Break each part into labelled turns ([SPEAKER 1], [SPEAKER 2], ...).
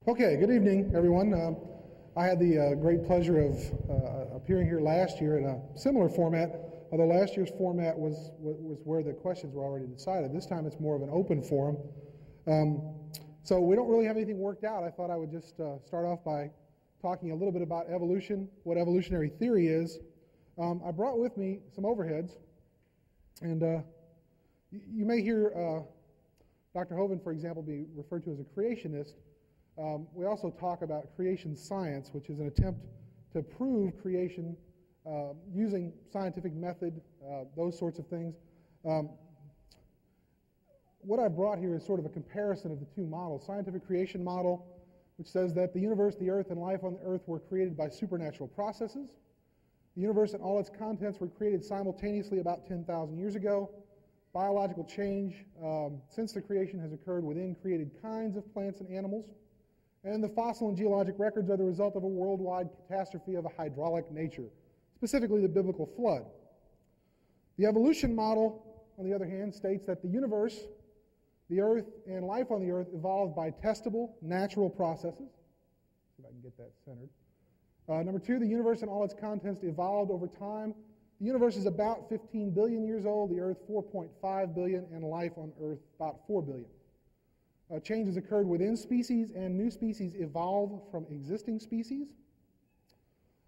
[SPEAKER 1] Okay, good evening, everyone. I had the great pleasure of appearing here last year in a similar format, although last year's format was where the questions were already decided. This time it's more of an open forum. So we don't really have anything worked out. I thought I would just start off by talking a little bit about evolution, what evolutionary theory is. I brought with me some overheads, and you may hear Dr. Hovind, for example, be referred to as a creationist. We also talk about creation science, which is an attempt to prove creation using scientific method, those sorts of things. What I brought here is sort of a comparison of the two models. Scientific creation model, which says that the universe, the earth, and life on the earth were created by supernatural processes. The universe and all its contents were created simultaneously about 10,000 years ago. Biological change since the creation has occurred within created kinds of plants and animals. And the fossil and geologic records are the result of a worldwide catastrophe of a hydraulic nature, specifically the biblical flood. The evolution model, on the other hand, states that the universe, the earth, and life on the earth evolved by testable, natural processes. See if I can get that centered. Number two, the universe and all its contents evolved over time. The universe is about 15 billion years old, the earth 4.5 billion, and life on earth about 4 billion. Changes occurred within species, and new species evolve from existing species.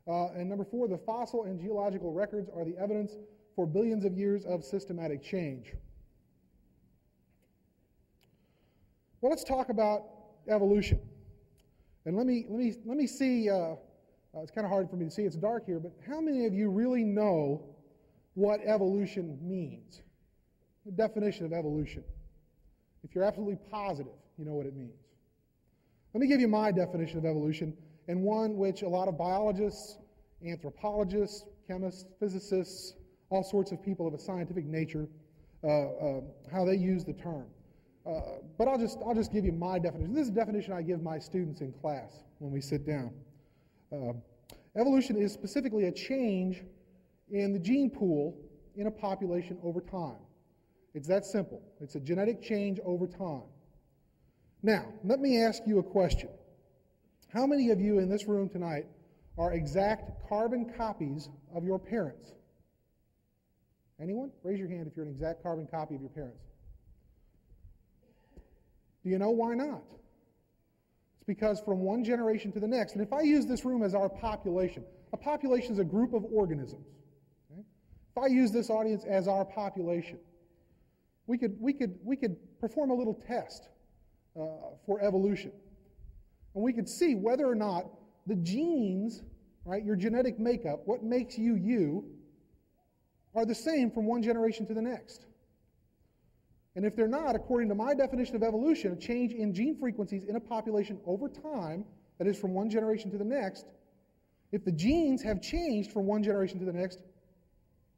[SPEAKER 1] And number four, the fossil and geological records are the evidence for billions of years of systematic change. Well, let's talk about evolution. And let me see. It's kind of hard for me to see. It's dark here, but how many of you really know what evolution means? The definition of evolution. If you're absolutely positive, you know what it means. Let me give you my definition of evolution, and one which a lot of biologists, anthropologists, chemists, physicists, all sorts of people of a scientific nature, how they use the term. But I'll just give you my definition. This is the definition I give my students in class when we sit down. Evolution is specifically a change in the gene pool in a population over time. It's that simple. It's a genetic change over time. Now, let me ask you a question. How many of you in this room tonight are exact carbon copies of your parents? Anyone? Raise your hand if you're an exact carbon copy of your parents. Do you know why not? It's because from one generation to the next, and if I use this room as our population, a population is a group of organisms. Okay? If I use this audience as our population, we could perform a little test for evolution. And we could see whether or not the genes, right, your genetic makeup, what makes you you, are the same from one generation to the next. And if they're not, according to my definition of evolution, a change in gene frequencies in a population over time, that is from one generation to the next, if the genes have changed from one generation to the next,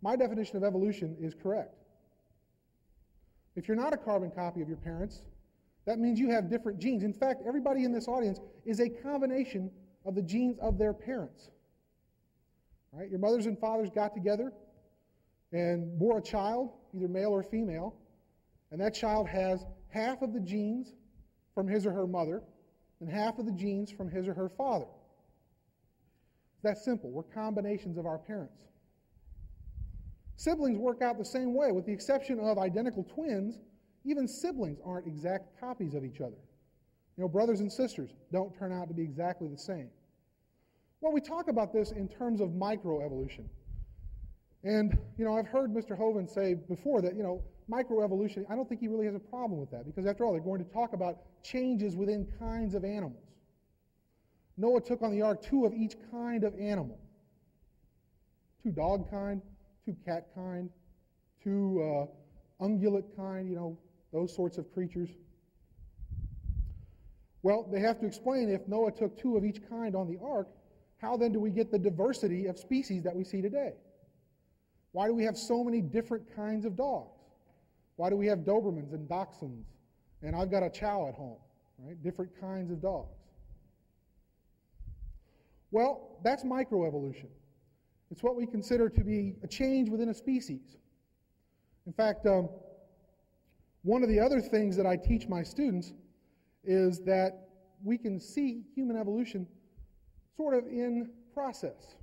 [SPEAKER 1] my definition of evolution is correct. If you're not a carbon copy of your parents, that means you have different genes. In fact, everybody in this audience is a combination of the genes of their parents. Right? Your mothers and fathers got together and bore a child, either male or female, and that child has half of the genes from his or her mother and half of the genes from his or her father. It's that simple. We're combinations of our parents. Siblings work out the same way, with the exception of identical twins. Even siblings aren't exact copies of each other. You know, brothers and sisters don't turn out to be exactly the same. Well, we talk about this in terms of microevolution. And, you know, I've heard Mr. Hovind say before that, you know, microevolution, I don't think he really has a problem with that, because after all, they're going to talk about changes within kinds of animals. Noah took on the ark 2 of each kind of animal. 2 dog kind, 2 cat kind, 2 ungulate kind, you know, those sorts of creatures. Well, they have to explain, if Noah took 2 of each kind on the ark, how then do we get the diversity of species that we see today? Why do we have so many different kinds of dogs? Why do we have Dobermans and Dachshunds? And I've got a Chow at home, right? Different kinds of dogs. Well, that's microevolution. It's what we consider to be a change within a species. In fact, one of the other things that I teach my students is that we can see human evolution sort of in process.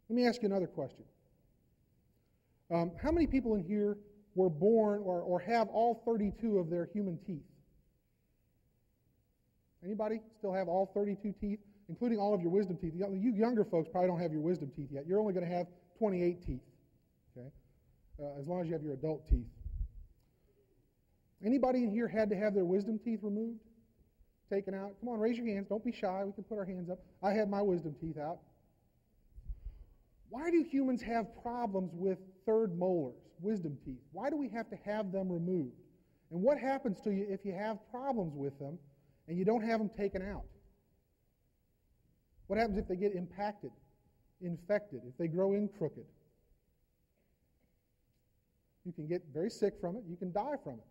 [SPEAKER 1] Let me ask you another question. How many people in here were born or have all 32 of their human teeth? Anybody still have all 32 teeth, including all of your wisdom teeth? You younger folks probably don't have your wisdom teeth yet. You're only going to have 28 teeth, okay? As long as you have your adult teeth. Anybody in here had to have their wisdom teeth removed, taken out? Come on, raise your hands. Don't be shy. We can put our hands up. I had my wisdom teeth out. Why do humans have problems with third molars, wisdom teeth? Why do we have to have them removed? And what happens to you if you have problems with them and you don't have them taken out? What happens if they get impacted, infected, if they grow in crooked? You can get very sick from it. You can die from it.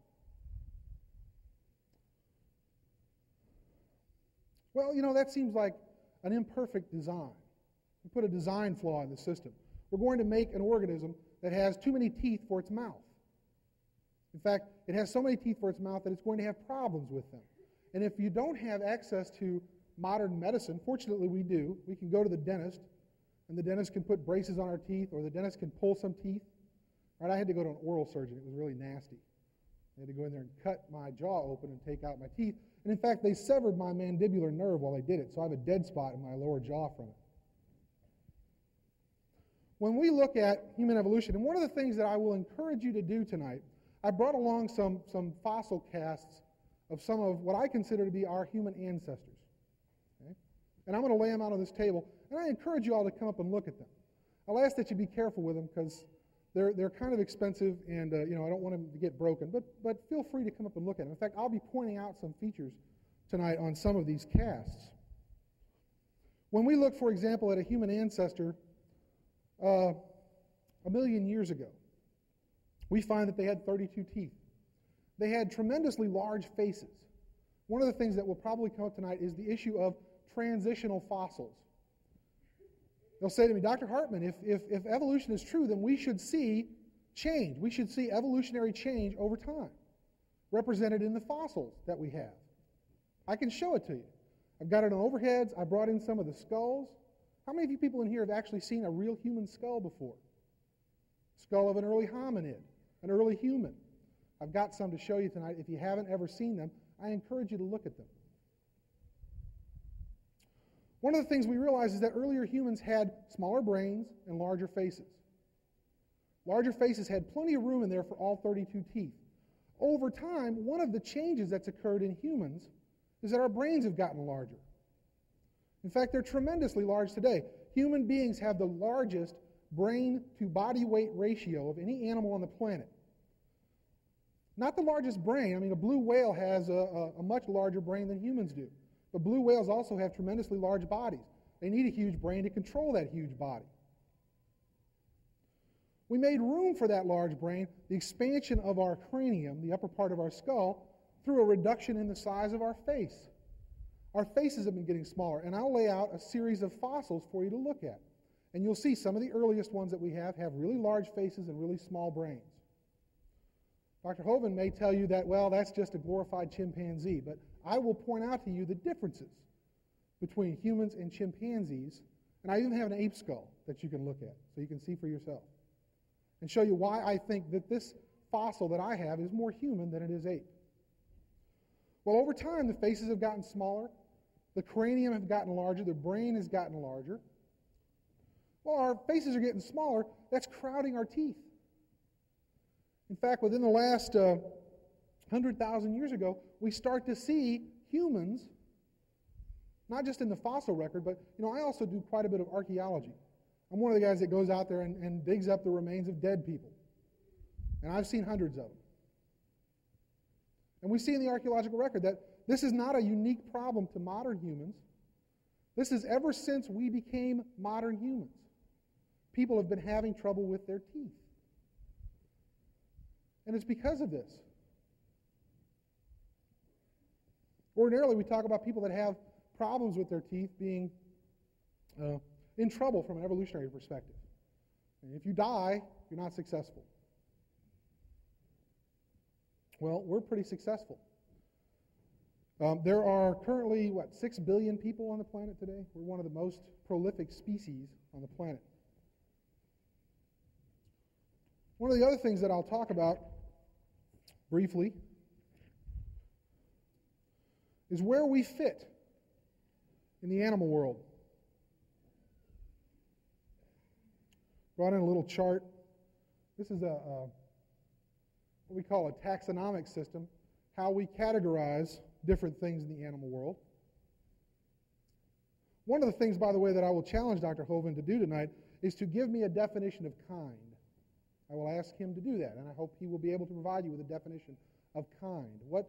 [SPEAKER 1] Well, you know, that seems like an imperfect design. We put a design flaw in the system. We're going to make an organism that has too many teeth for its mouth. In fact, it has so many teeth for its mouth that it's going to have problems with them. And if you don't have access to modern medicine, fortunately we do. We can go to the dentist, and the dentist can put braces on our teeth, or the dentist can pull some teeth. Right, I had to go to an oral surgeon. It was really nasty. I had to go in there and cut my jaw open and take out my teeth. And in fact, they severed my mandibular nerve while they did it, so I have a dead spot in my lower jaw from it. When we look at human evolution, and one of the things that I will encourage you to do tonight, I brought along some fossil casts of some of what I consider to be our human ancestors. Okay? And I'm going to lay them out on this table, and I encourage you all to come up and look at them. I'll ask that you be careful with them because they're kind of expensive, and I don't want them to get broken. But feel free to come up and look at them. In fact, I'll be pointing out some features tonight on some of these casts. When we look, for example, at a human ancestor 1 million years ago, we find that they had 32 teeth. They had tremendously large faces. One of the things that will probably come up tonight is the issue of transitional fossils. They'll say to me, Dr. Hartman, if evolution is true, then we should see change. We should see evolutionary change over time, represented in the fossils that we have. I can show it to you. I've got it on overheads. I brought in some of the skulls. How many of you people in here have actually seen a real human skull before? Skull of an early hominid, an early human. I've got some to show you tonight. If you haven't ever seen them, I encourage you to look at them. One of the things we realize is that earlier humans had smaller brains and larger faces. Larger faces had plenty of room in there for all 32 teeth. Over time, one of the changes that's occurred in humans is that our brains have gotten larger. In fact, they're tremendously large today. Human beings have the largest brain-to-body weight ratio of any animal on the planet. Not the largest brain. I mean, a blue whale has a much larger brain than humans do. But blue whales also have tremendously large bodies. They need a huge brain to control that huge body. We made room for that large brain, the expansion of our cranium, the upper part of our skull, through a reduction in the size of our face. Our faces have been getting smaller, and I'll lay out a series of fossils for you to look at. And you'll see some of the earliest ones that we have really large faces and really small brains. Dr. Hovind may tell you that, well, that's just a glorified chimpanzee, but I will point out to you the differences between humans and chimpanzees, and I even have an ape skull that you can look at so you can see for yourself and show you why I think that this fossil that I have is more human than it is ape. Well, over time, the faces have gotten smaller, the cranium have gotten larger, the brain has gotten larger. Well, our faces are getting smaller, that's crowding our teeth. In fact, within the last 100,000 years ago, we start to see humans, not just in the fossil record, but I also do quite a bit of archaeology. I'm one of the guys that goes out there and digs up the remains of dead people. And I've seen hundreds of them. And we see in the archaeological record that this is not a unique problem to modern humans. This is ever since we became modern humans. People have been having trouble with their teeth. And it's because of this. Ordinarily, we talk about people that have problems with their teeth being in trouble from an evolutionary perspective. And if you die, you're not successful. Well, we're pretty successful. There are currently, 6 billion people on the planet today? We're one of the most prolific species on the planet. One of the other things that I'll talk about briefly is where we fit in the animal world. Brought in a little chart. This is what we call a taxonomic system, how we categorize different things in the animal world. One of the things, by the way, that I will challenge Dr. Hovind to do tonight is to give me a definition of kind. I will ask him to do that, and I hope he will be able to provide you with a definition of kind. What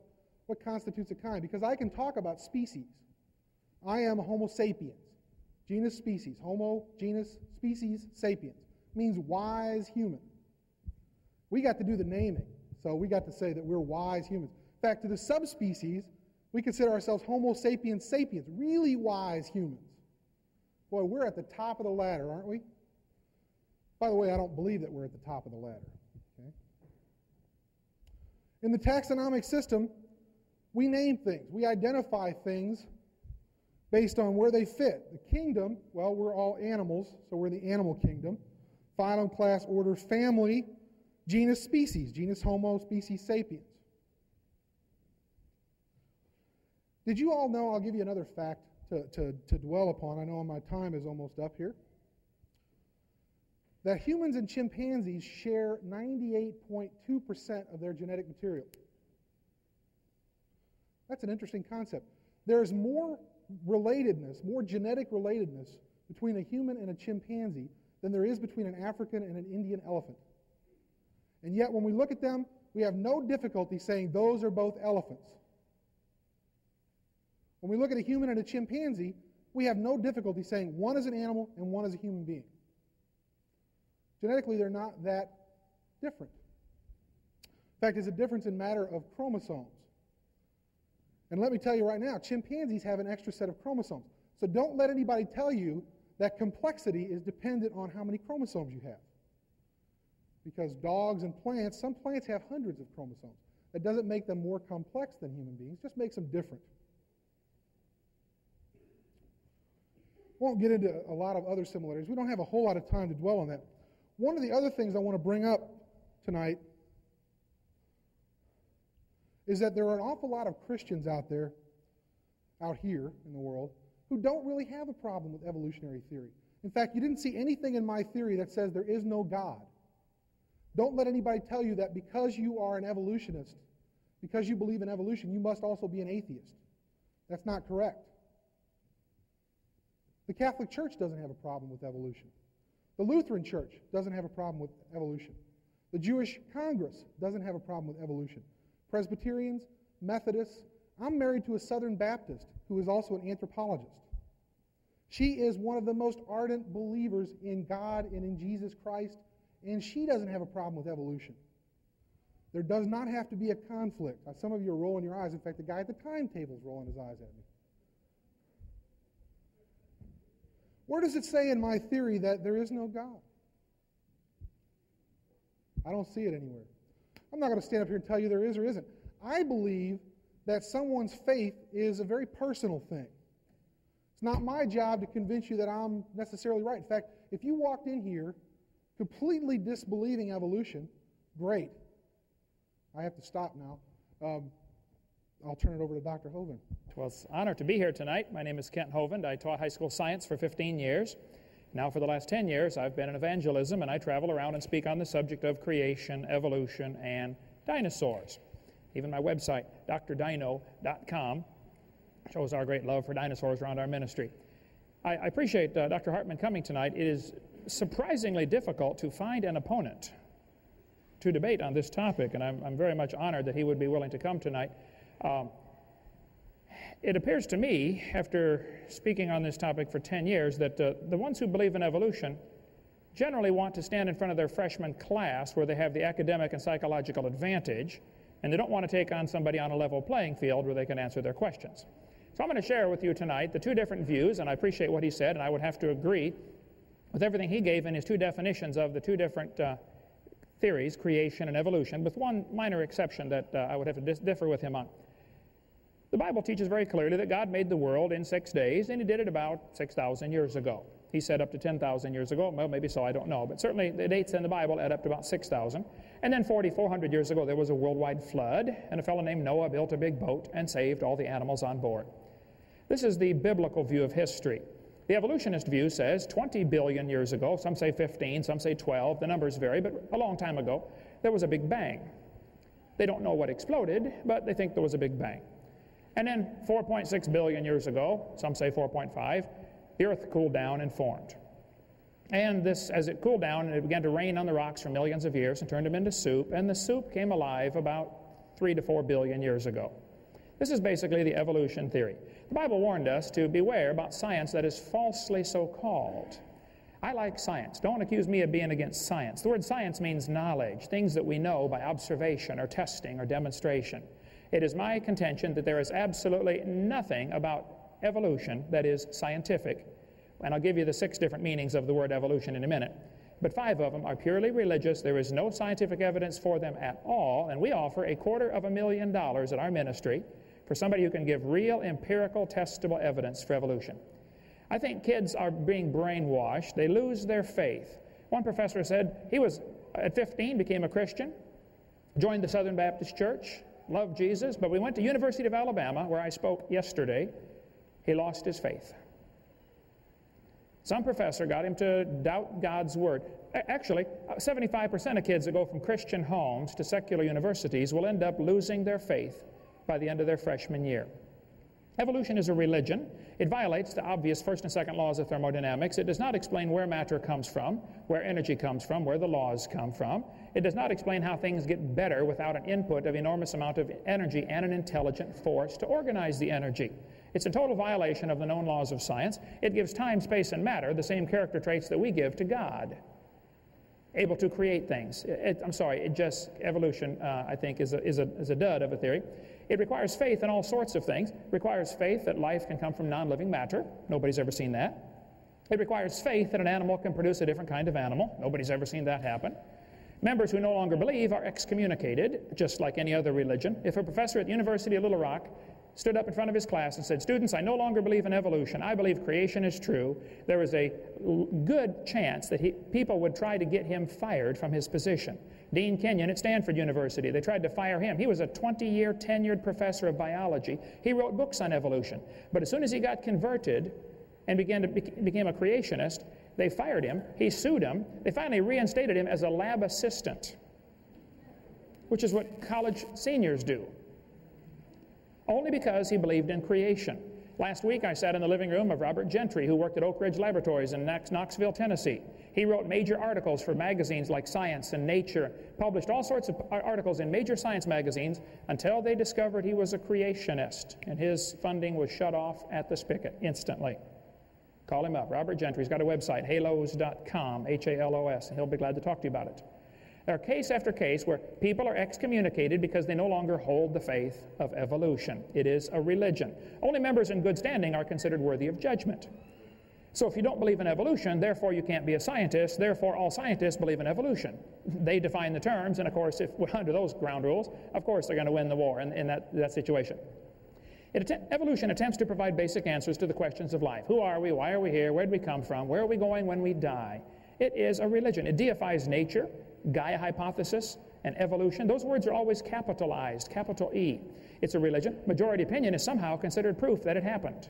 [SPEAKER 1] constitutes a kind? Because I can talk about species. I am Homo sapiens, genus species. Homo, genus, species, sapiens. Means wise human. We got to do the naming, so we got to say that we're wise humans. In fact, to the subspecies, we consider ourselves Homo sapiens sapiens, really wise humans. Boy, we're at the top of the ladder, aren't we? By the way, I don't believe that we're at the top of the ladder. Okay? In the taxonomic system, we name things. We identify things based on where they fit. The kingdom, well, we're all animals, so we're the animal kingdom. Phylum, class, order, family, genus, species. Genus, Homo, species, sapiens. Did you all know, I'll give you another fact to dwell upon. I know my time is almost up here. That humans and chimpanzees share 98.2% of their genetic material. That's an interesting concept. There's more relatedness, more genetic relatedness between a human and a chimpanzee than there is between an African and an Indian elephant. And yet when we look at them, we have no difficulty saying those are both elephants. When we look at a human and a chimpanzee, we have no difficulty saying one is an animal and one is a human being. Genetically, they're not that different. In fact, it's a difference in matter of chromosomes. And let me tell you right now, chimpanzees have an extra set of chromosomes. So don't let anybody tell you that complexity is dependent on how many chromosomes you have. Because dogs and plants, some plants have hundreds of chromosomes. That doesn't make them more complex than human beings, just makes them different. Won't get into a lot of other similarities. We don't have a whole lot of time to dwell on that. One of the other things I want to bring up tonight is that there are an awful lot of Christians out here in the world, who don't really have a problem with evolutionary theory. In fact, you didn't see anything in my theory that says there is no God. Don't let anybody tell you that because you are an evolutionist, because you believe in evolution, you must also be an atheist. That's not correct. The Catholic Church doesn't have a problem with evolution. The Lutheran Church doesn't have a problem with evolution. The Jewish Congress doesn't have a problem with evolution. Presbyterians, Methodists. I'm married to a Southern Baptist who is also an anthropologist. She is one of the most ardent believers in God and in Jesus Christ, and she doesn't have a problem with evolution. There does not have to be a conflict. Some of you are rolling your eyes. In fact, the guy at the timetable is rolling his eyes at me. Where does it say in my theory that there is no God? I don't see it anywhere. I'm not going to stand up here and tell you there is or isn't. I believe that someone's faith is a very personal thing. It's not my job to convince you that I'm necessarily right. In fact, if you walked in here completely disbelieving evolution, great. I have to stop now. I'll turn it over to Dr. Hovind.
[SPEAKER 2] Well, it's an honor to be here tonight. My name is Kent Hovind. I taught high school science for 15 years. Now for the last 10 years, I've been in evangelism, and I travel around and speak on the subject of creation, evolution, and dinosaurs. Even my website, drdino.com, shows our great love for dinosaurs around our ministry. I appreciate Dr. Hartman coming tonight. It is surprisingly difficult to find an opponent to debate on this topic, and I'm very much honored that he would be willing to come tonight. It appears to me, after speaking on this topic for 10 years, that the ones who believe in evolution generally want to stand in front of their freshman class where they have the academic and psychological advantage, and they don't want to take on somebody on a level playing field where they can answer their questions. So I'm going to share with you tonight the two different views, and I appreciate what he said, and I would have to agree with everything he gave in his two definitions of the two different theories, creation and evolution, with one minor exception that I would have to differ with him on. The Bible teaches very clearly that God made the world in 6 days, and He did it about 6,000 years ago. He said up to 10,000 years ago. Well, maybe so, I don't know. But certainly the dates in the Bible add up to about 6,000. And then 4,400 years ago, there was a worldwide flood, and a fellow named Noah built a big boat and saved all the animals on board. This is the biblical view of history. The evolutionist view says 20 billion years ago, some say 15, some say 12, the numbers vary, but a long time ago, there was a big bang. They don't know what exploded, but they think there was a big bang. And then 4.6 billion years ago, some say 4.5, the earth cooled down and formed. And this, as it cooled down, it began to rain on the rocks for millions of years and turned them into soup, and the soup came alive about 3 to 4 billion years ago. This is basically the evolution theory. The Bible warned us to beware about science that is falsely so-called. I like science. Don't accuse me of being against science. The word science means knowledge, things that we know by observation or testing or demonstration. It is my contention that there is absolutely nothing about evolution that is scientific. And I'll give you the 6 different meanings of the word evolution in a minute. But 5 of them are purely religious. There is no scientific evidence for them at all. And we offer $250,000 at our ministry for somebody who can give real, empirical, testable evidence for evolution. I think kids are being brainwashed. They lose their faith. One professor said he was, at 15, became a Christian, joined the Southern Baptist Church, loved Jesus, but we went to University of Alabama, where I spoke yesterday. He lost his faith. Some professor got him to doubt God's Word. Actually, 75% of kids that go from Christian homes to secular universities will end up losing their faith by the end of their freshman year. Evolution is a religion. It violates the obvious first and second laws of thermodynamics. It does not explain where matter comes from, where energy comes from, where the laws come from. It does not explain how things get better without an input of enormous amount of energy and an intelligent force to organize the energy. It's a total violation of the known laws of science. It gives time, space, and matter the same character traits that we give to God. Able to create things. Evolution, I think, is a dud of a theory. It requires faith in all sorts of things. It requires faith that life can come from non-living matter. Nobody's ever seen that. It requires faith that an animal can produce a different kind of animal. Nobody's ever seen that happen. Members who no longer believe are excommunicated, just like any other religion. If a professor at the University of Little Rock stood up in front of his class and said, "Students, I no longer believe in evolution. I believe creation is true," there is a good chance that people would try to get him fired from his position. Dean Kenyon at Stanford University, they tried to fire him. He was a 20-year tenured professor of biology. He wrote books on evolution. But as soon as he got converted and became a creationist, they fired him. He sued them. They finally reinstated him as a lab assistant, which is what college seniors do, only because he believed in creation. Last week I sat in the living room of Robert Gentry, who worked at Oak Ridge Laboratories in Knoxville, Tennessee. He wrote major articles for magazines like Science and Nature, published all sorts of articles in major science magazines until they discovered he was a creationist, and his funding was shut off at the spigot instantly. Call him up, Robert Gentry. He's got a website, halos.com, H-A-L-O-S, and he'll be glad to talk to you about it. There are case after case where people are excommunicated because they no longer hold the faith of evolution. It is a religion. Only members in good standing are considered worthy of judgment. So if you don't believe in evolution, therefore you can't be a scientist, therefore all scientists believe in evolution. They define the terms, and of course, if we're under those ground rules, of course they're going to win the war in that situation. Evolution attempts to provide basic answers to the questions of life. Who are we? Why are we here? Where did we come from? Where are we going when we die? It is a religion. It deifies nature, Gaia hypothesis, and evolution. Those words are always capitalized, capital E. It's a religion. Majority opinion is somehow considered proof that it happened.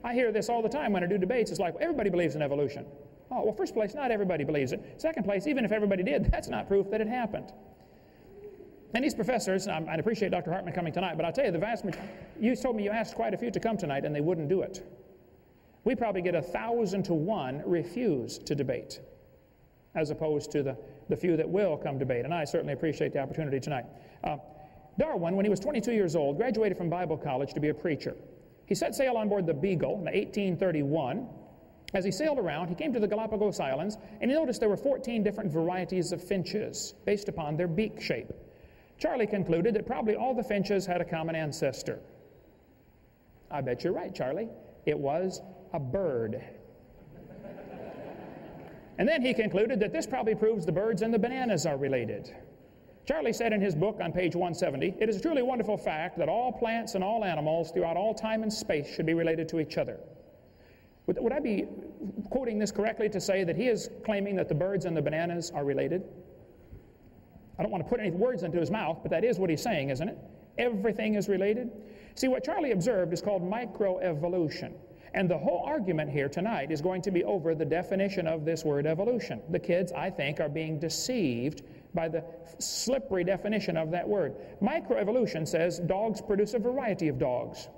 [SPEAKER 2] I hear this all the time when I do debates. It's like, well, everybody believes in evolution. Oh, well, first place, not everybody believes it. Second place, even if everybody did, that's not proof that it happened. And these professors, I appreciate Dr. Hartman coming tonight, but I'll tell you, the vast majority, you told me you asked quite a few to come tonight, and they wouldn't do it. We probably get 1,000 to 1 refuse to debate, as opposed to the few that will come debate, and I certainly appreciate the opportunity tonight. Darwin, when he was 22 years old, graduated from Bible college to be a preacher. He set sail on board the Beagle in 1831. As he sailed around, he came to the Galapagos Islands, and he noticed there were 14 different varieties of finches based upon their beak shape. Charlie concluded that probably all the finches had a common ancestor. I bet you're right, Charlie. It was a bird. And then he concluded that this probably proves the birds and the bananas are related. Charlie said in his book on page 170, "It is a truly wonderful fact that all plants and all animals throughout all time and space should be related to each other." Would I be quoting this correctly to say that he is claiming that the birds and the bananas are related? I don't want to put any words into his mouth, but that is what he's saying, isn't it? Everything is related. See, what Charlie observed is called microevolution. And the whole argument here tonight is going to be over the definition of this word evolution. The kids, I think, are being deceived by the slippery definition of that word. Microevolution says dogs produce a variety of dogs.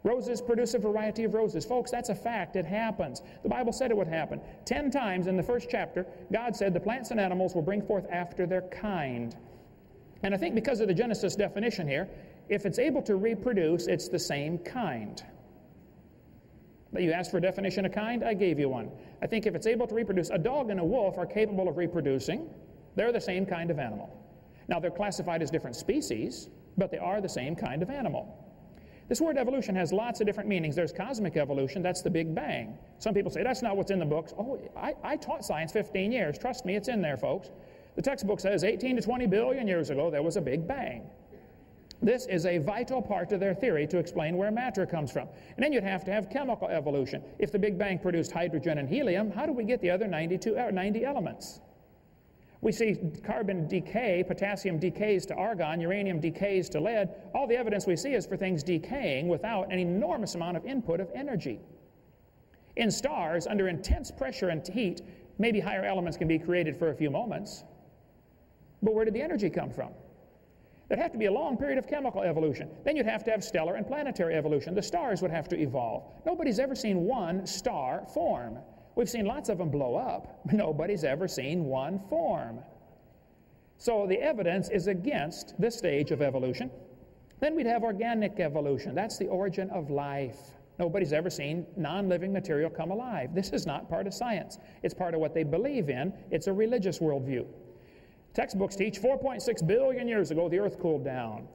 [SPEAKER 2] Roses produce a variety of roses. Folks, that's a fact. It happens. The Bible said it would happen. 10 times in the first chapter, God said the plants and animals will bring forth after their kind. And I think because of the Genesis definition here, if it's able to reproduce, it's the same kind. You asked for a definition of kind, I gave you one. I think if it's able to reproduce, a dog and a wolf are capable of reproducing. They're the same kind of animal. Now, they're classified as different species, but they are the same kind of animal. This word evolution has lots of different meanings. There's cosmic evolution, that's the Big Bang. Some people say, that's not what's in the books. Oh, I taught science 15 years. Trust me, it's in there, folks. The textbook says 18 to 20 billion years ago, there was a Big Bang. This is a vital part of their theory to explain where matter comes from. And then you'd have to have chemical evolution. If the Big Bang produced hydrogen and helium, how do we get the other 90 elements? We see carbon decay, potassium decays to argon, uranium decays to lead. All the evidence we see is for things decaying without an enormous amount of input of energy. In stars, under intense pressure and heat, maybe higher elements can be created for a few moments. But where did the energy come from? There'd have to be a long period of chemical evolution. Then you'd have to have stellar and planetary evolution. The stars would have to evolve. Nobody's ever seen one star form. We've seen lots of them blow up, but nobody's ever seen one form. So the evidence is against this stage of evolution. Then we'd have organic evolution. That's the origin of life. Nobody's ever seen non-living material come alive. This is not part of science. It's part of what they believe in. It's a religious worldview. Textbooks teach 4.6 billion years ago the earth cooled down.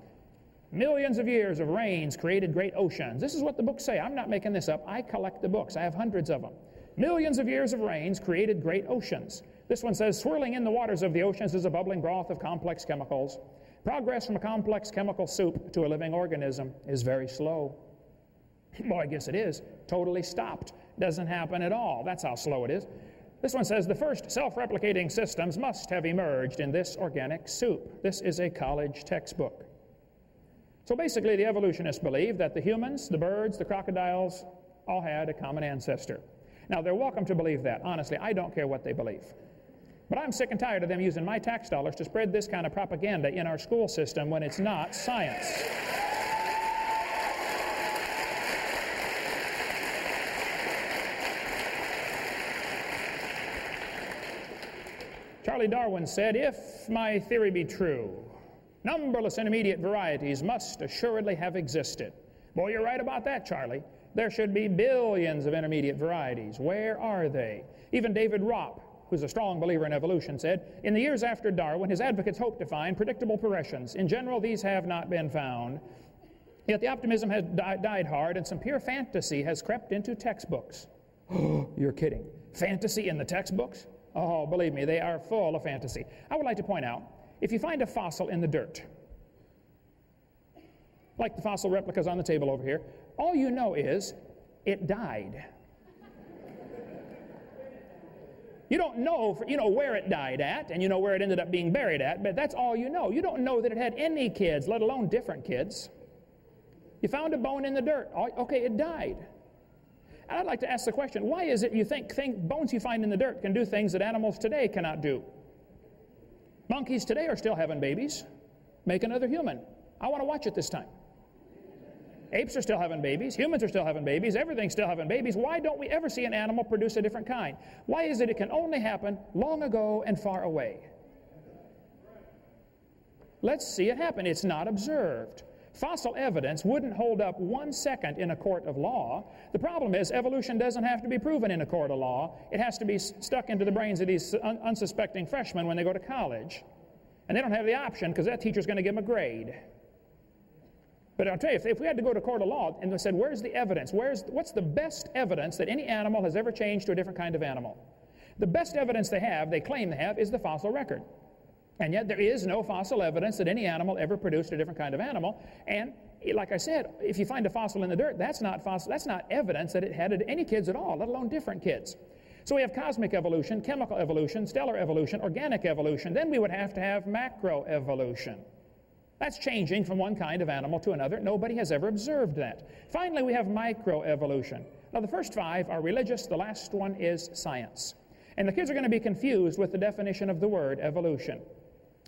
[SPEAKER 2] Millions of years of rains created great oceans. This is what the books say. I'm not making this up. I collect the books. I have hundreds of them. Millions of years of rains created great oceans. This one says, swirling in the waters of the oceans is a bubbling broth of complex chemicals. Progress from a complex chemical soup to a living organism is very slow. Well, I guess it is. Totally stopped. Doesn't happen at all. That's how slow it is. This one says, the first self-replicating systems must have emerged in this organic soup. This is a college textbook. So basically, the evolutionists believe that the humans, the birds, the crocodiles, all had a common ancestor. Now, they're welcome to believe that. Honestly, I don't care what they believe. But I'm sick and tired of them using my tax dollars to spread this kind of propaganda in our school system when it's not science. Charlie Darwin said, if my theory be true, numberless intermediate varieties must assuredly have existed. Boy, you're right about that, Charlie. There should be billions of intermediate varieties. Where are they? Even David Ropp, who's a strong believer in evolution, said, in the years after Darwin, his advocates hoped to find predictable progressions. In general, these have not been found. Yet the optimism has died hard, and some pure fantasy has crept into textbooks. Oh, you're kidding. Fantasy in the textbooks? Oh, believe me, they are full of fantasy. I would like to point out, if you find a fossil in the dirt, like the fossil replicas on the table over here, all you know is it died. You don't know, you know where it died at, and you know where it ended up being buried at, but that's all you know. You don't know that it had any kids, let alone different kids. You found a bone in the dirt. Okay, it died. And I'd like to ask the question, why is it you think bones you find in the dirt can do things that animals today cannot do? Monkeys today are still having babies. Make another human. I want to watch it this time. Apes are still having babies. Humans are still having babies. Everything's still having babies. Why don't we ever see an animal produce a different kind? Why is it can only happen long ago and far away? Let's see it happen. It's not observed. Fossil evidence wouldn't hold up 1 second in a court of law. The problem is evolution doesn't have to be proven in a court of law. It has to be stuck into the brains of these unsuspecting freshmen when they go to college. And they don't have the option because that teacher's going to give them a grade. But I'll tell you, if we had to go to court of law and they said, where's the evidence? What's the best evidence that any animal has ever changed to a different kind of animal? The best evidence they claim they have, is the fossil record. And yet there is no fossil evidence that any animal ever produced a different kind of animal. And like I said, if you find a fossil in the dirt, that's not evidence that it had any kids at all, let alone different kids. So we have cosmic evolution, chemical evolution, stellar evolution, organic evolution. Then we would have to have macroevolution. That's changing from one kind of animal to another. Nobody has ever observed that. Finally, we have microevolution. Now, the first 5 are religious. The last one is science. And the kids are going to be confused with the definition of the word evolution.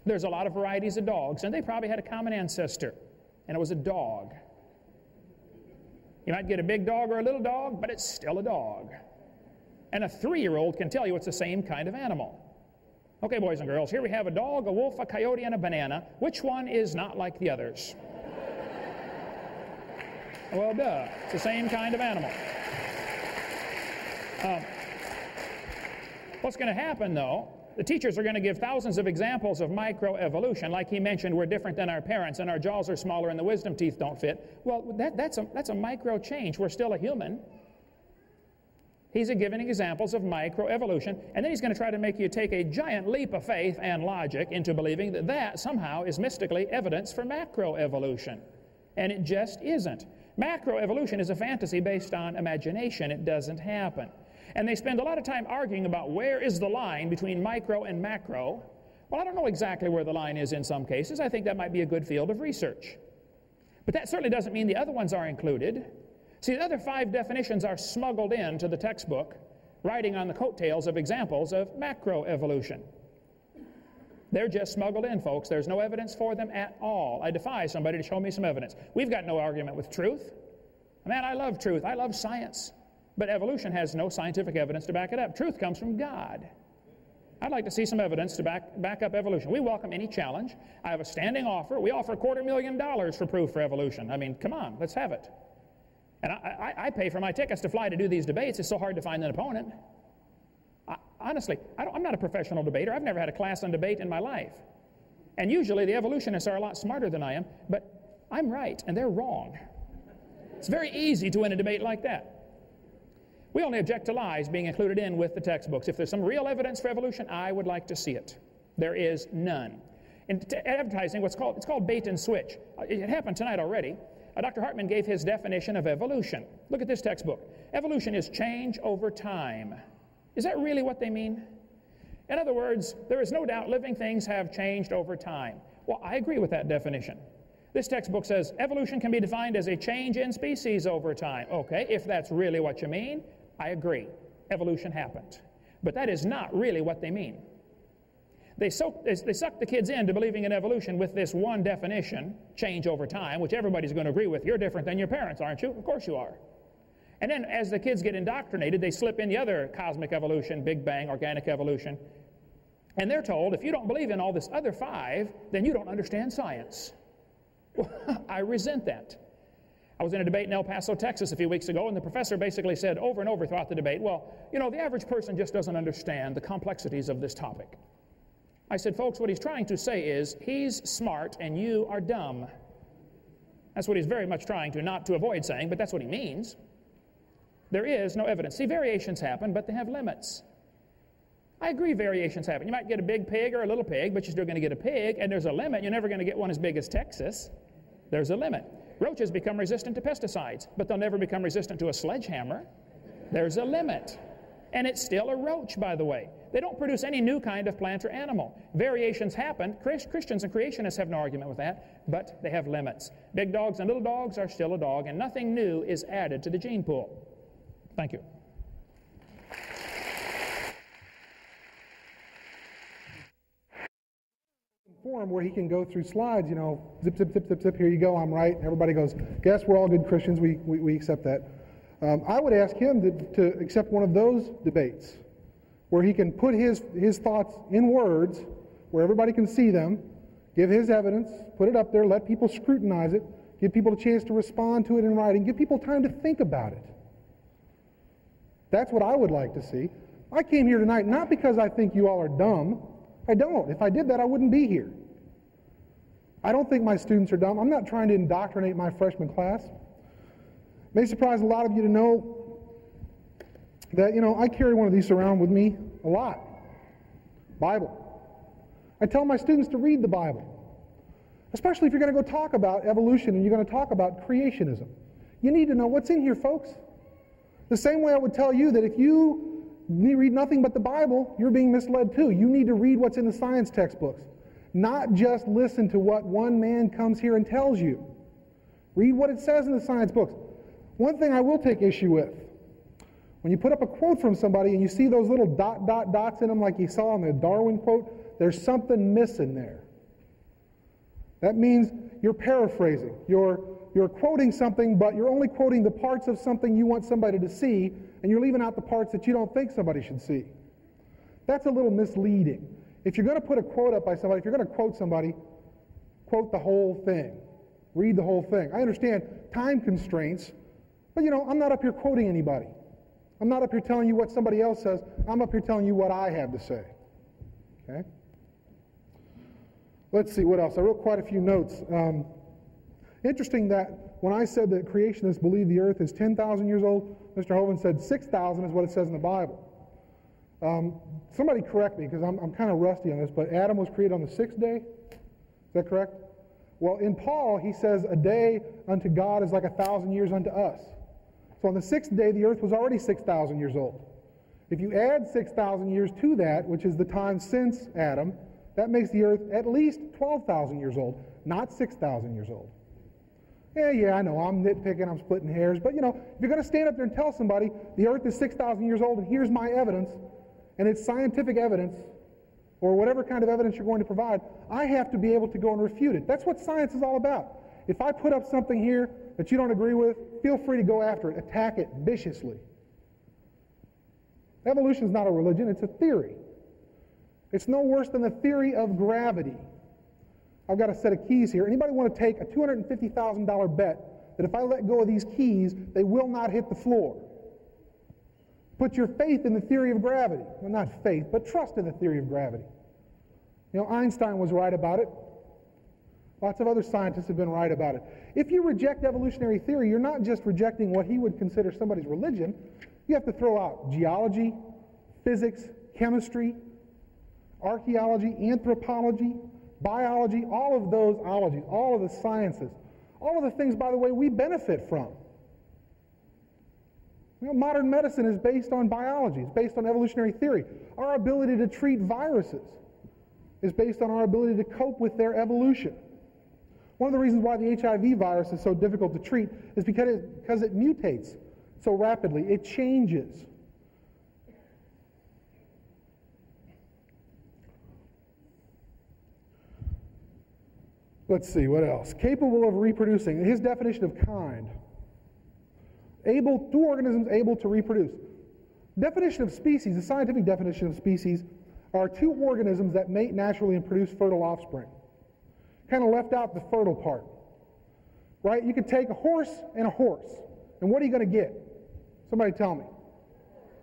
[SPEAKER 2] There's a lot of varieties of dogs, and they probably had a common ancestor, and it was a dog. You might get a big dog or a little dog, but it's still a dog. And a 3-year-old can tell you it's the same kind of animal. Okay, boys and girls, here we have a dog, a wolf, a coyote, and a banana. Which one is not like the others? Well, duh. It's the same kind of animal. What's going to happen, though, the teachers are going to give thousands of examples of microevolution. Like he mentioned, we're different than our parents, and our jaws are smaller, and the wisdom teeth don't fit. Well, that's a micro change. We're still a human. He's giving examples of microevolution, and then he's going to try to make you take a giant leap of faith and logic into believing that that somehow is mystically evidence for macroevolution. And it just isn't. Macroevolution is a fantasy based on imagination. It doesn't happen. And they spend a lot of time arguing about where is the line between micro and macro. Well, I don't know exactly where the line is in some cases. I think that might be a good field of research. But that certainly doesn't mean the other ones are included. See, the other 5 definitions are smuggled into the textbook, riding on the coattails of examples of macroevolution. They're just smuggled in, folks. There's no evidence for them at all. I defy somebody to show me some evidence. We've got no argument with truth. Man, I love truth. I love science. But evolution has no scientific evidence to back it up. Truth comes from God. I'd like to see some evidence to back up evolution. We welcome any challenge. I have a standing offer. We offer $250,000 for proof for evolution. I mean, come on, let's have it. And I pay for my tickets to fly to do these debates. It's so hard to find an opponent. Honestly, I'm not a professional debater. I've never had a class on debate in my life. And usually the evolutionists are a lot smarter than I am, but I'm right and they're wrong. It's very easy to win a debate like that. We only object to lies being included in with the textbooks. If there's some real evidence for evolution, I would like to see it. There is none. In advertising, it's called bait and switch. It happened tonight already. Dr. Hartman gave his definition of evolution. Look at this textbook. Evolution is change over time. Is that really what they mean? In other words, there is no doubt living things have changed over time. Well, I agree with that definition. This textbook says evolution can be defined as a change in species over time. Okay, if that's really what you mean, I agree. Evolution happened. But that is not really what they mean. They suck the kids into believing in evolution with this one definition, change over time, which everybody's going to agree with. You're different than your parents, aren't you? Of course you are. And then as the kids get indoctrinated, they slip in the other cosmic evolution, Big Bang, organic evolution. And they're told, if you don't believe in all this other 5, then you don't understand science. Well, I resent that. I was in a debate in El Paso, Texas a few weeks ago, and the professor basically said over and over throughout the debate, well, you know, the average person just doesn't understand the complexities of this topic. I said, folks, what he's trying to say is he's smart and you are dumb. That's what he's very much trying to, not to avoid saying, but that's what he means. There is no evidence. See, variations happen, but they have limits. I agree variations happen. You might get a big pig or a little pig, but you're still going to get a pig, and there's a limit. You're never going to get one as big as Texas. There's a limit. Roaches become resistant to pesticides, but they'll never become resistant to a sledgehammer. There's a limit. And it's still a roach, by the way. They don't produce any new kind of plant or animal. Variations happen. Christians and creationists have no argument with that, but they have limits. Big dogs and little dogs are still a dog, and nothing new is added to the gene pool. Thank you.
[SPEAKER 1] Form where he can go through slides, you know, zip, zip, zip, zip, zip, here you go, I'm right. Everybody goes, guess we're all good Christians, we accept that. I would ask him to accept one of those debates where he can put his thoughts in words, where everybody can see them, give his evidence, put it up there, let people scrutinize it, give people a chance to respond to it in writing, give people time to think about it. That's what I would like to see. I came here tonight not because I think you all are dumb. I don't. If I did that, I wouldn't be here. I don't think my students are dumb. I'm not trying to indoctrinate my freshman class. It may surprise a lot of you to know that, you know, I carry one of these around with me a lot. Bible. I tell my students to read the Bible, especially if you're going to go talk about evolution and you're going to talk about creationism. You need to know what's in here, folks. The same way I would tell you that if you read nothing but the Bible, you're being misled too. You need to read what's in the science textbooks, not just listen to what one man comes here and tells you. Read what it says in the science books. One thing I will take issue with, when you put up a quote from somebody and you see those little dots in them like you saw in the Darwin quote, there's something missing there. That means you're paraphrasing. You're quoting something, but you're only quoting the parts of something you want somebody to see, and you're leaving out the parts that you don't think somebody should see. That's a little misleading. If you're going to put a quote up by somebody, if you're going to quote somebody, quote the whole thing. Read the whole thing. I understand time constraints, but I'm not up here quoting anybody. I'm not up here telling you what somebody else says. I'm up here telling you what I have to say. Okay? Let's see what else. I wrote quite a few notes. Interesting that when I said that creationists believe the earth is 10,000 years old, Mr. Hovind said 6,000 is what it says in the Bible. Somebody correct me because I'm kind of rusty on this, but Adam was created on the 6th day? Is that correct? Well, in Paul, he says a day unto God is like 1,000 years unto us. So on the 6th day, the earth was already 6,000 years old. If you add 6,000 years to that, which is the time since Adam, that makes the earth at least 12,000 years old, not 6,000 years old. Yeah, I know, I'm nitpicking, I'm splitting hairs, but if you're going to stand up there and tell somebody the earth is 6,000 years old and here's my evidence, and it's scientific evidence, or whatever kind of evidence you're going to provide, I have to be able to go and refute it. That's what science is all about. If I put up something here that you don't agree with, feel free to go after it, attack it viciously. Evolution is not a religion, it's a theory. It's no worse than the theory of gravity. I've got a set of keys here. Anybody want to take a $250,000 bet that if I let go of these keys, they will not hit the floor? Put your faith in the theory of gravity. Well, not faith, but trust in the theory of gravity. Einstein was right about it. Lots of other scientists have been right about it. If you reject evolutionary theory, you're not just rejecting what he would consider somebody's religion. You have to throw out geology, physics, chemistry, archaeology, anthropology, biology, all of those ologies, all of the sciences, all of the things, by the way, we benefit from. Modern medicine is based on biology. It's based on evolutionary theory. Our ability to treat viruses is based on our ability to cope with their evolution. One of the reasons why the HIV virus is so difficult to treat is because it mutates so rapidly. It changes. Let's see, what else? Capable of reproducing. His definition of kind. Two organisms able to reproduce. Definition of species, the scientific definition of species, are two organisms that mate naturally and produce fertile offspring. Kind of left out the fertile part. Right? You could take a horse, and what are you going to get? Somebody tell me.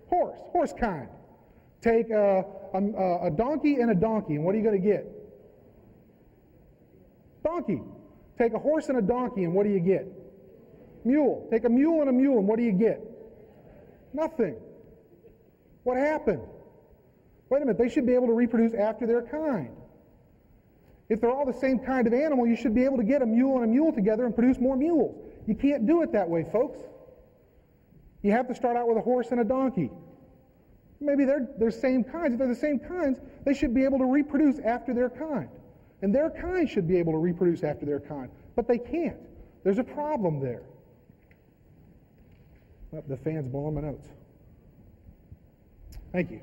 [SPEAKER 1] Horse kind. Take a donkey, and what are you going to get? Donkey. Take a horse and a donkey, and what do you get? Mule. Take a mule, and what do you get? Nothing. What happened? Wait a minute, they should be able to reproduce after their kind. If they're all the same kind of animal, you should be able to get a mule together and produce more mules. You can't do it that way, folks. You have to start out with a horse and a donkey. Maybe they're same kinds. If they're the same kinds, they should be able to reproduce after their kind. And their kind should be able to reproduce after their kind. But they can't. There's a problem there. Oh, the fan's blowing my notes. Thank you.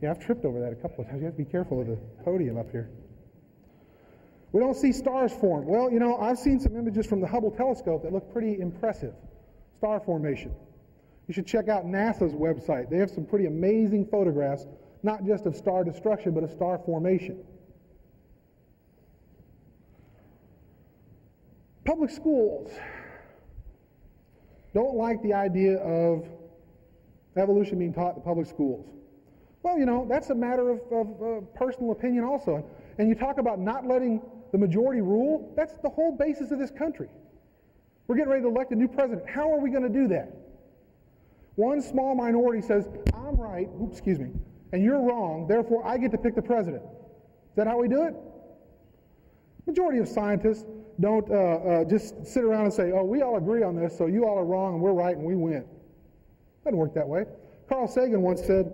[SPEAKER 1] Yeah, I've tripped over that a couple of times. You have to be careful of the podium up here. We don't see stars form. Well, I've seen some images from the Hubble telescope that look pretty impressive. Star formation. You should check out NASA's website. They have some pretty amazing photographs, not just of star destruction, but of star formation. Public schools don't like the idea of evolution being taught in public schools. Well, that's a matter of personal opinion also. And you talk about not letting the majority rule, that's the whole basis of this country. We're getting ready to elect a new president. How are we going to do that? One small minority says, I'm right, and you're wrong, therefore I get to pick the president. Is that how we do it? Majority of scientists don't just sit around and say, oh, we all agree on this, so you all are wrong and we're right and we win. Doesn't work that way. Carl Sagan once said,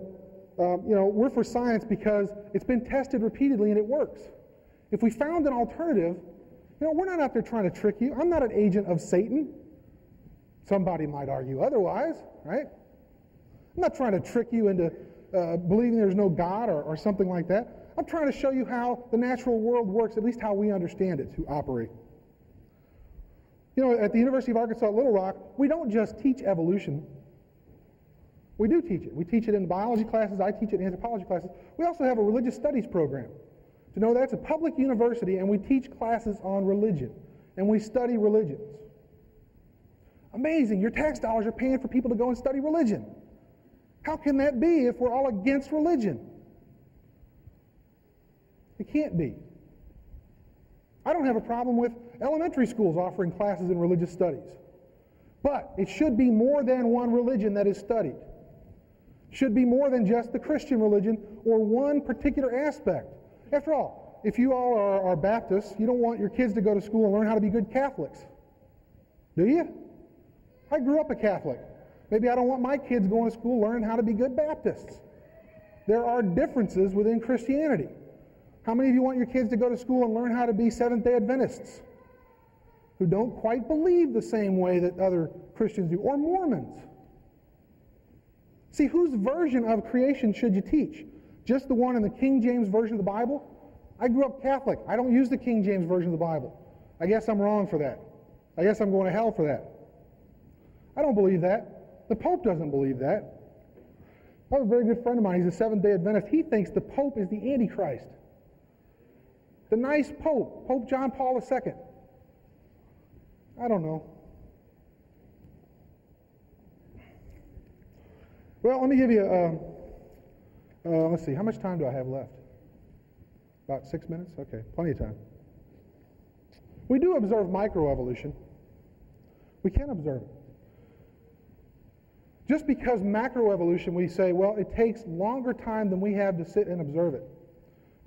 [SPEAKER 1] we're for science because it's been tested repeatedly and it works. If we found an alternative, we're not out there trying to trick you. I'm not an agent of Satan. Somebody might argue otherwise, right? I'm not trying to trick you into believing there's no God or something like that. I'm trying to show you how the natural world works, at least how we understand it to operate. At the University of Arkansas at Little Rock, we don't just teach evolution. We do teach it. We teach it in biology classes. I teach it in anthropology classes. We also have a religious studies program. To know that's a public university, and we teach classes on religion, and we study religions. Amazing. Your tax dollars are paying for people to go and study religion. How can that be if we're all against religion? It can't be. I don't have a problem with elementary schools offering classes in religious studies. But it should be more than one religion that is studied. It should be more than just the Christian religion or one particular aspect. After all, if you all are Baptists, you don't want your kids to go to school and learn how to be good Catholics. Do you? I grew up a Catholic. Maybe I don't want my kids going to school learning how to be good Baptists. There are differences within Christianity. How many of you want your kids to go to school and learn how to be Seventh-day Adventists who don't quite believe the same way that other Christians do, or Mormons? See, whose version of creation should you teach? Just the one in the King James Version of the Bible? I grew up Catholic. I don't use the King James Version of the Bible. I guess I'm wrong for that. I guess I'm going to hell for that. I don't believe that. The Pope doesn't believe that. I have a very good friend of mine. He's a Seventh-day Adventist. He thinks the Pope is the Antichrist. The nice Pope, Pope John Paul II. I don't know. Well, let me give you let's see, how much time do I have left? About 6 minutes? Okay, plenty of time. We do observe microevolution. We can observe it. Just because macroevolution, we say, well, it takes longer time than we have to sit and observe it.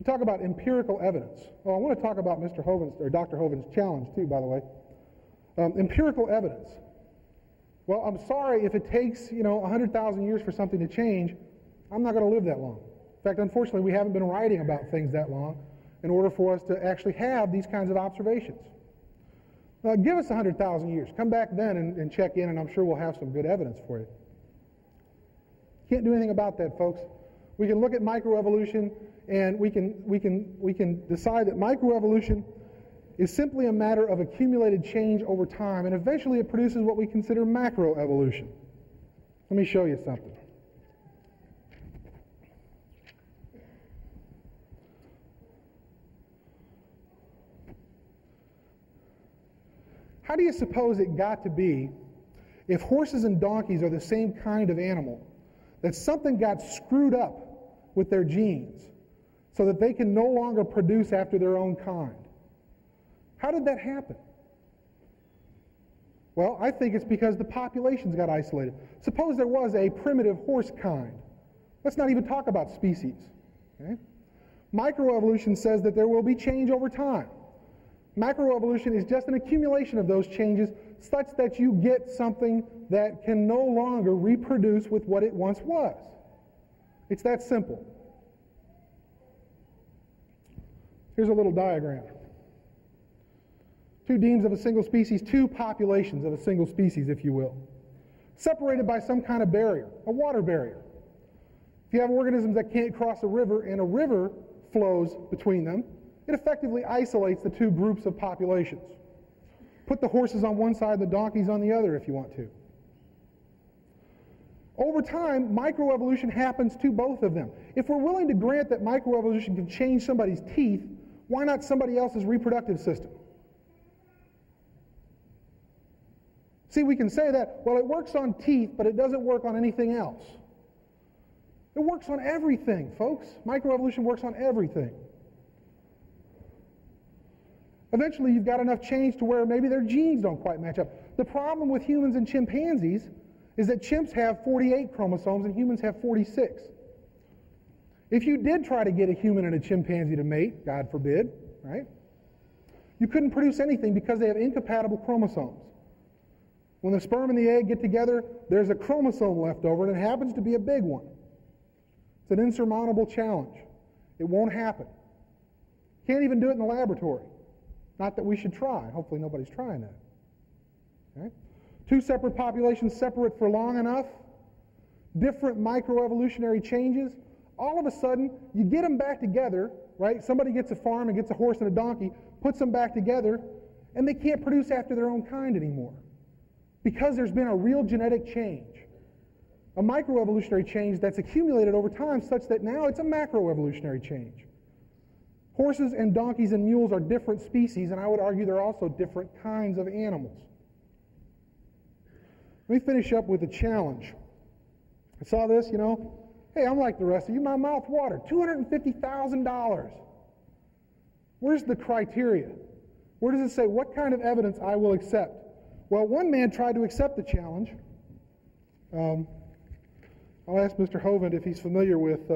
[SPEAKER 1] We talk about empirical evidence. Well, I want to talk about Mr. Hoven's, or Dr. Hoven's challenge too, by the way. Empirical evidence. Well, I'm sorry if it takes, 100,000 years for something to change. I'm not going to live that long. In fact, unfortunately, we haven't been writing about things that long in order for us to actually have these kinds of observations. Give us 100,000 years. Come back then and check in, and I'm sure we'll have some good evidence for you. Can't do anything about that, folks. We can look at microevolution, and we can decide that microevolution is simply a matter of accumulated change over time, and eventually it produces what we consider macroevolution. Let me show you something. How do you suppose it got to be, if horses and donkeys are the same kind of animal, that something got screwed up with their genes so that they can no longer produce after their own kind? How did that happen? Well, I think it's because the populations got isolated. Suppose there was a primitive horse kind. Let's not even talk about species. Okay? Microevolution says that there will be change over time. Macroevolution is just an accumulation of those changes such that you get something that can no longer reproduce with what it once was. It's that simple. Here's a little diagram. Two demes of a single species, two populations of a single species, if you will, separated by some kind of barrier, a water barrier. If you have organisms that can't cross a river and a river flows between them, it effectively isolates the two groups of populations. Put the horses on one side, the donkeys on the other if you want to. Over time, microevolution happens to both of them. If we're willing to grant that microevolution can change somebody's teeth, why not somebody else's reproductive system? See, we can say that, well, it works on teeth, but it doesn't work on anything else. It works on everything, folks. Microevolution works on everything. Eventually, you've got enough change to where maybe their genes don't quite match up. The problem with humans and chimpanzees is that chimps have 48 chromosomes and humans have 46. If you did try to get a human and a chimpanzee to mate, God forbid, right? You couldn't produce anything because they have incompatible chromosomes. When the sperm and the egg get together, there's a chromosome left over, and it happens to be a big one. It's an insurmountable challenge. It won't happen. Can't even do it in the laboratory. Not that we should try. Hopefully nobody's trying that. Okay? Two separate populations separate for long enough, different microevolutionary changes. All of a sudden, you get them back together, right? Somebody gets a farm and gets a horse and a donkey, puts them back together, and they can't produce after their own kind anymore because there's been a real genetic change, a microevolutionary change that's accumulated over time such that now it's a macroevolutionary change. Horses and donkeys and mules are different species, and I would argue they're also different kinds of animals. Let me finish up with a challenge. I saw this, hey, I'm like the rest of you, my mouth watered. $250,000. Where's the criteria? Where does it say what kind of evidence I will accept? Well, one man tried to accept the challenge. I'll ask Mr. Hovind if he's familiar with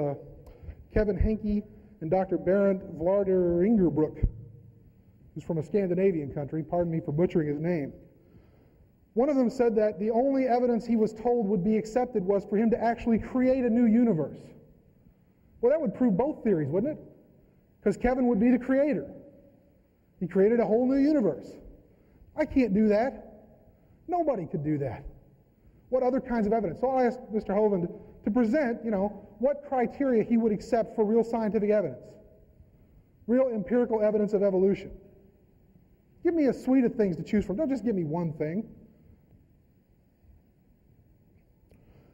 [SPEAKER 1] Kevin Henke and Dr. Berend Vlaarderingerbroek, who's from a Scandinavian country. Pardon me for butchering his name. One of them said that the only evidence he was told would be accepted was for him to actually create a new universe. Well, that would prove both theories, wouldn't it? Because Kevin would be the creator. He created a whole new universe. I can't do that. Nobody could do that. What other kinds of evidence? So I'll ask Mr. Hovind to present, what criteria he would accept for real scientific evidence, real empirical evidence of evolution. Give me a suite of things to choose from. Don't just give me one thing.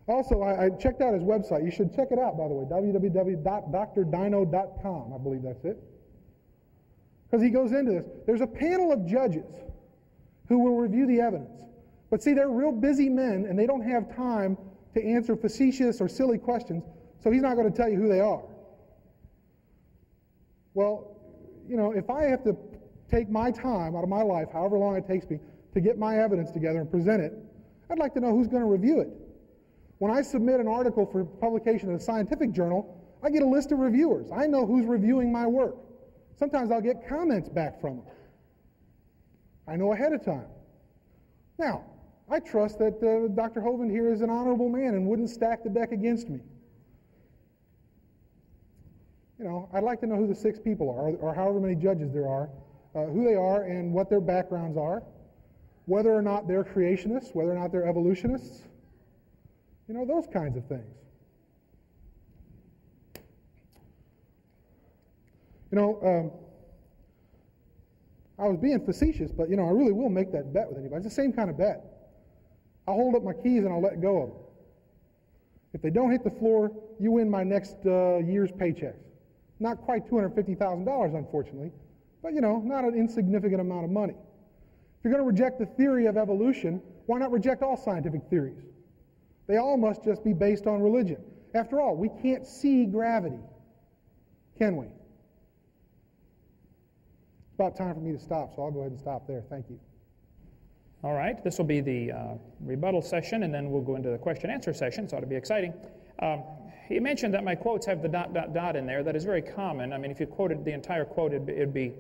[SPEAKER 1] Also, I checked out his website. You should check it out, by the way, www.drdino.com. I believe that's it. Because he goes into this. There's a panel of judges who will review the evidence. But see, they're real busy men, and they don't have time to answer facetious or silly questions, so he's not going to tell you who they are. Well, if I have to take my time out of my life, however long it takes me, to get my evidence together and present it, I'd like to know who's going to review it. When I submit an article for publication in a scientific journal, I get a list of reviewers. I know who's reviewing my work. Sometimes I'll get comments back from them. I know ahead of time. Now, I trust that Dr. Hovind here is an honorable man and wouldn't stack the deck against me. I'd like to know who the 6 people are, or however many judges there are, who they are and what their backgrounds are, whether or not they're creationists, whether or not they're evolutionists, those kinds of things. I was being facetious, but, I really will make that bet with anybody. It's the same kind of bet. I'll hold up my keys and I'll let go of them. If they don't hit the floor, you win my next year's paychecks. Not quite $250,000, unfortunately, but, not an insignificant amount of money. If you're going to reject the theory of evolution, why not reject all scientific theories? They all must just be based on religion. After all, we can't see gravity, can we? It's about time for me to stop, so I'll go ahead and stop there. Thank you.
[SPEAKER 2] All right, this will be the rebuttal session, and then we'll go into the question-answer session, so it'll be exciting. He mentioned that my quotes have the ... in there. That is very common. I mean, if you quoted the entire quote, it'd be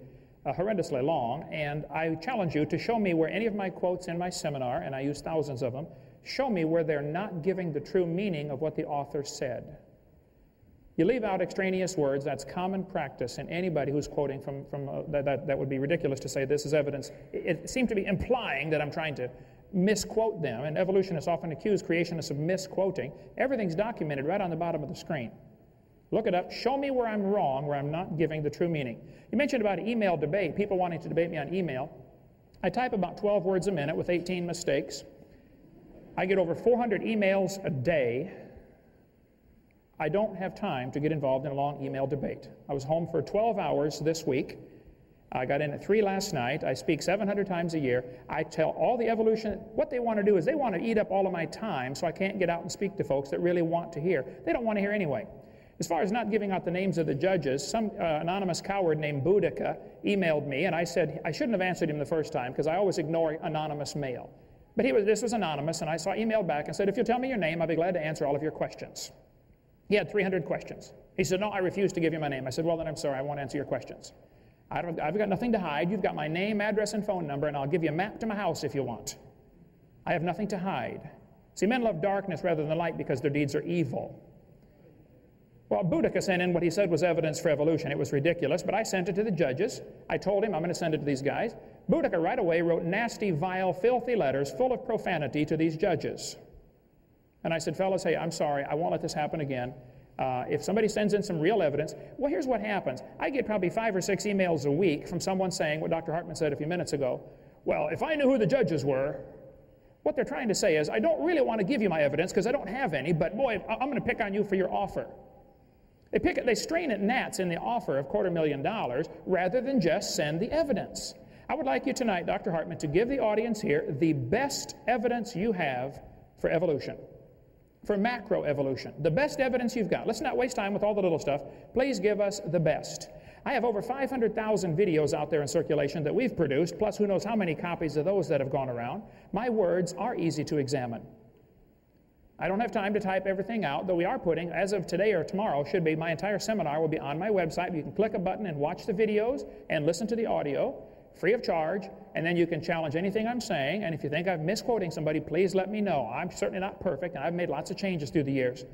[SPEAKER 2] horrendously long, and I challenge you to show me where any of my quotes in my seminar, and I use thousands of them, show me where they're not giving the true meaning of what the author said. You leave out extraneous words. That's common practice in anybody who's quoting from that would be ridiculous to say this is evidence. It seemed to be implying that I'm trying to misquote them, and evolutionists often accuse creationists of misquoting. Everything's documented right on the bottom of the screen. Look it up. Show me where I'm wrong, where I'm not giving the true meaning. You mentioned about email debate, people wanting to debate me on email. I type about 12 words a minute with 18 mistakes. I get over 400 emails a day. I don't have time to get involved in a long email debate. I was home for 12 hours this week. I got in at 3 last night. I speak 700 times a year. I tell all the evolution, what they want to do is they want to eat up all of my time so I can't get out and speak to folks that really want to hear. They don't want to hear anyway. As far as not giving out the names of the judges, some anonymous coward named Boudica emailed me, and I said I shouldn't have answered him the first time because I always ignore anonymous mail. But this was anonymous, and I emailed back and said, if you'll tell me your name, I'll be glad to answer all of your questions. He had 300 questions. He said, no, I refuse to give you my name. I said, well, then I'm sorry, I won't answer your questions. I've got nothing to hide. You've got my name, address, and phone number, and I'll give you a map to my house if you want. I have nothing to hide. See, men love darkness rather than light because their deeds are evil. Well, Boudica sent in what he said was evidence for evolution. It was ridiculous, but I sent it to the judges. I told him I'm going to send it to these guys. Boudica right away wrote nasty, vile, filthy letters full of profanity to these judges. And I said, fellas, hey, I'm sorry. I won't let this happen again. If somebody sends in some real evidence, well, here's what happens. I get probably 5 or 6 emails a week from someone saying what Dr. Hartman said a few minutes ago. Well, if I knew who the judges were, what they're trying to say is, I don't really want to give you my evidence because I don't have any, but boy, I'm going to pick on you for your offer. They strain at gnats in the offer of $250,000 rather than just send the evidence. I would like you tonight, Dr. Hartman, to give the audience here the best evidence you have for evolution, for macroevolution, the best evidence you've got. Let's not waste time with all the little stuff. Please give us the best. I have over 500,000 videos out there in circulation that we've produced, plus who knows how many copies of those that have gone around. My words are easy to examine. I don't have time to type everything out, though we are putting, as of today or tomorrow, should be, my entire seminar will be on my website. You can click a button and watch the videos and listen to the audio, free of charge, and then you can challenge anything I'm saying, and if you think I'm misquoting somebody, please let me know. I'm certainly not perfect, and I've made lots of changes through the years.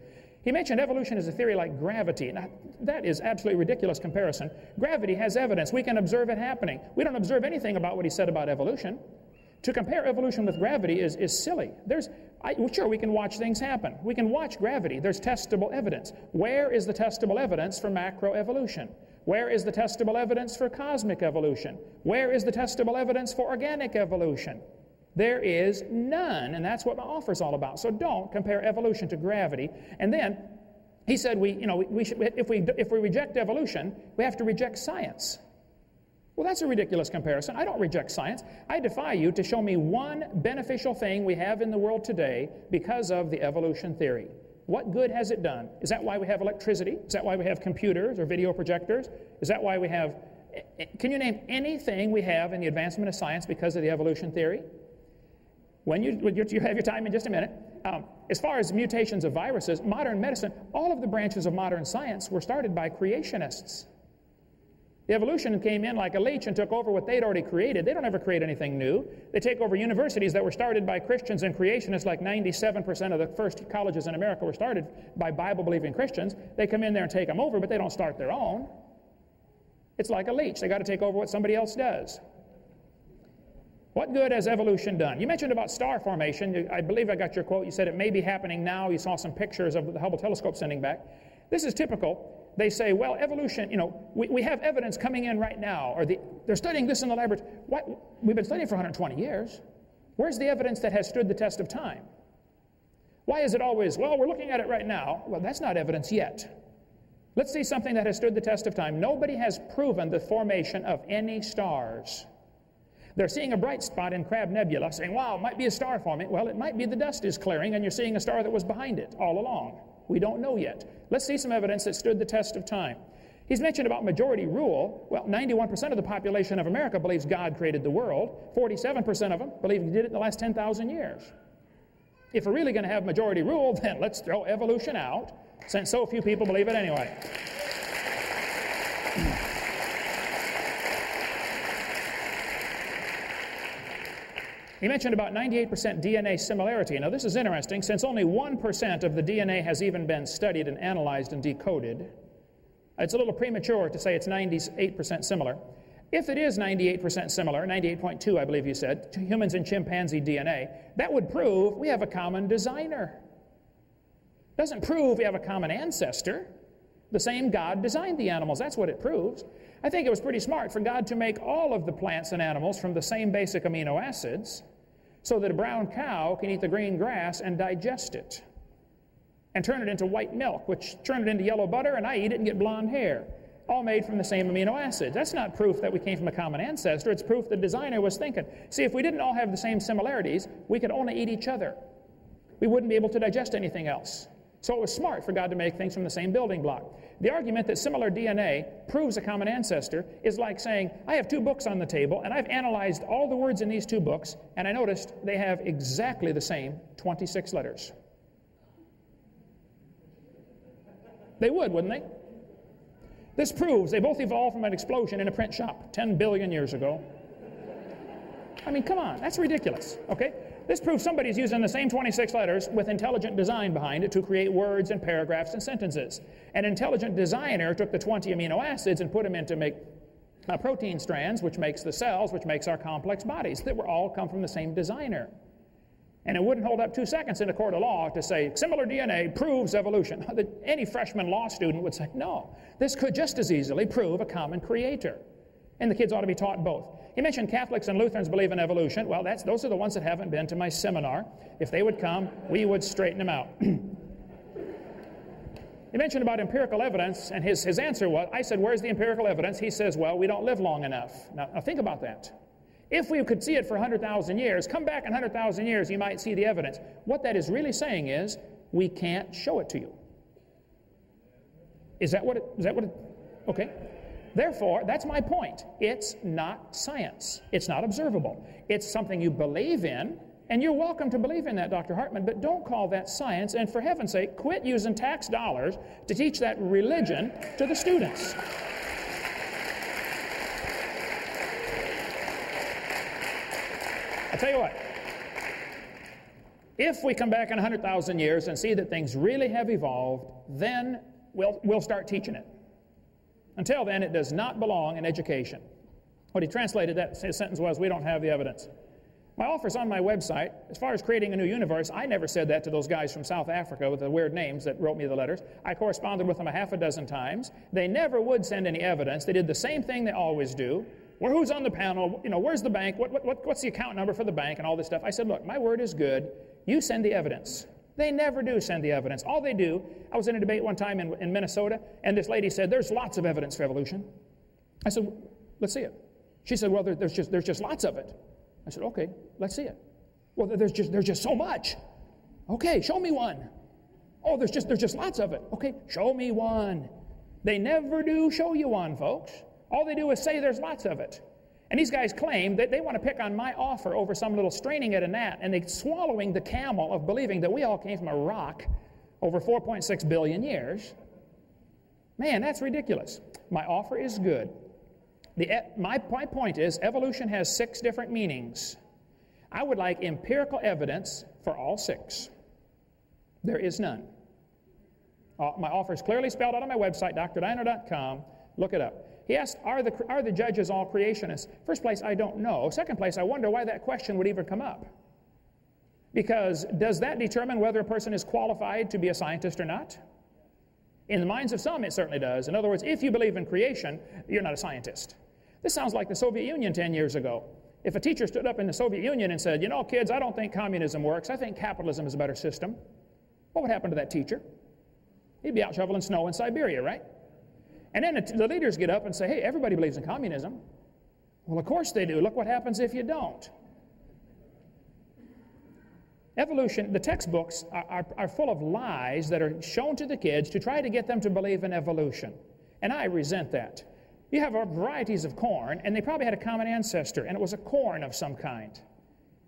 [SPEAKER 2] He mentioned evolution as a theory like gravity. Now, that is absolutely ridiculous comparison. Gravity has evidence. We can observe it happening. We don't observe anything about what he said about evolution. To compare evolution with gravity is silly. Sure, we can watch things happen. We can watch gravity. There's testable evidence. Where is the testable evidence for macroevolution? Where is the testable evidence for cosmic evolution? Where is the testable evidence for organic evolution? There is none, and that's what my offer is all about. So don't compare evolution to gravity. And then he said, if we reject evolution, we have to reject science. Well, that's a ridiculous comparison. I don't reject science. I defy you to show me one beneficial thing we have in the world today because of the evolution theory. What good has it done? Is that why we have electricity? Is that why we have computers or video projectors? Is that why we have... Can you name anything we have in the advancement of science because of the evolution theory? When you have your time in just a minute. As far as mutations of viruses, modern medicine, all of the branches of modern science were started by creationists. The evolution came in like a leech and took over what they'd already created. They don't ever create anything new. They take over universities that were started by Christians and creationists, like 97% of the first colleges in America were started by Bible-believing Christians. They come in there and take them over, but they don't start their own. It's like a leech. They got to take over what somebody else does. What good has evolution done? You mentioned about star formation. I believe I got your quote. You said it may be happening now. You saw some pictures of the Hubble telescope sending back. This is typical. They say, well, evolution, we have evidence coming in right now, or they're studying this in the laboratory. We've been studying for 120 years. Where's the evidence that has stood the test of time? Why is it always, well, we're looking at it right now? Well, that's not evidence yet. Let's see something that has stood the test of time. Nobody has proven the formation of any stars. They're seeing a bright spot in Crab Nebula, saying, wow, it might be a star forming. Well, it might be the dust is clearing, and you're seeing a star that was behind it all along. We don't know yet. Let's see some evidence that stood the test of time. He's mentioned about majority rule. Well, 91% of the population of America believes God created the world. 47% of them believe He did it in the last 10,000 years. If we're really going to have majority rule, then let's throw evolution out, since so few people believe it anyway. He mentioned about 98% DNA similarity. Now, this is interesting. Since only 1% of the DNA has even been studied and analyzed and decoded, it's a little premature to say it's 98% similar. If it is 98% similar, 98.2 I believe you said, to humans and chimpanzee DNA, that would prove we have a common designer. Doesn't prove we have a common ancestor. The same God designed the animals. That's what it proves. I think it was pretty smart for God to make all of the plants and animals from the same basic amino acids so that a brown cow can eat the green grass and digest it and turn it into white milk, which turn it into yellow butter, and I eat it and get blonde hair, all made from the same amino acids. That's not proof that we came from a common ancestor. It's proof the designer was thinking. See, if we didn't all have the same similarities, we could only eat each other. We wouldn't be able to digest anything else. So it was smart for God to make things from the same building block. The argument that similar DNA proves a common ancestor is like saying, I have 2 books on the table, and I've analyzed all the words in these 2 books, and I noticed they have exactly the same 26 letters. They would, wouldn't they? This proves they both evolved from an explosion in a print shop 10 billion years ago. I mean, come on, that's ridiculous, okay? This proves somebody's using the same 26 letters with intelligent design behind it to create words and paragraphs and sentences. An intelligent designer took the 20 amino acids and put them in to make protein strands, which makes the cells, which makes our complex bodies, that were all come from the same designer. And it wouldn't hold up 2 seconds in a court of law to say, similar DNA proves evolution. Any freshman law student would say, no, this could just as easily prove a common creator. And the kids ought to be taught both. He mentioned Catholics and Lutherans believe in evolution. Well, those are the ones that haven't been to my seminar. If they would come, we would straighten them out. He mentioned about empirical evidence, and his answer was, I said, where's the empirical evidence? He says, well, we don't live long enough. Now think about that. If we could see it for 100,000 years, come back in 100,000 years, you might see the evidence. What that is really saying is, we can't show it to you. Is that what it, okay. Therefore, that's my point. It's not science. It's not observable. It's something you believe in, and you're welcome to believe in that, Dr. Hartman, but don't call that science, and for heaven's sake, quit using tax dollars to teach that religion to the students. I'll tell you what. If we come back in 100,000 years and see that things really have evolved, then we'll start teaching it. Until then, it does not belong in education. What he translated that sentence was, we don't have the evidence. My offer's on my website. As far as creating a new universe, I never said that to those guys from South Africa with the weird names that wrote me the letters. I corresponded with them 6 times. They never would send any evidence. They did the same thing they always do. Well, who's on the panel? You know, where's the bank? What's the account number for the bank and all this stuff? I said, look, my word is good. You send the evidence. They never do send the evidence. All they do, I was in a debate one time in Minnesota, and this lady said, there's lots of evidence for evolution. I said, let's see it. She said, well, there's just lots of it. I said, okay, let's see it. Well, there's just so much. Okay, show me one. Oh, there's just lots of it. Okay, show me one. They never do show you one, folks. All they do is say there's lots of it. And these guys claim that they want to pick on my offer over some little straining at a gnat, and they're swallowing the camel of believing that we all came from a rock over 4.6 billion years. Man, that's ridiculous. My offer is good. My point is, evolution has 6 different meanings. I would like empirical evidence for all 6. There is none. My offer is clearly spelled out on my website, drdiner.com. Look it up. He asked, are the judges all creationists? First place, I don't know. Second place, I wonder why that question would even come up. Because does that determine whether a person is qualified to be a scientist or not? In the minds of some, it certainly does. In other words, if you believe in creation, you're not a scientist. This sounds like the Soviet Union 10 years ago. If a teacher stood up in the Soviet Union and said, you know, kids, I don't think communism works. I think capitalism is a better system. What would happen to that teacher? He'd be out shoveling snow in Siberia, right? And then the leaders get up and say, hey, everybody believes in communism. Well, of course they do. Look what happens if you don't. Evolution, the textbooks are full of lies that are shown to the kids to try to get them to believe in evolution. And I resent that. You have varieties of corn, and they probably had a common ancestor, and it was a corn of some kind.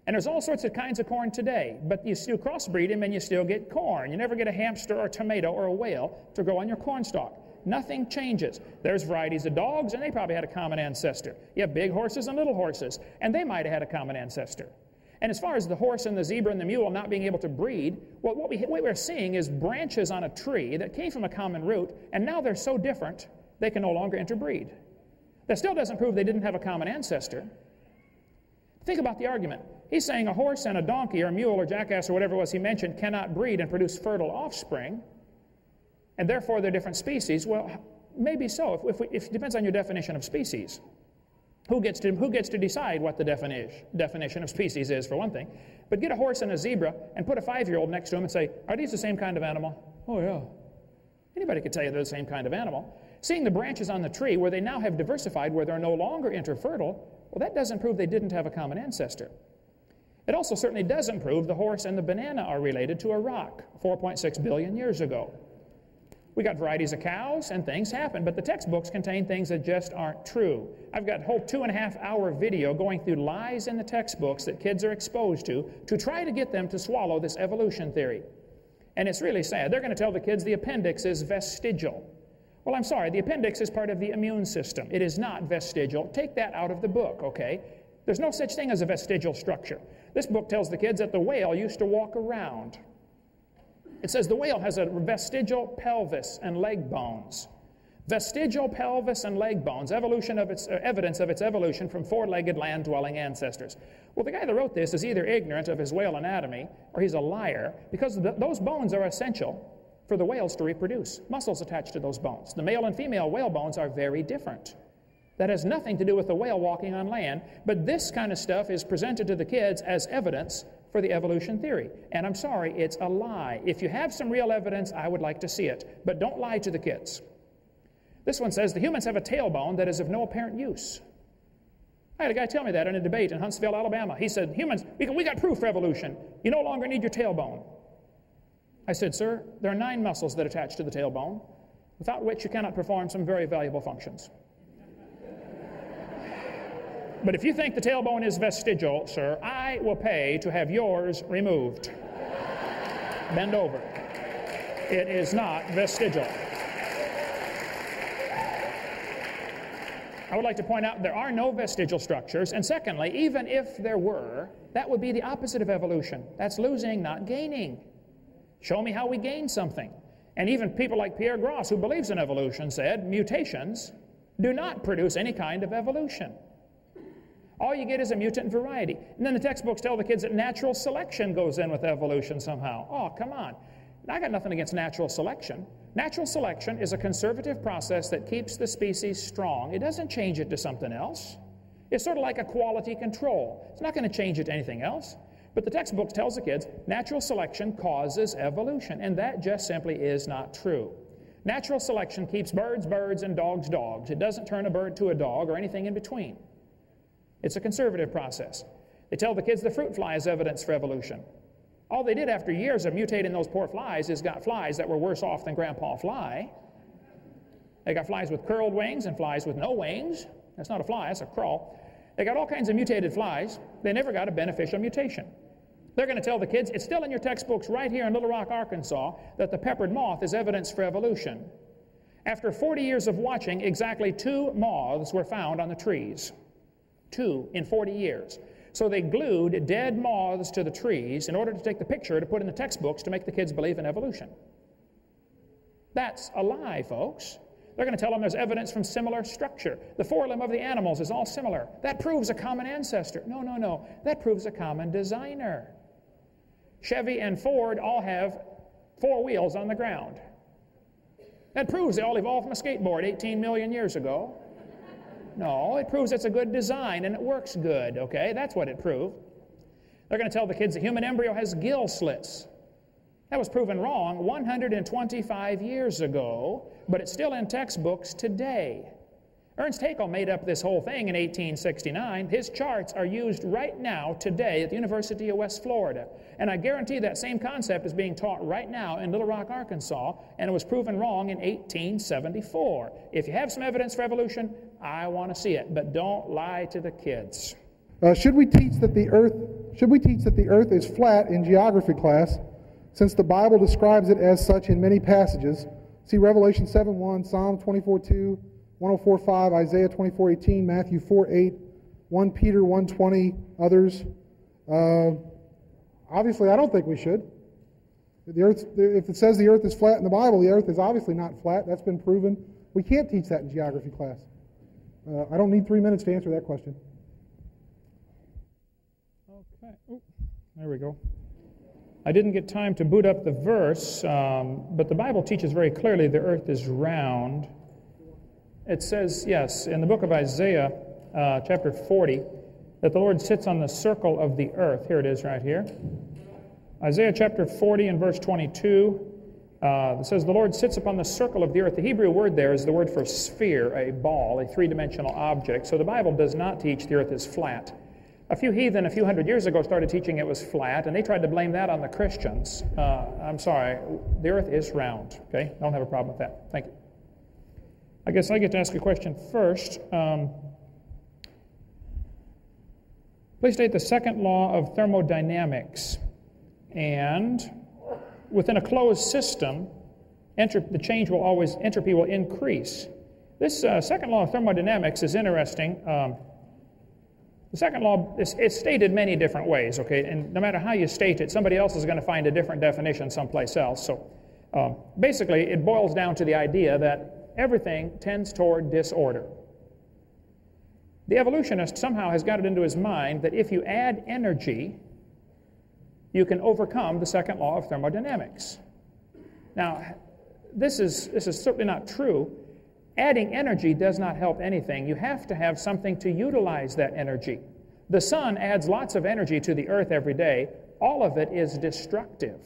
[SPEAKER 2] And there's all sorts of kinds of corn today, but you still crossbreed them and you still get corn. You never get a hamster or a tomato or a whale to grow on your corn stalk. Nothing changes. There's varieties of dogs, and they probably had a common ancestor. You have big horses and little horses, and they might have had a common ancestor. And as far as the horse and the zebra and the mule not being able to breed, well, what we're seeing is branches on a tree that came from a common root, and now they're so different, they can no longer interbreed. That still doesn't prove they didn't have a common ancestor. Think about the argument. He's saying a horse and a donkey or a mule or jackass or whatever it was he mentioned cannot breed and produce fertile offspring, and therefore they're different species. Well, maybe so. If it depends on your definition of species. Who gets to decide what the definition of species is, for one thing? But get a horse and a zebra and put a 5-year-old next to him and say, are these the same kind of animal? Oh, yeah. Anybody could tell you they're the same kind of animal. Seeing the branches on the tree where they now have diversified, where they're no longer interfertile, well, that doesn't prove they didn't have a common ancestor. It also certainly doesn't prove the horse and the banana are related to a rock 4.6 billion years ago. We got varieties of cows, and things happen, but the textbooks contain things that just aren't true. I've got a whole 2.5-hour video going through lies in the textbooks that kids are exposed to try to get them to swallow this evolution theory. And it's really sad. They're going to tell the kids the appendix is vestigial. Well, I'm sorry, the appendix is part of the immune system. It is not vestigial. Take that out of the book, okay? There's no such thing as a vestigial structure. This book tells the kids that the whale used to walk around. It says the whale has a vestigial pelvis and leg bones. Vestigial pelvis and leg bones, evidence of its evolution from four-legged land-dwelling ancestors. Well, the guy that wrote this is either ignorant of his whale anatomy or he's a liar, because those bones are essential for the whales to reproduce. Muscles attached to those bones. The male and female whale bones are very different. That has nothing to do with the whale walking on land, but this kind of stuff is presented to the kids as evidence for the evolution theory. And I'm sorry, it's a lie. If you have some real evidence, I would like to see it, but don't lie to the kids. This one says the humans have a tailbone that is of no apparent use. I had a guy tell me that in a debate in Huntsville, Alabama. He said, humans, we got proof for evolution. You no longer need your tailbone. I said, sir, there are 9 muscles that attach to the tailbone, without which you cannot perform some very valuable functions. But if you think the tailbone is vestigial, sir, I will pay to have yours removed. Bend over. It is not vestigial. I would like to point out there are no vestigial structures, and secondly, even if there were, that would be the opposite of evolution. That's losing, not gaining. Show me how we gain something. And even people like Pierre Gross, who believes in evolution, said mutations do not produce any kind of evolution. All you get is a mutant variety. And then the textbooks tell the kids that natural selection goes in with evolution somehow. Oh, come on. I got nothing against natural selection. Natural selection is a conservative process that keeps the species strong. It doesn't change it to something else. It's sort of like a quality control. It's not going to change it to anything else. But the textbook tells the kids natural selection causes evolution, and that just simply is not true. Natural selection keeps birds birds and dogs dogs. It doesn't turn a bird to a dog or anything in between. It's a conservative process. They tell the kids the fruit fly is evidence for evolution. All they did after years of mutating those poor flies is got flies that were worse off than Grandpa Fly. They got flies with curled wings and flies with no wings. That's not a fly, that's a crawl. They got all kinds of mutated flies. They never got a beneficial mutation. They're going to tell the kids, it's still in your textbooks right here in Little Rock, Arkansas, that the peppered moth is evidence for evolution. After 40 years of watching, exactly 2 moths were found on the trees. 2 in 40 years. So they glued dead moths to the trees in order to take the picture to put in the textbooks to make the kids believe in evolution. That's a lie, folks. They're going to tell them there's evidence from similar structure. The forelimb of the animals is all similar. That proves a common ancestor. No, no, no. That proves a common designer. Chevy and Ford all have 4 wheels on the ground. That proves they all evolved from a skateboard 18 million years ago. No, it proves it's a good design and it works good, okay? That's what it proved. They're going to tell the kids the human embryo has gill slits. That was proven wrong 125 years ago, but it's still in textbooks today. Ernst Haeckel made up this whole thing in 1869. His charts are used right now, today, at the University of West Florida. And I guarantee that same concept is being taught right now in Little Rock, Arkansas, and it was proven wrong in 1874. If you have some evidence for evolution, I want to see it, but don't lie to the kids.
[SPEAKER 1] Should we teach that the earth is flat in geography class, since the Bible describes it as such in many passages? See Revelation 7:1, Psalm 24:2, 104:5, Isaiah 24:18, Matthew 4:8, 1 Peter 1:20, others. Obviously, I don't think we should. If it says the earth is flat in the Bible, the earth is obviously not flat. That's been proven. We can't teach that in geography class. I don't need 3 minutes to answer that question.
[SPEAKER 2] Okay. Ooh, there we go. I didn't get time to boot up the verse, but the Bible teaches very clearly the earth is round. It says, yes, in the book of Isaiah, chapter 40, that the Lord sits on the circle of the earth. Here it is right here. Isaiah chapter 40 and verse 22, it says, the Lord sits upon the circle of the earth. The Hebrew word there is the word for sphere, a ball, a three-dimensional object. So the Bible does not teach the earth is flat. A few heathen a few hundred years ago started teaching it was flat, and they tried to blame that on the Christians. I'm sorry, the earth is round, okay? I don't have a problem with that. Thank you. I guess I get to ask a question first. Please state the second law of thermodynamics. And within a closed system, entropy will increase. This second law of thermodynamics is interesting. The second law is stated many different ways, okay? And no matter how you state it, somebody else is going to find a different definition someplace else. So basically, it boils down to the idea that everything tends toward disorder. The evolutionist somehow has got it into his mind that if you add energy, you can overcome the second law of thermodynamics. Now, this is certainly not true. Adding energy does not help anything. You have to have something to utilize that energy. The sun adds lots of energy to the earth every day. All of it is destructive,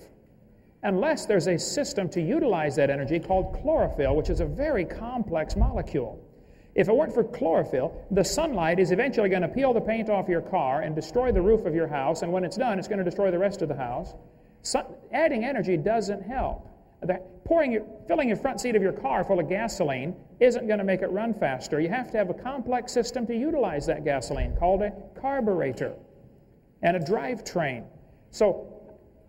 [SPEAKER 2] unless there's a system to utilize that energy called chlorophyll, which is a very complex molecule. If it weren't for chlorophyll, the sunlight is eventually going to peel the paint off your car and destroy the roof of your house, and when it's done, it's going to destroy the rest of the house. Adding energy doesn't help. Filling your front seat of your car full of gasoline isn't going to make it run faster. You have to have a complex system to utilize that gasoline called a carburetor and a drivetrain. So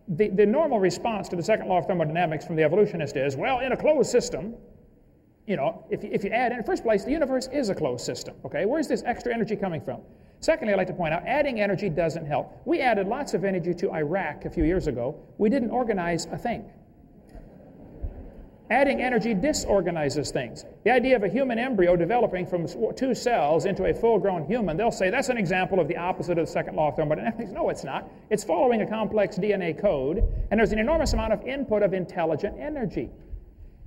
[SPEAKER 2] the normal response to the second law of thermodynamics from the evolutionist is, well, in a closed system, you know, if you add in the first place, the universe is a closed system, okay? Where's this extra energy coming from? Secondly, I'd like to point out, adding energy doesn't help. We added lots of energy to Iraq a few years ago. We didn't organize a thing. Adding energy disorganizes things. The idea of a human embryo developing from 2 cells into a full-grown human, they'll say that's an example of the opposite of the second law of thermodynamics. No, it's not. It's following a complex DNA code, and there's an enormous amount of input of intelligent energy.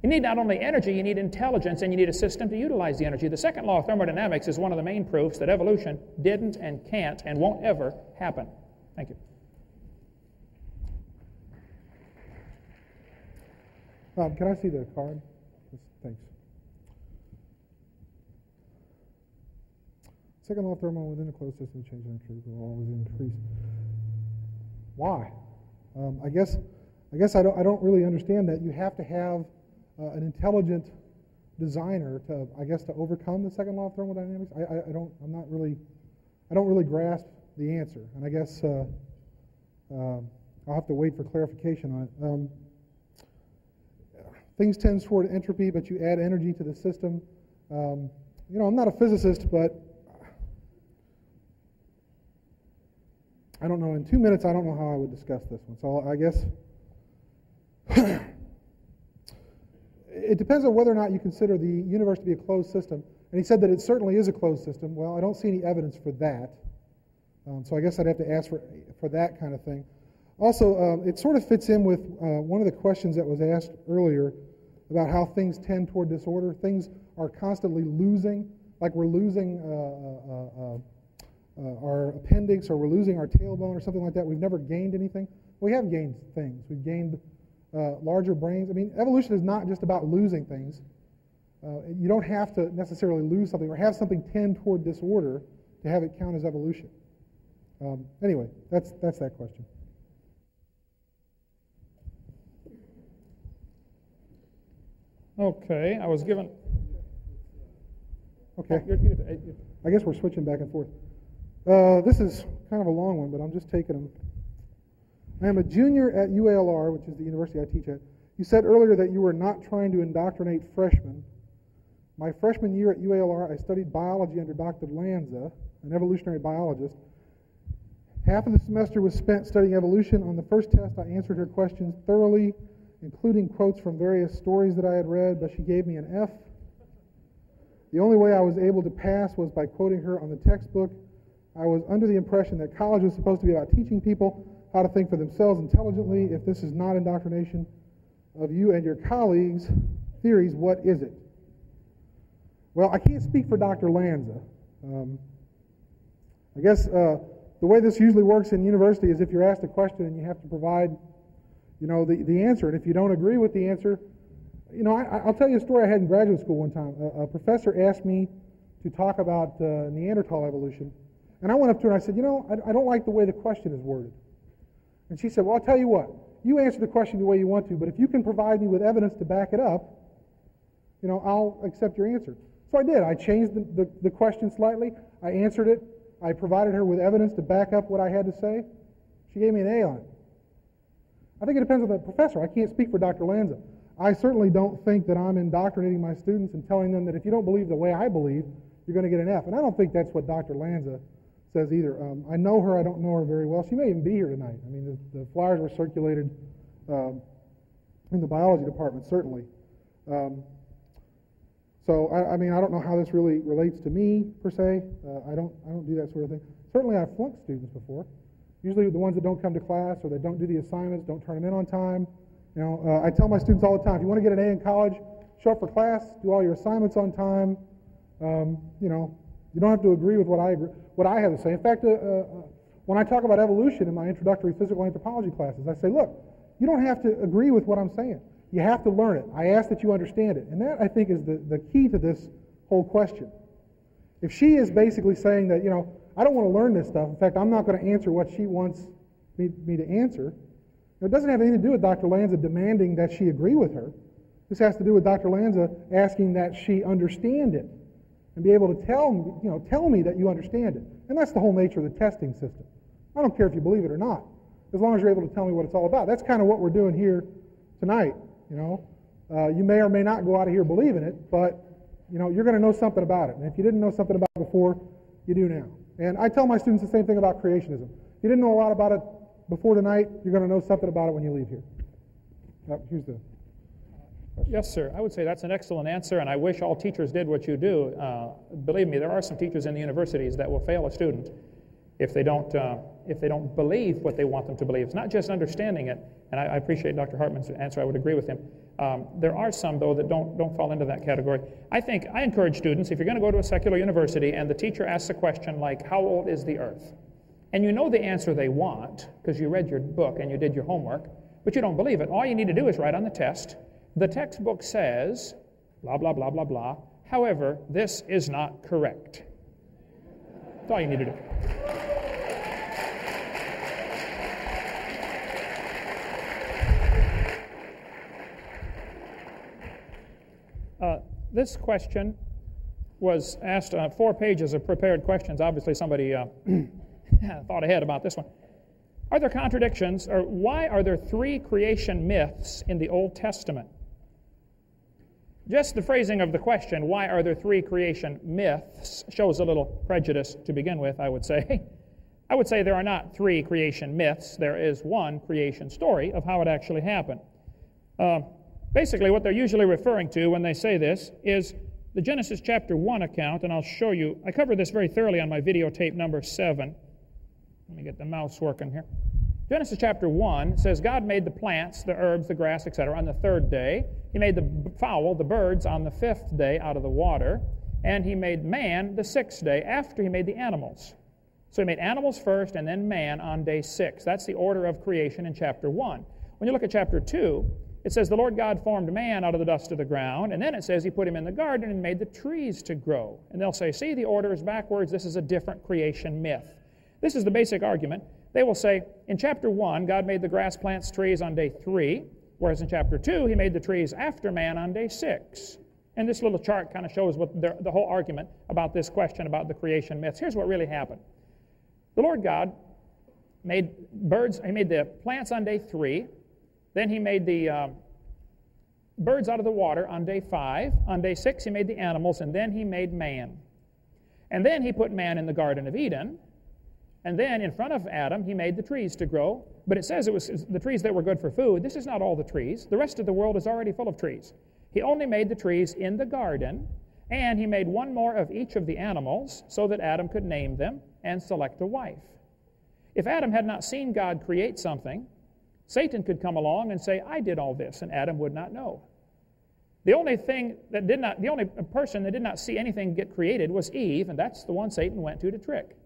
[SPEAKER 2] You need not only energy, you need intelligence, and you need a system to utilize the energy. The second law of thermodynamics is one of the main proofs that evolution didn't and can't and won't ever happen. Thank you.
[SPEAKER 1] Can I see the card? Thanks. Second law of thermodynamics, within a closed system, change in entropy will always increase. Why? I guess I don't really understand that. You have to have an intelligent designer to overcome the second law of thermodynamics. I don't really grasp the answer, and I guess I'll have to wait for clarification on it. Things tend toward entropy, but you add energy to the system. I'm not a physicist, but I don't know. In 2 minutes, I don't know how I would discuss this one. So I guess it depends on whether or not you consider the universe to be a closed system. And he said that it certainly is a closed system. Well, I don't see any evidence for that. So I guess I'd have to ask for that kind of thing. Also, it sort of fits in with one of the questions that was asked earlier about how things tend toward disorder. Things are constantly losing, like we're losing our appendix, or we're losing our tailbone or something like that. We've never gained anything. We have gained things. We've gained larger brains. I mean, evolution is not just about losing things. You don't have to necessarily lose something or have something tend toward disorder to have it count as evolution. Anyway, that's that question.
[SPEAKER 2] Okay, I was given...
[SPEAKER 1] Okay. I guess we're switching back and forth. This is kind of a long one, but I'm just taking them. I am a junior at UALR, which is the university I teach at. You said earlier that you were not trying to indoctrinate freshmen. My freshman year at UALR, I studied biology under Dr. Lanza, an evolutionary biologist. Half of the semester was spent studying evolution. On the first test, I answered her questions thoroughly, including quotes from various stories that I had read, but she gave me an F. The only way I was able to pass was by quoting her on the textbook. I was under the impression that college was supposed to be about teaching people how to think for themselves intelligently. If this is not indoctrination of you and your colleagues' theories, what is it? Well, I can't speak for Dr. Lanza. I guess the way this usually works in university is if you're asked a question and you have to provide the answer. And if you don't agree with the answer, I'll tell you a story I had in graduate school one time. A professor asked me to talk about Neanderthal evolution. And I went up to her and I said, I don't like the way the question is worded. And she said, well, I'll tell you what. You answer the question the way you want to, but if you can provide me with evidence to back it up, I'll accept your answer. So I did. I changed the question slightly. I answered it. I provided her with evidence to back up what I had to say. She gave me an A on it. I think it depends on the professor. I can't speak for Dr. Lanza. I certainly don't think that I'm indoctrinating my students and telling them that if you don't believe the way I believe, you're going to get an F. And I don't think that's what Dr. Lanza says either. I know her. I don't know her very well. She may even be here tonight. I mean, the flyers were circulated in the biology department, certainly. So, I mean, I don't know how this really relates to me, per se. I don't do that sort of thing. Certainly, I've flunked students before. Usually the ones that don't come to class or that don't do the assignments, don't turn them in on time. You know, I tell my students all the time, if you want to get an A in college, show up for class, do all your assignments on time. You know, you don't have to agree with what I have to say. In fact, when I talk about evolution in my introductory physical anthropology classes, I say, look, you don't have to agree with what I'm saying. You have to learn it. I ask that you understand it. And that, I think, is the key to this whole question. If she is basically saying that, you know, I don't want to learn this stuff. In fact, I'm not going to answer what she wants me to answer. It doesn't have anything to do with Dr. Lanza demanding that she agree with her. This has to do with Dr. Lanza asking that she understand it and be able to tell me that you understand it. And that's the whole nature of the testing system. I don't care if you believe it or not, as long as you're able to tell me what it's all about. That's kind of what we're doing here tonight. You know, you may or may not go out of here believing it, but you know, you're going to know something about it. And if you didn't know something about it before, you do now. And I tell my students the same thing about creationism. If you didn't know a lot about it before tonight, you're going to know something about it when you leave here. Here's the question.
[SPEAKER 2] Yes, sir. I would say that's an excellent answer, and I wish all teachers did what you do. Believe me, there are some teachers in the universities that will fail a student if they don't believe what they want them to believe. It's not just understanding it, and I appreciate Dr. Hartman's answer. I would agree with him. There are some, though, that don't fall into that category. I encourage students, if you're going to go to a secular university and the teacher asks a question like, how old is the earth? And you know the answer they want because you read your book and you did your homework, but you don't believe it. All you need to do is write on the test, the textbook says, blah, blah, blah, blah, blah. However, this is not correct. That's all you need to do. This question was asked on 4 pages of prepared questions. Obviously, somebody thought ahead about this one. Are there contradictions, or why are there 3 creation myths in the Old Testament? Just the phrasing of the question, why are there 3 creation myths, shows a little prejudice to begin with, I would say. I would say there are not 3 creation myths. There is 1 creation story of how it actually happened. Basically, what they're usually referring to when they say this is the Genesis chapter 1 account, and I'll show you. I covered this very thoroughly on my videotape number 7. Let me get the mouse working here. Genesis chapter 1 says, God made the plants, the herbs, the grass, etc. on the 3rd day. He made the fowl, the birds, on the 5th day out of the water. And he made man the 6th day after he made the animals. So he made animals first and then man on day 6. That's the order of creation in chapter 1. When you look at chapter 2, it says the Lord God formed man out of the dust of the ground, and then it says he put him in the garden and made the trees to grow. And they'll say, see, the order is backwards. This is a different creation myth. This is the basic argument. They will say, in chapter 1, God made the grass, plants, trees on day 3, whereas in chapter 2, he made the trees after man on day 6. And this little chart kind of shows what the whole argument about this question about the creation myths. Here's what really happened. The Lord God made birds, he made the plants on day 3, then he made the birds out of the water on day 5. On day 6, he made the animals, and then he made man. And then he put man in the Garden of Eden, and then in front of Adam, he made the trees to grow. But it says it was the trees that were good for food. This is not all the trees. The rest of the world is already full of trees. He only made the trees in the garden, and he made 1 more of each of the animals so that Adam could name them and select a wife. If Adam had not seen God create something, Satan could come along and say, I did all this, and Adam would not know. The only person that did not see anything get created was Eve, and that's the one Satan went to trick.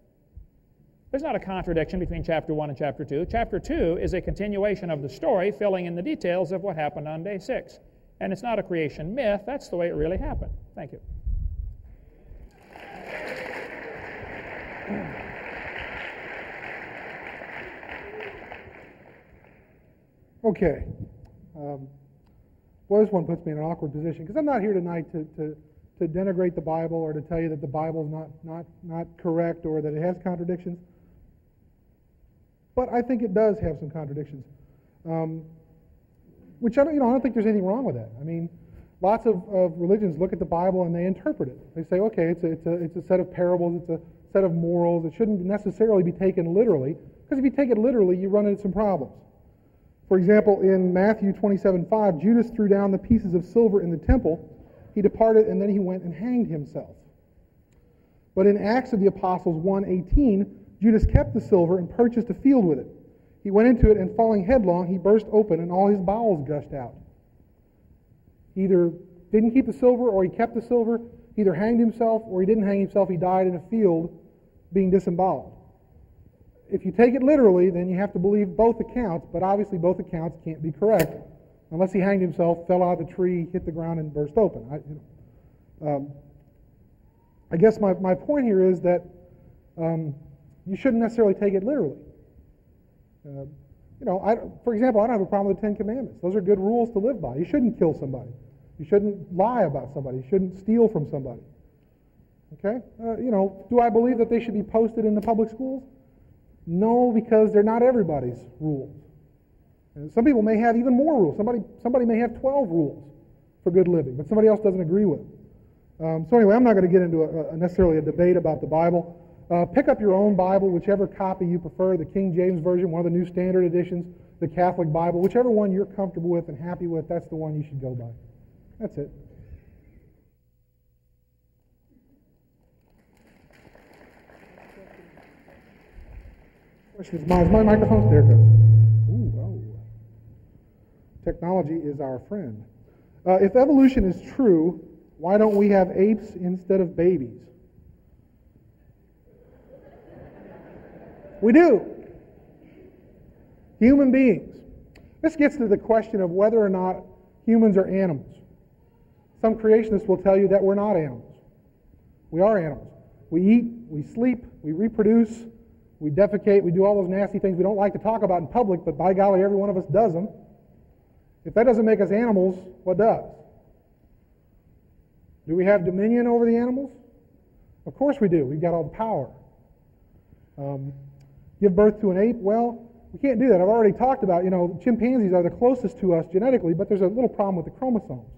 [SPEAKER 2] There's not a contradiction between chapter 1 and chapter 2. Chapter 2 is a continuation of the story, filling in the details of what happened on day 6. And it's not a creation myth. That's the way it really happened. Thank you.
[SPEAKER 1] Okay. Well, this one puts me in an awkward position because I'm not here tonight to denigrate the Bible or to tell you that the Bible is not correct or that it has contradictions. But I think it does have some contradictions. which I don't think there's anything wrong with that. I mean, lots of religions look at the Bible and they interpret it. They say, okay, it's a set of parables, it's a set of morals. It shouldn't necessarily be taken literally, because if you take it literally, you run into some problems. For example, in Matthew 27:5, Judas threw down the pieces of silver in the temple. He departed, and then he went and hanged himself. But in Acts of the Apostles 1:18, Judas kept the silver and purchased a field with it. He went into it, and falling headlong, he burst open, and all his bowels gushed out. He either didn't keep the silver, or he kept the silver. He either hanged himself, or he didn't hang himself. He died in a field being disemboweled. If you take it literally, then you have to believe both accounts, but obviously both accounts can't be correct unless he hanged himself, fell out of the tree, hit the ground, and burst open. I guess my point here is that you shouldn't necessarily take it literally. For example, I don't have a problem with the Ten Commandments. Those are good rules to live by. You shouldn't kill somebody. You shouldn't lie about somebody. You shouldn't steal from somebody. Okay? Do I believe that they should be posted in the public schools? No, because they're not everybody's rules. And some people may have even more rules. Somebody may have 12 rules for good living, but somebody else doesn't agree with them. So anyway, I'm not going to get into necessarily a debate about the Bible. Pick up your own Bible, whichever copy you prefer, the King James Version, one of the New Standard Editions, the Catholic Bible, whichever one you're comfortable with and happy with, that's the one you should go by. That's it. Question is my microphone? There it goes. Ooh, oh. Technology is our friend. If evolution is true, why don't we have apes instead of babies? We do. Human beings. This gets to the question of whether or not humans are animals. Some creationists will tell you that we're not animals. We are animals. We eat, we sleep, we reproduce, we defecate, we do all those nasty things we don't like to talk about in public, but by golly, every one of us does them. If that doesn't make us animals, what does? Do we have dominion over the animals? Of course we do. We've got all the power. Give birth to an ape? Well, we can't do that. I've already talked about, chimpanzees are the closest to us genetically, but there's a little problem with the chromosomes.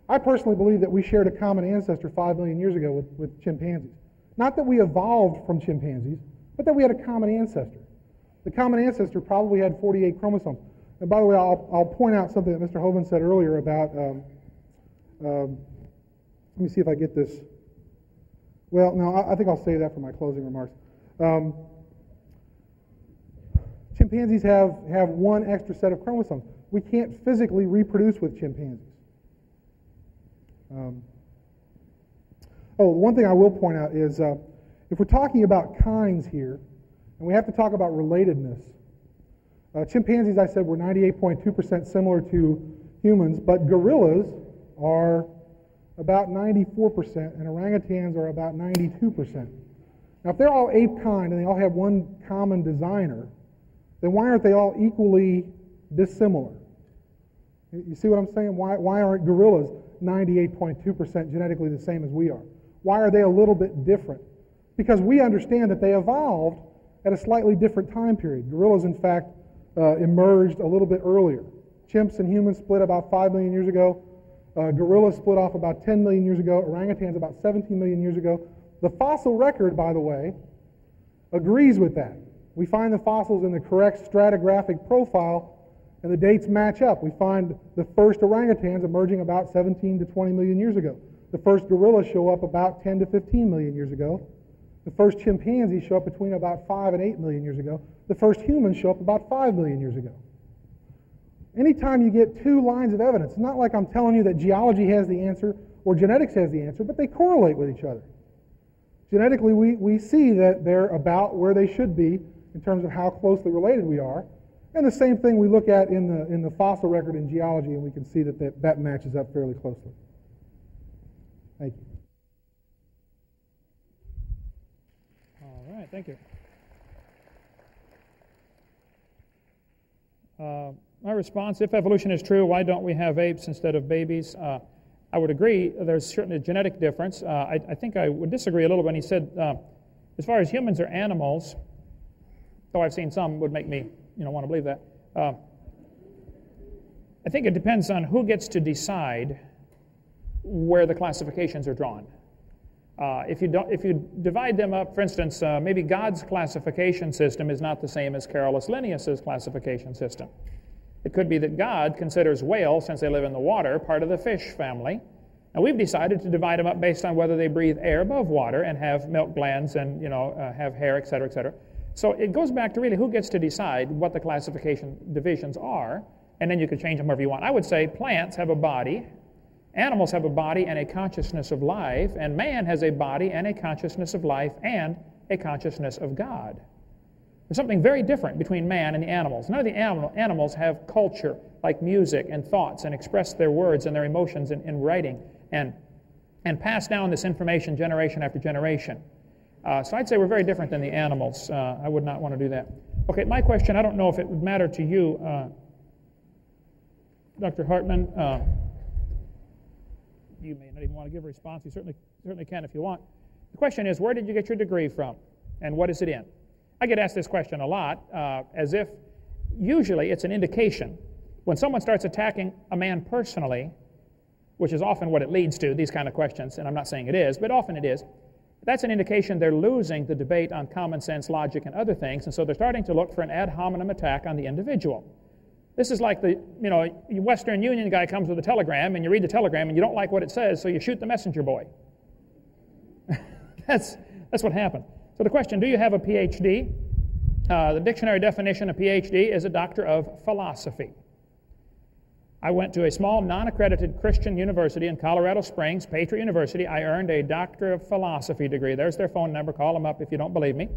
[SPEAKER 1] I personally believe that we shared a common ancestor 5 million years ago with chimpanzees. Not that we evolved from chimpanzees, but that we had a common ancestor. The common ancestor probably had 48 chromosomes. And by the way, I'll point out something that Mr. Hovind said earlier about, let me see if I get this. Well, no, I think I'll save that for my closing remarks. Chimpanzees have one extra set of chromosomes. We can't physically reproduce with chimpanzees. One thing I will point out is if we're talking about kinds here, and we have to talk about relatedness, chimpanzees, I said, were 98.2% similar to humans, but gorillas are about 94%, and orangutans are about 92%. Now, if they're all ape kind and they all have one common designer, then why aren't they all equally dissimilar? You see what I'm saying? Why aren't gorillas 98.2% genetically the same as we are? Why are they a little bit different? Because we understand that they evolved at a slightly different time period. Gorillas, in fact, emerged a little bit earlier. Chimps and humans split about 5 million years ago. Gorillas split off about 10 million years ago. Orangutans about 17 million years ago. The fossil record, by the way, agrees with that. We find the fossils in the correct stratigraphic profile, and the dates match up. We find the first orangutans emerging about 17 to 20 million years ago. The first gorillas show up about 10 to 15 million years ago. The first chimpanzees show up between about 5 and 8 million years ago. The first humans show up about 5 million years ago. Anytime you get two lines of evidence, it's not like I'm telling you that geology has the answer or genetics has the answer, but they correlate with each other. Genetically, we see that they're about where they should be in terms of how closely related we are. And the same thing we look at in the fossil record in geology, and we can see that matches up fairly closely. Thank you.
[SPEAKER 2] All right, thank you. My response, if evolution is true, why don't we have apes instead of babies? I would agree there's certainly a genetic difference. I think I would disagree a little when he said, as far as humans are animals, though I've seen some would make me want to believe that. I think it depends on who gets to decide where the classifications are drawn. If you divide them up, for instance, maybe God's classification system is not the same as Carolus Linnaeus's classification system. It could be that God considers whales, since they live in the water, part of the fish family, and we've decided to divide them up based on whether they breathe air above water and have milk glands and have hair, et cetera, et cetera. So it goes back to really who gets to decide what the classification divisions are, and then you can change them wherever you want. I would say plants have a body, animals have a body and a consciousness of life, and man has a body and a consciousness of life and a consciousness of God. There's something very different between man and the animals. None of the animals have culture, like music and thoughts, and express their words and their emotions in writing, and pass down this information generation after generation. So I'd say we're very different than the animals. I would not want to do that. Okay, my question, I don't know if it would matter to you, Dr. Hartman. You may not even want to give a response. You certainly can if you want. The question is, where did you get your degree from, and what is it in? I get asked this question a lot, as if usually it's an indication. When someone starts attacking a man personally, which is often what it leads to, these kind of questions, and I'm not saying it is, but often it is, that's an indication they're losing the debate on common sense, logic, and other things, and so they're starting to look for an ad hominem attack on the individual. This is like the Western Union guy comes with a telegram, and you read the telegram, and you don't like what it says, so you shoot the messenger boy. That's what happened. So the question, do you have a PhD? The dictionary definition of PhD is a doctor of philosophy. I went to a small, non-accredited Christian university in Colorado Springs, Patriot University. I earned a Doctor of Philosophy degree. There's their phone number. Call them up if you don't believe me.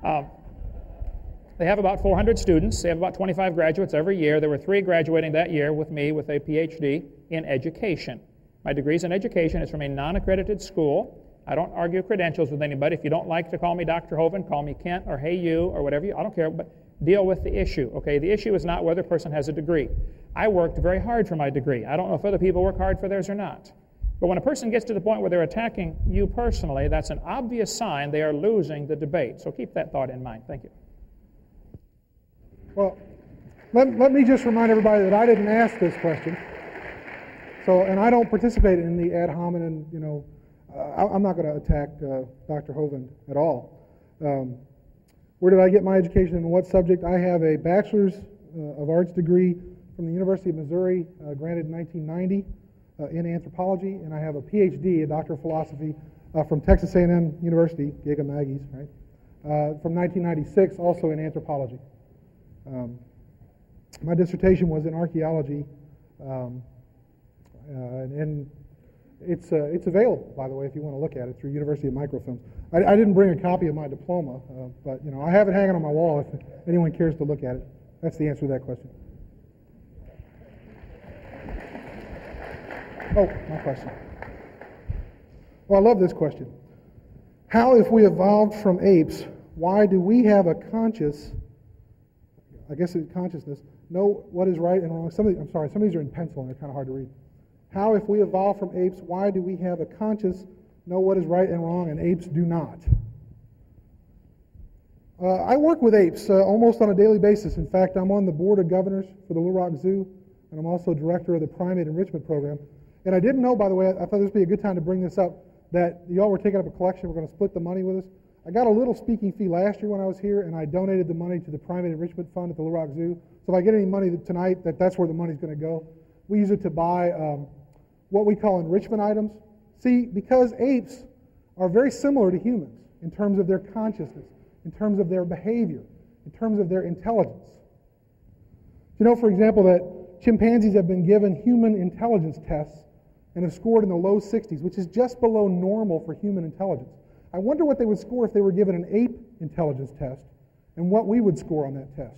[SPEAKER 2] They have about 400 students. They have about 25 graduates every year. There were 3 graduating that year with me with a PhD in education. My degree's in education. It's from a non-accredited school. I don't argue credentials with anybody. If you don't like to call me Dr. Hovind, call me Kent or Hey You or whatever I don't care, but deal with the issue, okay? The issue is not whether a person has a degree. I worked very hard for my degree. I don't know if other people work hard for theirs or not. But when a person gets to the point where they're attacking you personally, that's an obvious sign they are losing the debate. So keep that thought in mind. Thank you.
[SPEAKER 1] Well, let me just remind everybody that I didn't ask this question. So, and I don't participate in the ad hominem, I'm not going to attack Dr. Hovind at all. Where did I get my education and what subject? I have a Bachelor's of Arts degree from the University of Missouri, granted in 1990, in anthropology, and I have a PhD, a Doctor of Philosophy, from Texas A&M University, Giga Maggies, right? From 1996, also in anthropology. My dissertation was in archaeology, and it's available, by the way, if you want to look at it, through University of Microfilms. I didn't bring a copy of my diploma, but I have it hanging on my wall if anyone cares to look at it. That's the answer to that question. Oh, my question. Well, I love this question. How, if we evolved from apes, why do we have a consciousness, know what is right and wrong? Some of these are in pencil and they're kind of hard to read. How, if we evolved from apes, why do we have a conscience, know what is right and wrong, and apes do not? I work with apes almost on a daily basis. In fact, I'm on the board of governors for the Little Rock Zoo, and I'm also director of the Primate Enrichment Program. And I didn't know, by the way, I thought this would be a good time to bring this up, that y'all were taking up a collection. We're going to split the money with us. I got a little speaking fee last year when I was here, and I donated the money to the Primate Enrichment Fund at the Little Rock Zoo. So if I get any money tonight, that's where the money's going to go. We use it to buy what we call enrichment items. See, because apes are very similar to humans in terms of their consciousness, in terms of their behavior, in terms of their intelligence. For example, that chimpanzees have been given human intelligence tests and have scored in the low 60s, which is just below normal for human intelligence. I wonder what they would score if they were given an ape intelligence test and what we would score on that test.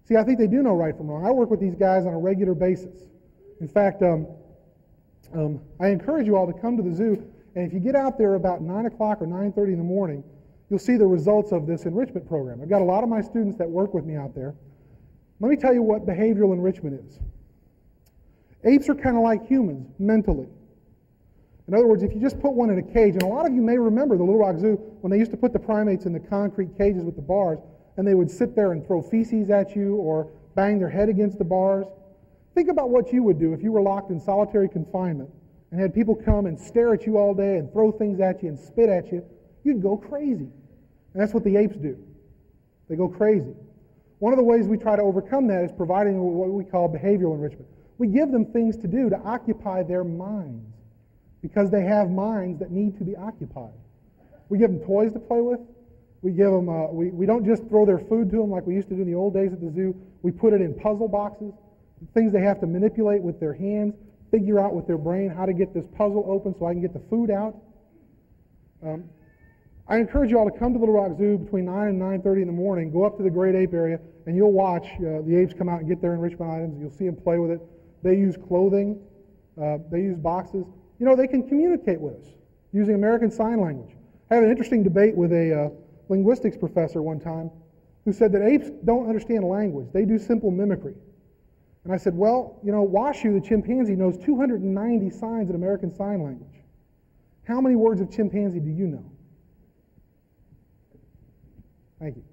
[SPEAKER 1] See, I think they do know right from wrong. I work with these guys on a regular basis. In fact, I encourage you all to come to the zoo, and if you get out there about 9 o'clock or 9:30 in the morning, you'll see the results of this enrichment program. I've got a lot of my students that work with me out there. Let me tell you what behavioral enrichment is. Apes are kind of like humans mentally. In other words, if you just put one in a cage, and a lot of you may remember the Little Rock Zoo when they used to put the primates in the concrete cages with the bars, and they would sit there and throw feces at you or bang their head against the bars. Think about what you would do if you were locked in solitary confinement and had people come and stare at you all day and throw things at you and spit at you. You'd go crazy. And that's what the apes do. They go crazy. One of the ways we try to overcome that is providing what we call behavioral enrichment. We give them things to do to occupy their minds because they have minds that need to be occupied. We give them toys to play with. We give them. We don't just throw their food to them like we used to do in the old days at the zoo. We put it in puzzle boxes, things they have to manipulate with their hands, figure out with their brain how to get this puzzle open so I can get the food out. I encourage you all to come to Little Rock Zoo between 9 and 9:30 in the morning. Go up to the great ape area, and you'll watch the apes come out and get their enrichment items. You'll see them play with it. They use clothing. They use boxes. You know, they can communicate with us using American Sign Language. I had an interesting debate with a linguistics professor one time who said that apes don't understand language. They do simple mimicry. And I said, well, you know, Washu, the chimpanzee, knows 290 signs in American Sign Language. How many words of chimpanzee do you know? Thank you.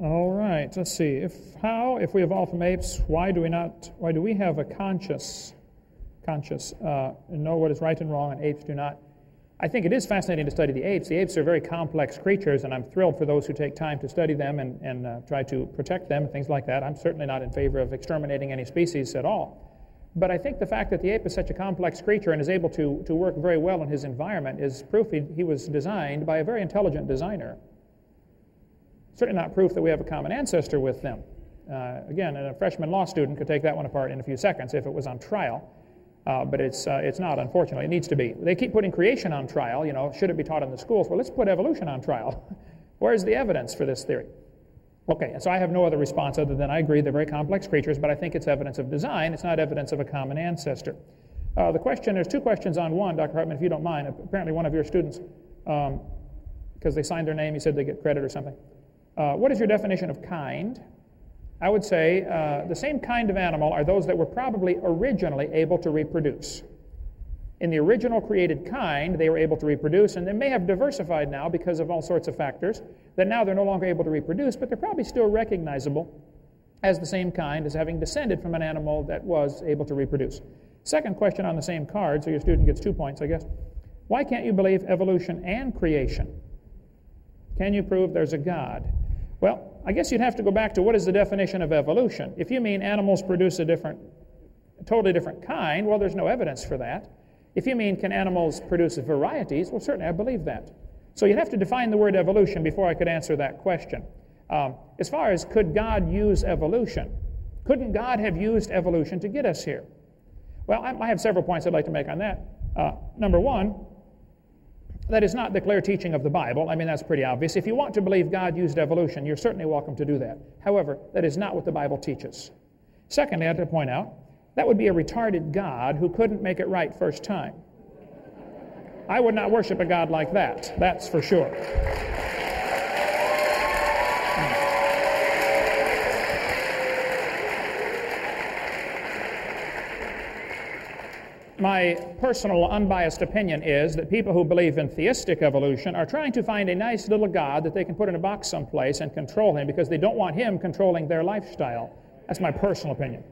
[SPEAKER 2] All right, let's see. If we evolved from apes, why do we have a conscious, know what is right and wrong, and apes do not? I think it is fascinating to study the apes. The apes are very complex creatures, and I'm thrilled for those who take time to study them and try to protect them and things like that. I'm certainly not in favor of exterminating any species at all. But I think the fact that the ape is such a complex creature and is able to work very well in his environment is proof he was designed by a very intelligent designer. Certainly not proof that we have a common ancestor with them. Again, a freshman law student could take that one apart in a few seconds if it was on trial. But it's not, unfortunately. It needs to be. They keep putting creation on trial. You know, should it be taught in the schools? Well, let's put evolution on trial. Where's the evidence for this theory? Okay, so I have no other response other than I agree they're very complex creatures, but I think it's evidence of design. It's not evidence of a common ancestor. There's two questions on one, Dr. Hartman, if you don't mind. Apparently one of your students, because they signed their name, you said they get credit or something. What is your definition of kind? I would say the same kind of animal are those that were probably originally able to reproduce. In the original created kind, they were able to reproduce, and they may have diversified now because of all sorts of factors, that now they're no longer able to reproduce, but they're probably still recognizable as the same kind as having descended from an animal that was able to reproduce. Second question on the same card, so your student gets 2 points, I guess. Why can't you believe evolution and creation? Can you prove there's a God? Well, I guess you'd have to go back to what is the definition of evolution. If you mean animals produce a totally different kind, well, there's no evidence for that. If you mean can animals produce varieties, well, certainly I believe that. So you'd have to define the word evolution before I could answer that question. As far as could God use evolution, couldn't God have used evolution to get us here? Well, I have several points I'd like to make on that. Number one, that is not the clear teaching of the Bible. I mean, that's pretty obvious. If you want to believe God used evolution, you're certainly welcome to do that. However, that is not what the Bible teaches. Secondly, I have to point out, that would be a retarded God who couldn't make it right first time. I would not worship a God like that, that's for sure. My personal unbiased opinion is that people who believe in theistic evolution are trying to find a nice little God that they can put in a box someplace and control him because they don't want him controlling their lifestyle. That's my personal opinion.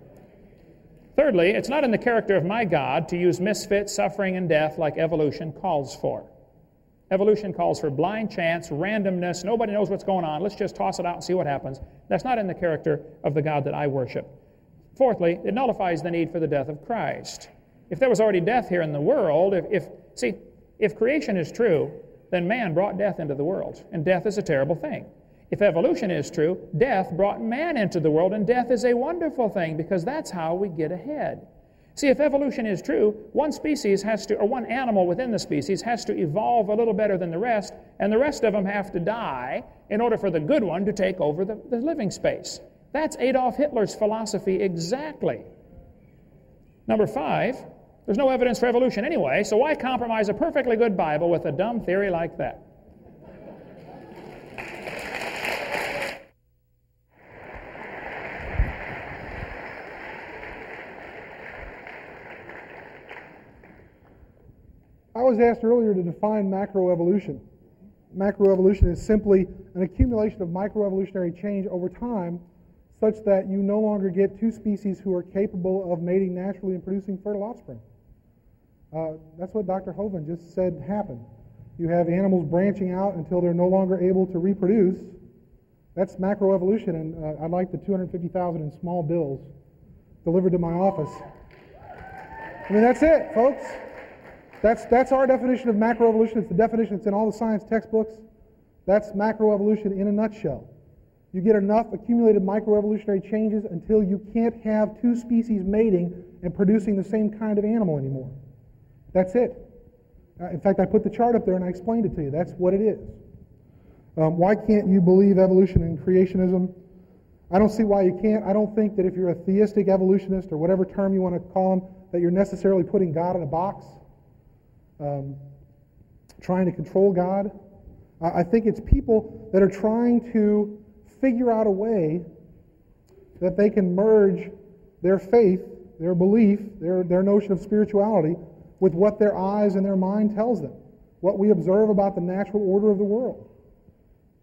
[SPEAKER 2] Thirdly, it's not in the character of my God to use misfits, suffering, and death like evolution calls for. Evolution calls for blind chance, randomness, nobody knows what's going on, let's just toss it out and see what happens. That's not in the character of the God that I worship. Fourthly, it nullifies the need for the death of Christ. If there was already death here in the world, if creation is true, then man brought death into the world, and death is a terrible thing. If evolution is true, death brought man into the world, and death is a wonderful thing because that's how we get ahead. See, if evolution is true, one species has to, or one animal within the species has to evolve a little better than the rest, and the rest of them have to die in order for the good one to take over the living space. That's Adolf Hitler's philosophy exactly. Number 5, there's no evidence for evolution anyway, so why compromise a perfectly good Bible with a dumb theory like that?
[SPEAKER 1] I was asked earlier to define macroevolution. Macroevolution is simply an accumulation of microevolutionary change over time such that you no longer get two species who are capable of mating naturally and producing fertile offspring. That's what Dr. Hovind just said happened. You have animals branching out until they're no longer able to reproduce. That's macroevolution, and I'd like the 250,000 in small bills delivered to my office. I mean, that's it, folks. That's our definition of macroevolution. It's the definition that's in all the science textbooks. That's macroevolution in a nutshell. You get enough accumulated microevolutionary changes until you can't have two species mating and producing the same kind of animal anymore. That's it. In fact, I put the chart up there and I explained it to you. That's what it is. Why can't you believe evolution and creationism? I don't see why you can't. I don't think that if you're a theistic evolutionist or whatever term you want to call them, that you're necessarily putting God in a box, trying to control God. I think it's people that are trying to figure out a way that they can merge their faith, their belief, their notion of spirituality with what their eyes and their mind tells them, what we observe about the natural order of the world.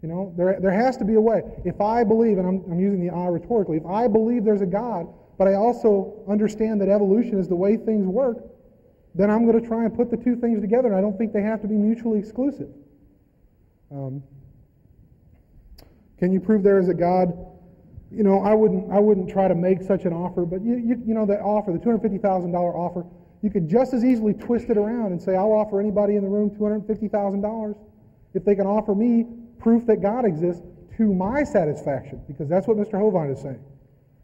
[SPEAKER 1] You know, there has to be a way. If I believe, and I'm using the I rhetorically, if I believe there's a God, but I also understand that evolution is the way things work, then I'm going to try and put the two things together, and I don't think they have to be mutually exclusive. Can you prove there is a God? You know, I wouldn't try to make such an offer, but you know, the offer, the $250,000 offer, you could just as easily twist it around and say, I'll offer anybody in the room $250,000 if they can offer me proof that God exists to my satisfaction, because that's what Mr. Hovind is saying.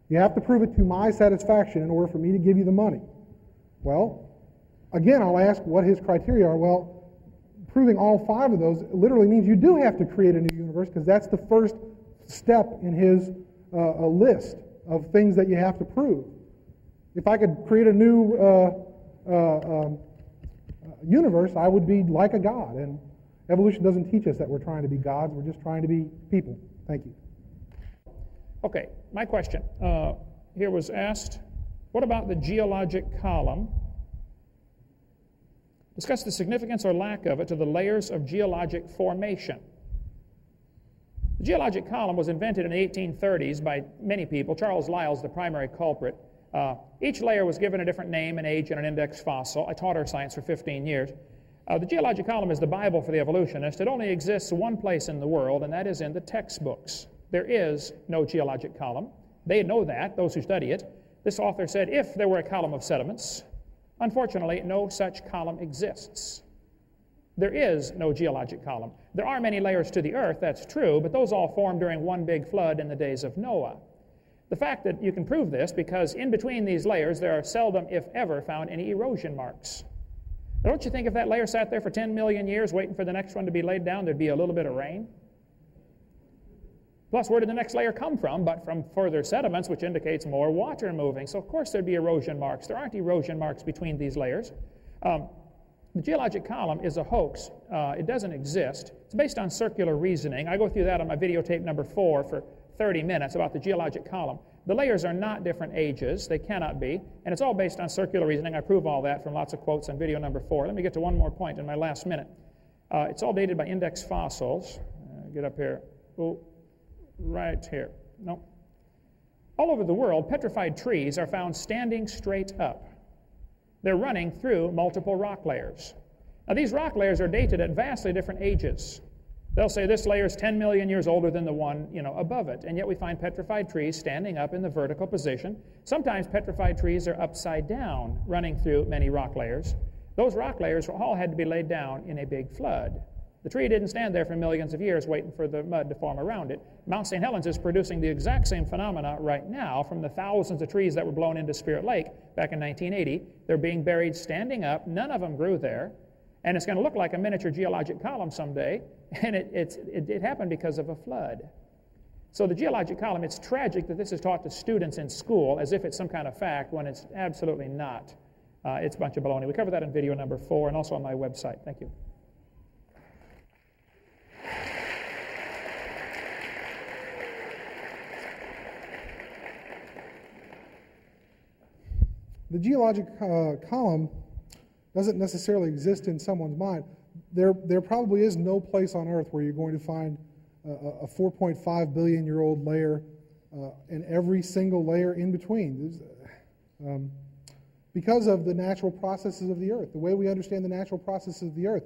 [SPEAKER 1] You have to prove it to my satisfaction in order for me to give you the money. Well, again, I'll ask what his criteria are. Well, proving all five of those literally means you do have to create a new universe, because that's the first step in his list of things that you have to prove. If I could create a new universe, I would be like a god, and evolution doesn't teach us that we're trying to be gods. We're just trying to be people. Thank you.
[SPEAKER 2] Okay, my question here was asked, what about the geologic column? Discuss the significance or lack of it to the layers of geologic formation. The geologic column was invented in the 1830s by many people. Charles Lyell's the primary culprit. Each layer was given a different name and age and an index fossil. I taught earth science for 15 years. The geologic column is the Bible for the evolutionist. It only exists one place in the world, and that is in the textbooks. There is no geologic column. They know that, those who study it. This author said, if there were a column of sediments, unfortunately, no such column exists. There is no geologic column. There are many layers to the earth, that's true, but those all formed during one big flood in the days of Noah. The fact that you can prove this because in between these layers there are seldom, if ever, found any erosion marks. Now, don't you think if that layer sat there for 10 million years waiting for the next one to be laid down, there'd be a little bit of rain? Plus, where did the next layer come from? But from further sediments, which indicates more water moving. So, of course, there'd be erosion marks. There aren't erosion marks between these layers. The geologic column is a hoax. It doesn't exist. It's based on circular reasoning. I go through that on my videotape number 4 for 30 minutes about the geologic column. The layers are not different ages. They cannot be. And it's all based on circular reasoning. I prove all that from lots of quotes on video number 4. Let me get to one more point in my last minute. It's all dated by index fossils. Get up here. Oh, right here. No. All over the world, petrified trees are found standing straight up. They're running through multiple rock layers. Now, these rock layers are dated at vastly different ages. They'll say this layer is 10 million years older than the one, above it, and yet we find petrified trees standing up in the vertical position. Sometimes petrified trees are upside down, running through many rock layers. Those rock layers all had to be laid down in a big flood. The tree didn't stand there for millions of years waiting for the mud to form around it. Mount St. Helens is producing the exact same phenomena right now from the thousands of trees that were blown into Spirit Lake back in 1980. They're being buried standing up. None of them grew there. And it's going to look like a miniature geologic column someday. And it happened because of a flood. So the geologic column, it's tragic that this is taught to students in school as if it's some kind of fact when it's absolutely not. It's a bunch of baloney. We cover that in video number 4 and also on my website. Thank you.
[SPEAKER 1] The geologic column doesn't necessarily exist in someone's mind. There probably is no place on earth where you're going to find a 4.5 billion-year-old layer and every single layer in between. Because of the natural processes of the earth, the way we understand the natural processes of the earth,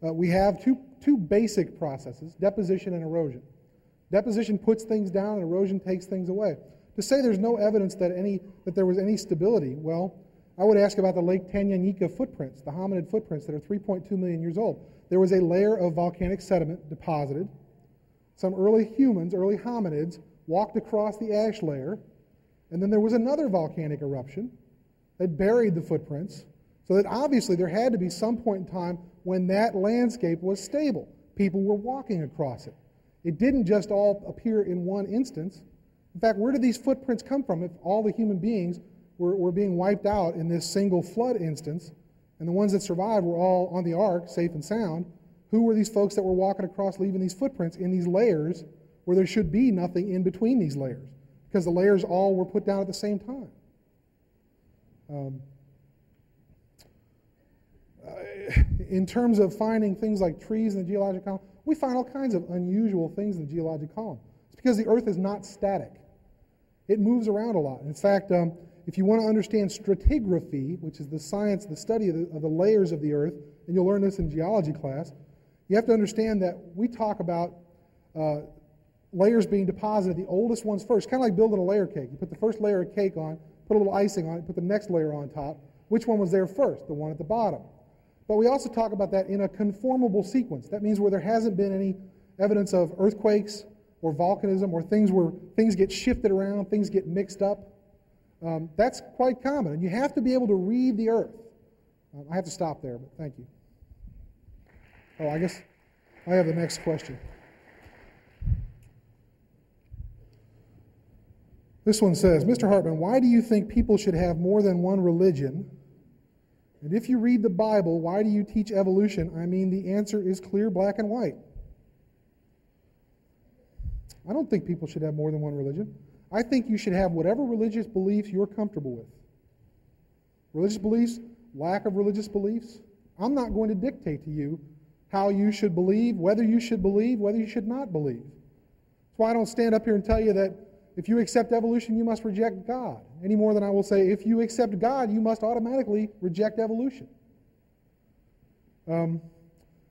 [SPEAKER 1] we have two basic processes, deposition and erosion. Deposition puts things down and erosion takes things away. To say there's no evidence that there was any stability, well, I would ask about the Lake Tanganyika footprints, the hominid footprints that are 3.2 million years old. There was a layer of volcanic sediment deposited. Some early humans, early hominids, walked across the ash layer, and then there was another volcanic eruption that buried the footprints, so that obviously there had to be some point in time when that landscape was stable. People were walking across it. It didn't just all appear in one instance. In fact, where did these footprints come from if all the human beings were being wiped out in this single flood instance, and the ones that survived were all on the ark, safe and sound? Who were these folks that were walking across, leaving these footprints in these layers where there should be nothing in between these layers? Because the layers all were put down at the same time. In terms of finding things like trees in the geologic column, we find all kinds of unusual things in the geologic column. It's because the earth is not static. It moves around a lot. In fact, if you want to understand stratigraphy, which is the science, the study of the layers of the earth, and you'll learn this in geology class, you have to understand that we talk about layers being deposited, the oldest ones first, kind of like building a layer cake. You put the first layer of cake on, put a little icing on it, put the next layer on top. Which one was there first? The one at the bottom. But we also talk about that in a conformable sequence. That means where there hasn't been any evidence of earthquakes or volcanism or things where things get shifted around, things get mixed up. That's quite common. And you have to be able to read the earth. I have to stop there, but thank you. Oh, I guess I have the next question. This one says, Mr. Hartman, why do you think people should have more than one religion? And if you read the Bible, why do you teach evolution? I mean, the answer is clear, black and white. I don't think people should have more than one religion. I think you should have whatever religious beliefs you're comfortable with. Religious beliefs, lack of religious beliefs. I'm not going to dictate to you how you should believe, whether you should not believe. That's why I don't stand up here and tell you that if you accept evolution, you must reject God, any more than I will say, if you accept God, you must automatically reject evolution. If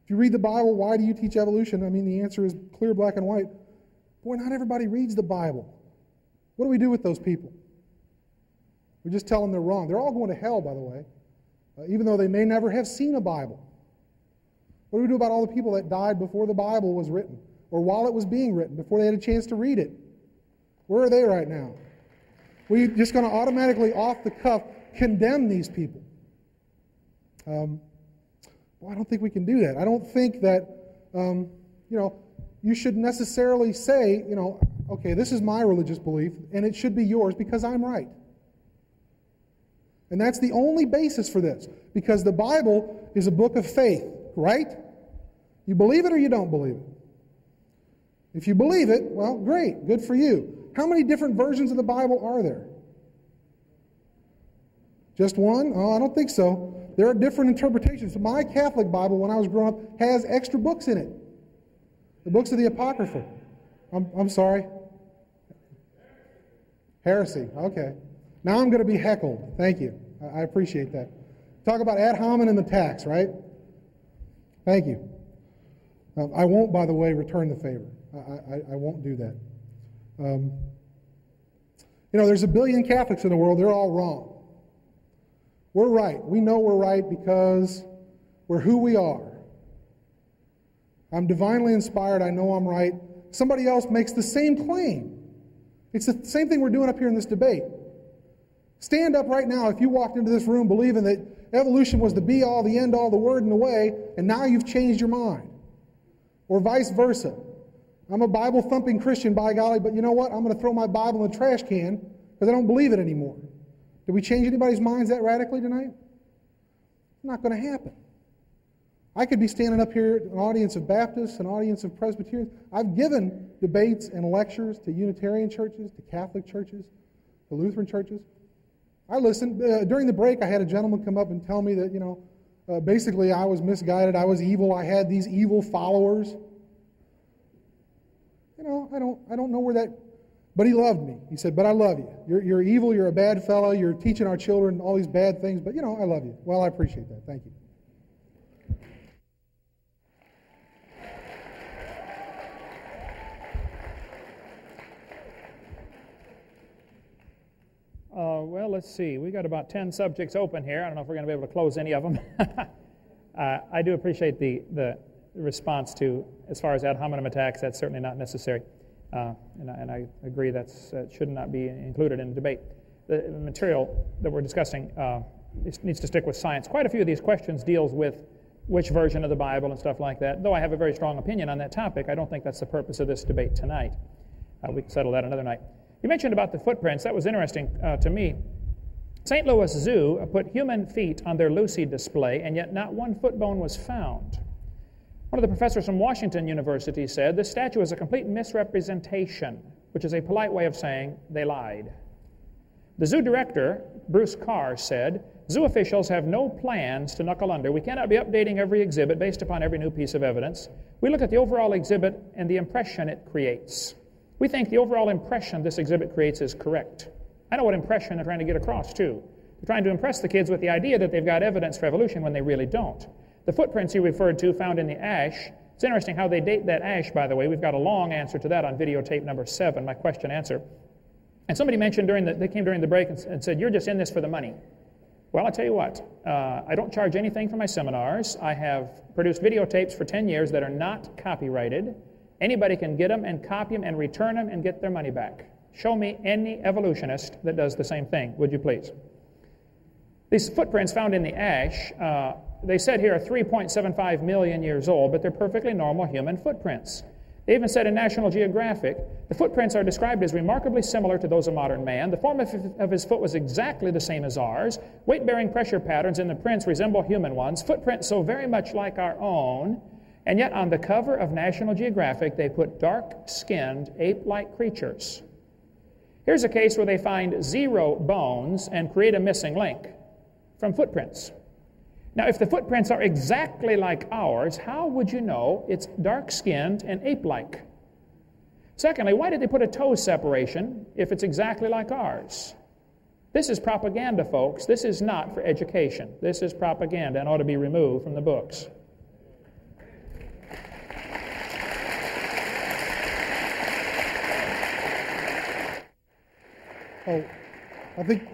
[SPEAKER 1] you read the Bible, why do you teach evolution? I mean, the answer is clear, black and white. Boy, not everybody reads the Bible. What do we do with those people? We just tell them they're wrong. They're all going to hell, by the way, even though they may never have seen a Bible. What do we do about all the people that died before the Bible was written, or while it was being written, before they had a chance to read it? Where are they right now? We're just going to automatically, off the cuff, condemn these people. Well, I don't think we can do that. I don't think that, you should necessarily say, okay, this is my religious belief, and it should be yours because I'm right. And that's the only basis for this, because the Bible is a book of faith, right? You believe it or you don't believe it. If you believe it, well, great, good for you. How many different versions of the Bible are there? Just one? Oh, I don't think so. There are different interpretations. My Catholic Bible, when I was growing up, has extra books in it. The books of the Apocrypha. I'm sorry. Heresy. Okay. Now I'm going to be heckled. Thank you. I appreciate that. Talk about ad hominem attacks, right? Thank you. I won't, by the way, return the favor. I won't do that. There's 1 billion Catholics in the world. They're all wrong. We're right. We know we're right because we're who we are. I'm divinely inspired. I know I'm right. Somebody else makes the same claim. It's the same thing we're doing up here in this debate. Stand up right now if you walked into this room believing that evolution was the be-all, the end-all, the word and the way, and now you've changed your mind. Or vice versa. I'm a Bible-thumping Christian, by golly, but you know what? I'm going to throw my Bible in the trash can because I don't believe it anymore. Did we change anybody's minds that radically tonight? It's not going to happen. I could be standing up here, an audience of Baptists, an audience of Presbyterians. I've given debates and lectures to Unitarian churches, to Catholic churches, to Lutheran churches. I listened. During the break, I had a gentleman come up and tell me that, Basically, I was misguided. I was evil. I had these evil followers. You know, I don't know where that... But he loved me. He said, but I love you. You're evil. You're a bad fellow. You're teaching our children all these bad things. But, you know, I love you. Well, I appreciate that. Thank you.
[SPEAKER 2] Well, let's see. We got about 10 subjects open here. I don't know if we're going to be able to close any of them. I do appreciate the response to, as far as ad hominem attacks, that's certainly not necessary. And I agree that should not be included in the debate. The material that we're discussing needs to stick with science. Quite a few of these questions deals with which version of the Bible and stuff like that. Though I have a very strong opinion on that topic, I don't think that's the purpose of this debate tonight. We can settle that another night. You mentioned about the footprints. That was interesting to me. St. Louis Zoo put human feet on their Lucy display, and yet not one foot bone was found. One of the professors from Washington University said, this statue is a complete misrepresentation, which is a polite way of saying they lied. The zoo director, Bruce Carr, said, zoo officials have no plans to knuckle under. We cannot be updating every exhibit based upon every new piece of evidence. We look at the overall exhibit and the impression it creates. We think the overall impression this exhibit creates is correct. I know what impression they're trying to get across, too. They're trying to impress the kids with the idea that they've got evidence for evolution when they really don't. The footprints you referred to found in the ash, it's interesting how they date that ash, by the way. We've got a long answer to that on videotape number 7, my question answer. And somebody mentioned they came during the break and said, you're just in this for the money. Well, I'll tell you what, I don't charge anything for my seminars. I have produced videotapes for 10 years that are not copyrighted. Anybody can get them and copy them and return them and get their money back. Show me any evolutionist that does the same thing, would you please? These footprints found in the ash, they said here are 3.75 million years old, but they're perfectly normal human footprints. They even said in National Geographic, the footprints are described as remarkably similar to those of modern man. The form of his foot was exactly the same as ours. Weight-bearing pressure patterns in the prints resemble human ones. Footprints so very much like our own. And yet on the cover of National Geographic, they put dark-skinned, ape-like creatures. Here's a case where they find 0 bones and create a missing link from footprints. Now, if the footprints are exactly like ours, how would you know it's dark-skinned and ape-like? Secondly, why did they put a toe separation if it's exactly like ours? This is propaganda, folks. This is not for education. This is propaganda and ought to be removed from the books.
[SPEAKER 1] Oh, I think...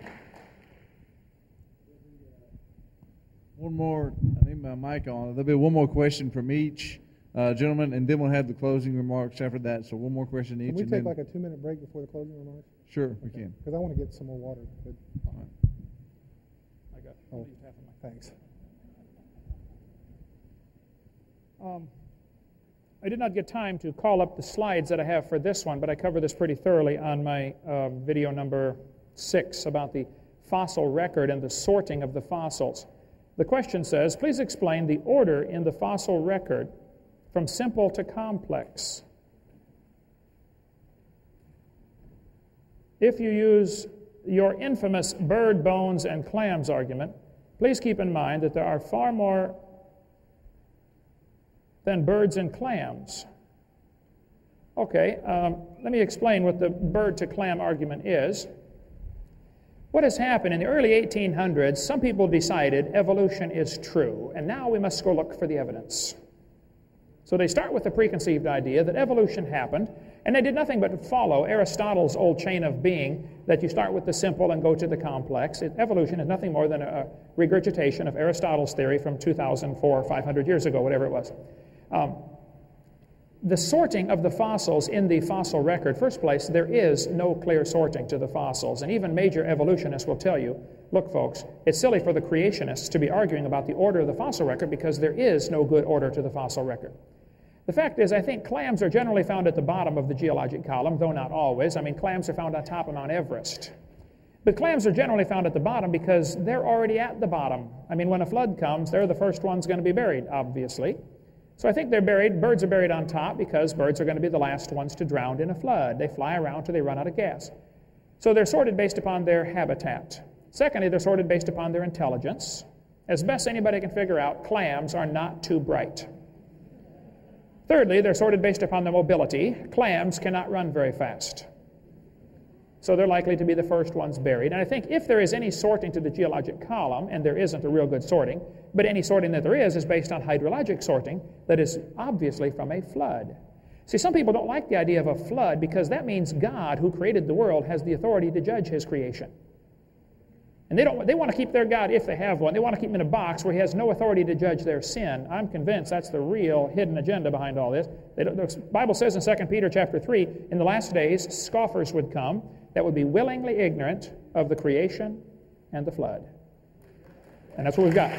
[SPEAKER 3] One more, I need my mic on. There'll be one more question from each gentleman, and then we'll have the closing remarks after that. So one more question each.
[SPEAKER 1] Can we take like a 2-minute break before the closing remarks?
[SPEAKER 3] Sure, we can.
[SPEAKER 1] Because I want to get some more water. Good.
[SPEAKER 3] All right.
[SPEAKER 2] I got half of my...
[SPEAKER 1] Thanks.
[SPEAKER 2] I did not get time to call up the slides that I have for this one, but I cover this pretty thoroughly on my video number 6 about the fossil record and the sorting of the fossils. The question says, please explain the order in the fossil record from simple to complex. If you use your infamous bird bones and clams argument, please keep in mind that there are far more than birds and clams. Okay, let me explain what the bird to clam argument is. What has happened in the early 1800s, some people decided evolution is true, and now we must go look for the evidence. So they start with the preconceived idea that evolution happened, and they did nothing but follow Aristotle's old chain of being, that you start with the simple and go to the complex. Evolution is nothing more than a regurgitation of Aristotle's theory from 2,400 or 500 years ago, whatever it was. The sorting of the fossils in the fossil record, first place, there is no clear sorting to the fossils. And even major evolutionists will tell you, look, folks, it's silly for the creationists to be arguing about the order of the fossil record because there is no good order to the fossil record. The fact is, I think clams are generally found at the bottom of the geologic column, though not always. I mean, clams are found on top of Mount Everest. But clams are generally found at the bottom because they're already at the bottom. I mean, when a flood comes, they're the first ones going to be buried, obviously. So I think they're buried, birds are buried on top because birds are going to be the last ones to drown in a flood. They fly around till they run out of gas. So they're sorted based upon their habitat. Secondly, they're sorted based upon their intelligence. As best anybody can figure out, clams are not too bright. Thirdly, they're sorted based upon their mobility. Clams cannot run very fast. So they're likely to be the first ones buried. And I think if there is any sorting to the geologic column, and there isn't a real good sorting, but any sorting that there is based on hydrologic sorting that is obviously from a flood. See, some people don't like the idea of a flood because that means God, who created the world, has the authority to judge his creation. And they want to keep their God, if they have one, they want to keep him in a box where he has no authority to judge their sin. I'm convinced that's the real hidden agenda behind all this. The Bible says in 2 Peter chapter 3, in the last days, scoffers would come that would be willingly ignorant of the creation and the flood. And that's what we've got.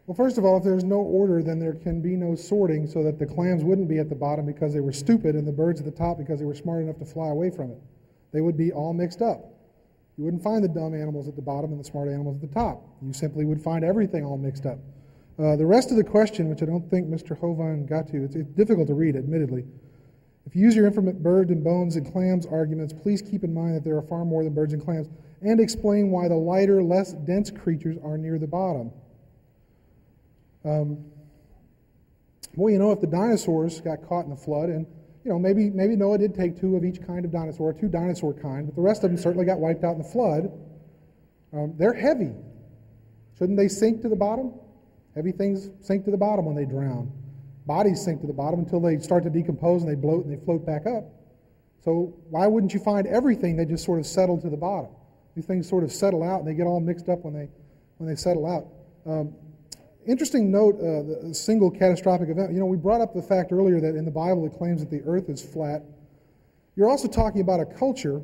[SPEAKER 1] Well, first of all, if there's no order, then there can be no sorting, so that the clams wouldn't be at the bottom because they were stupid and the birds at the top because they were smart enough to fly away from it. They would be all mixed up. You wouldn't find the dumb animals at the bottom and the smart animals at the top. You simply would find everything all mixed up. The rest of the question, which I don't think Mr. Hovan got to, it's difficult to read, admittedly. If you use your infinite bird and bones and clams arguments, please keep in mind that there are far more than birds and clams, and explain why the lighter, less dense creatures are near the bottom. Well, if the dinosaurs got caught in the flood, and maybe Noah did take two of each kind of dinosaur, two dinosaur kind, but the rest of them certainly got wiped out in the flood. They're heavy. Shouldn't they sink to the bottom? Heavy things sink to the bottom when they drown. Bodies sink to the bottom until they start to decompose and they bloat and they float back up. So why wouldn't you find everything that just sort of settled to the bottom? These things sort of settle out and they get all mixed up when they settle out. Interesting note, the single catastrophic event. We brought up the fact earlier that in the Bible it claims that the earth is flat. You're also talking about a culture,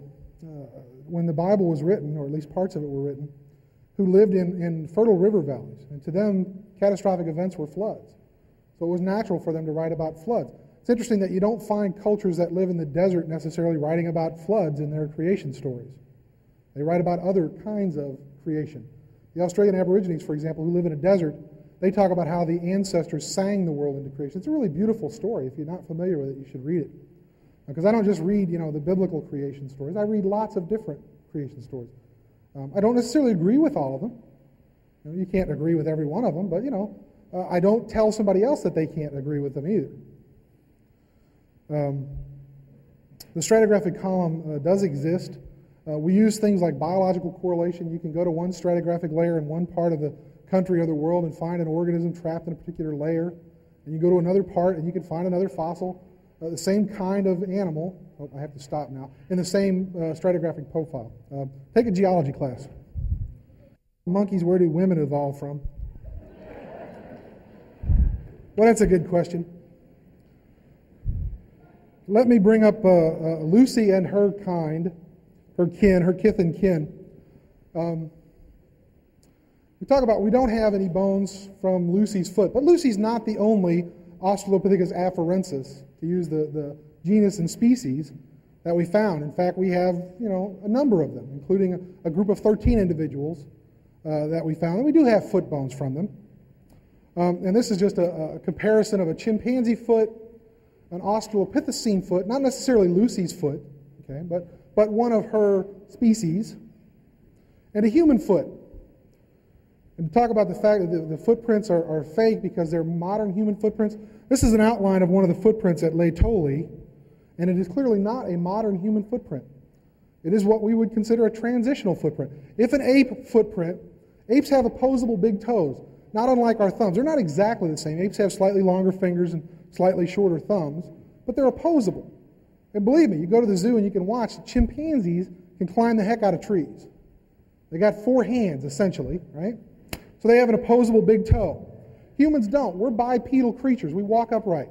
[SPEAKER 1] when the Bible was written, or at least parts of it were written, who lived in fertile river valleys. And to them, catastrophic events were floods. So it was natural for them to write about floods. It's interesting that you don't find cultures that live in the desert necessarily writing about floods in their creation stories. They write about other kinds of creation. The Australian Aborigines, for example, who live in a desert, they talk about how the ancestors sang the world into creation. It's a really beautiful story. If you're not familiar with it, you should read it. Because I don't just read, the biblical creation stories. I read lots of different creation stories. I don't necessarily agree with all of them. You can't agree with every one of them, but, I don't tell somebody else that they can't agree with them either. The stratigraphic column does exist. We use things like biological correlation. You can go to one stratigraphic layer in one part of the country or the world and find an organism trapped in a particular layer. And you go to another part and you can find another fossil, the same kind of animal, I have to stop now, in the same stratigraphic profile. Take a geology class. Monkeys, where do women evolve from? Well, that's a good question. Let me bring up Lucy and her kind, her kith and kin. We don't have any bones from Lucy's foot, but Lucy's not the only Australopithecus afarensis, to use the genus and species, that we found. In fact, we have a number of them, including a group of 13 individuals that we found, and we do have foot bones from them. And this is just a comparison of a chimpanzee foot, an Australopithecine foot, not necessarily Lucy's foot, okay, but one of her species, and a human foot. And to talk about the fact that the footprints are fake because they're modern human footprints, this is an outline of one of the footprints at Les Tolly, and it is clearly not a modern human footprint. It is what we would consider a transitional footprint. If an ape footprint, apes have opposable big toes, not unlike our thumbs. They're not exactly the same. Apes have slightly longer fingers and slightly shorter thumbs, but they're opposable. And believe me, you go to the zoo and you can watch, chimpanzees can climb the heck out of trees. They got 4 hands, essentially, right? So they have an opposable big toe. Humans don't. We're bipedal creatures. We walk upright.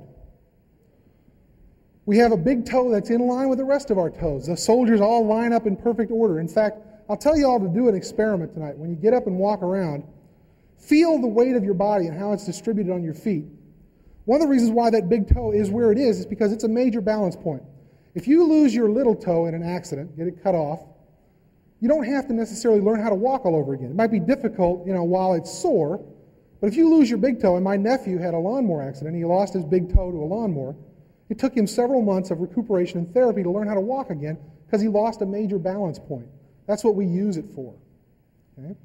[SPEAKER 1] We have a big toe that's in line with the rest of our toes. The soldiers all line up in perfect order. In fact, I'll tell you all to do an experiment tonight. When you get up and walk around, feel the weight of your body and how it's distributed on your feet. One of the reasons why that big toe is where it is because it's a major balance point. If you lose your little toe in an accident, get it cut off, you don't have to necessarily learn how to walk all over again. It might be difficult, while it's sore, but if you lose your big toe, and my nephew had a lawnmower accident, he lost his big toe to a lawnmower, It took him several months of recuperation and therapy to learn how to walk again because he lost a major balance point. That's what we use it for. Okay?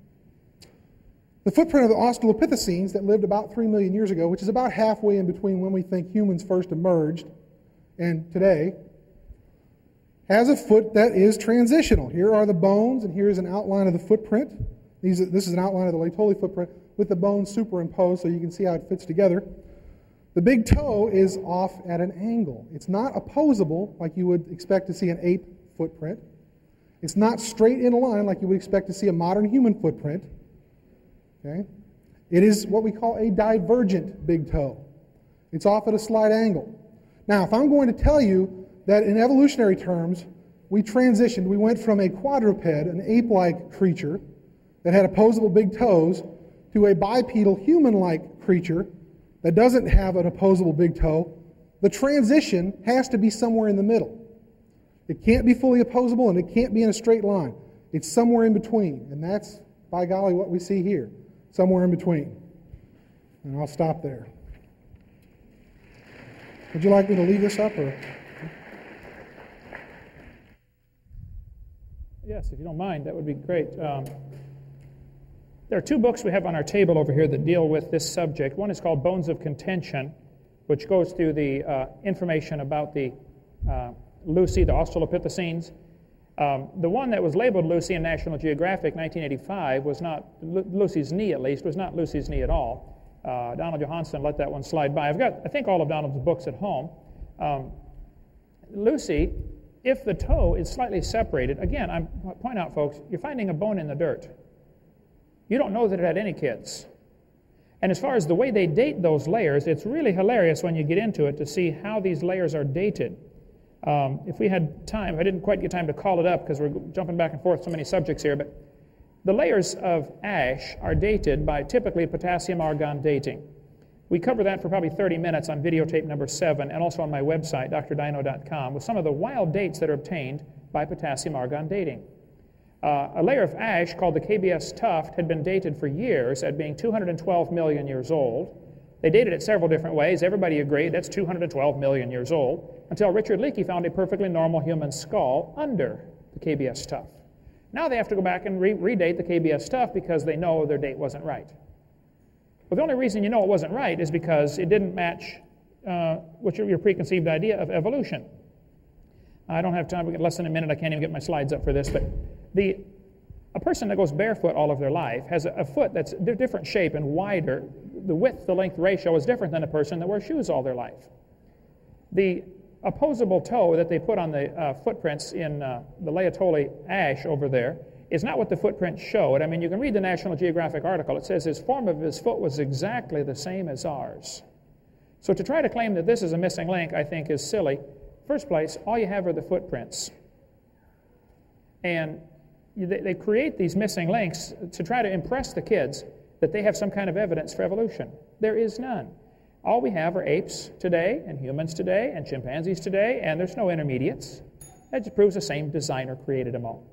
[SPEAKER 1] The footprint of the Australopithecines that lived about 3 million years ago, which is about halfway in between when we think humans first emerged and today, has a foot that is transitional. Here are the bones, and here's an outline of the footprint. This is an outline of the Laetoli footprint with the bones superimposed so you can see how it fits together. The big toe is off at an angle. It's not opposable like you would expect to see an ape footprint. It's not straight in a line like you would expect to see a modern human footprint. Okay? It is what we call a divergent big toe. It's off at a slight angle. Now, if I'm going to tell you that in evolutionary terms, we transitioned, we went from a quadruped, an ape-like creature that had opposable big toes, to a bipedal human-like creature that doesn't have an opposable big toe, the transition has to be somewhere in the middle. It can't be fully opposable and it can't be in a straight line. It's somewhere in between, and that's, by golly, what we see here, somewhere in between. And I'll stop there. Would you like me to leave this up, or?
[SPEAKER 2] Yes, if you don't mind, that would be great. There are two books we have on our table over here that deal with this subject. One is called Bones of Contention, which goes through the information about the Lucy, the Australopithecines. The one that was labeled Lucy in National Geographic 1985 was not Lucy's knee, at least, was not Lucy's knee at all. Donald Johansen let that one slide by. I've got, I think, all of Donald's books at home. Lucy, if the toe is slightly separated, again, I point out, folks, you're finding a bone in the dirt. You don't know that it had any kids. And as far as the way they date those layers, it's really hilarious when you get into it to see how these layers are dated. If we had time, I didn't quite get time to call it up because we're jumping back and forth so many subjects here, but the layers of ash are dated by typically potassium-argon dating. We cover that for probably 30 minutes on videotape number 7 and also on my website, drdino.com, with some of the wild dates that are obtained by potassium-argon dating. A layer of ash called the KBS tuft had been dated for years at being 212 million years old. They dated it several different ways. Everybody agreed that's 212 million years old, until Richard Leakey found a perfectly normal human skull under the KBS tuft. Now they have to go back and redate the KBS tuft because they know their date wasn't right. Well, the only reason you know it wasn't right is because it didn't match your preconceived idea of evolution. I don't have time. We got less than a minute. I can't even get my slides up for this, but a person that goes barefoot all of their life has a foot that's a different shape and wider. The width-to-length ratio is different than a person that wears shoes all their life. The opposable toe that they put on the footprints in the Laetoli ash over there is not what the footprints showed. I mean, you can read the National Geographic article. It says his form of his foot was exactly the same as ours. So to try to claim that this is a missing link, I think, is silly. First place, all you have are the footprints. And they create these missing links to try to impress the kids that they have some kind of evidence for evolution. There is none. All we have are apes today, and humans today, and chimpanzees today, and there's no intermediates. That just proves the same designer created them all.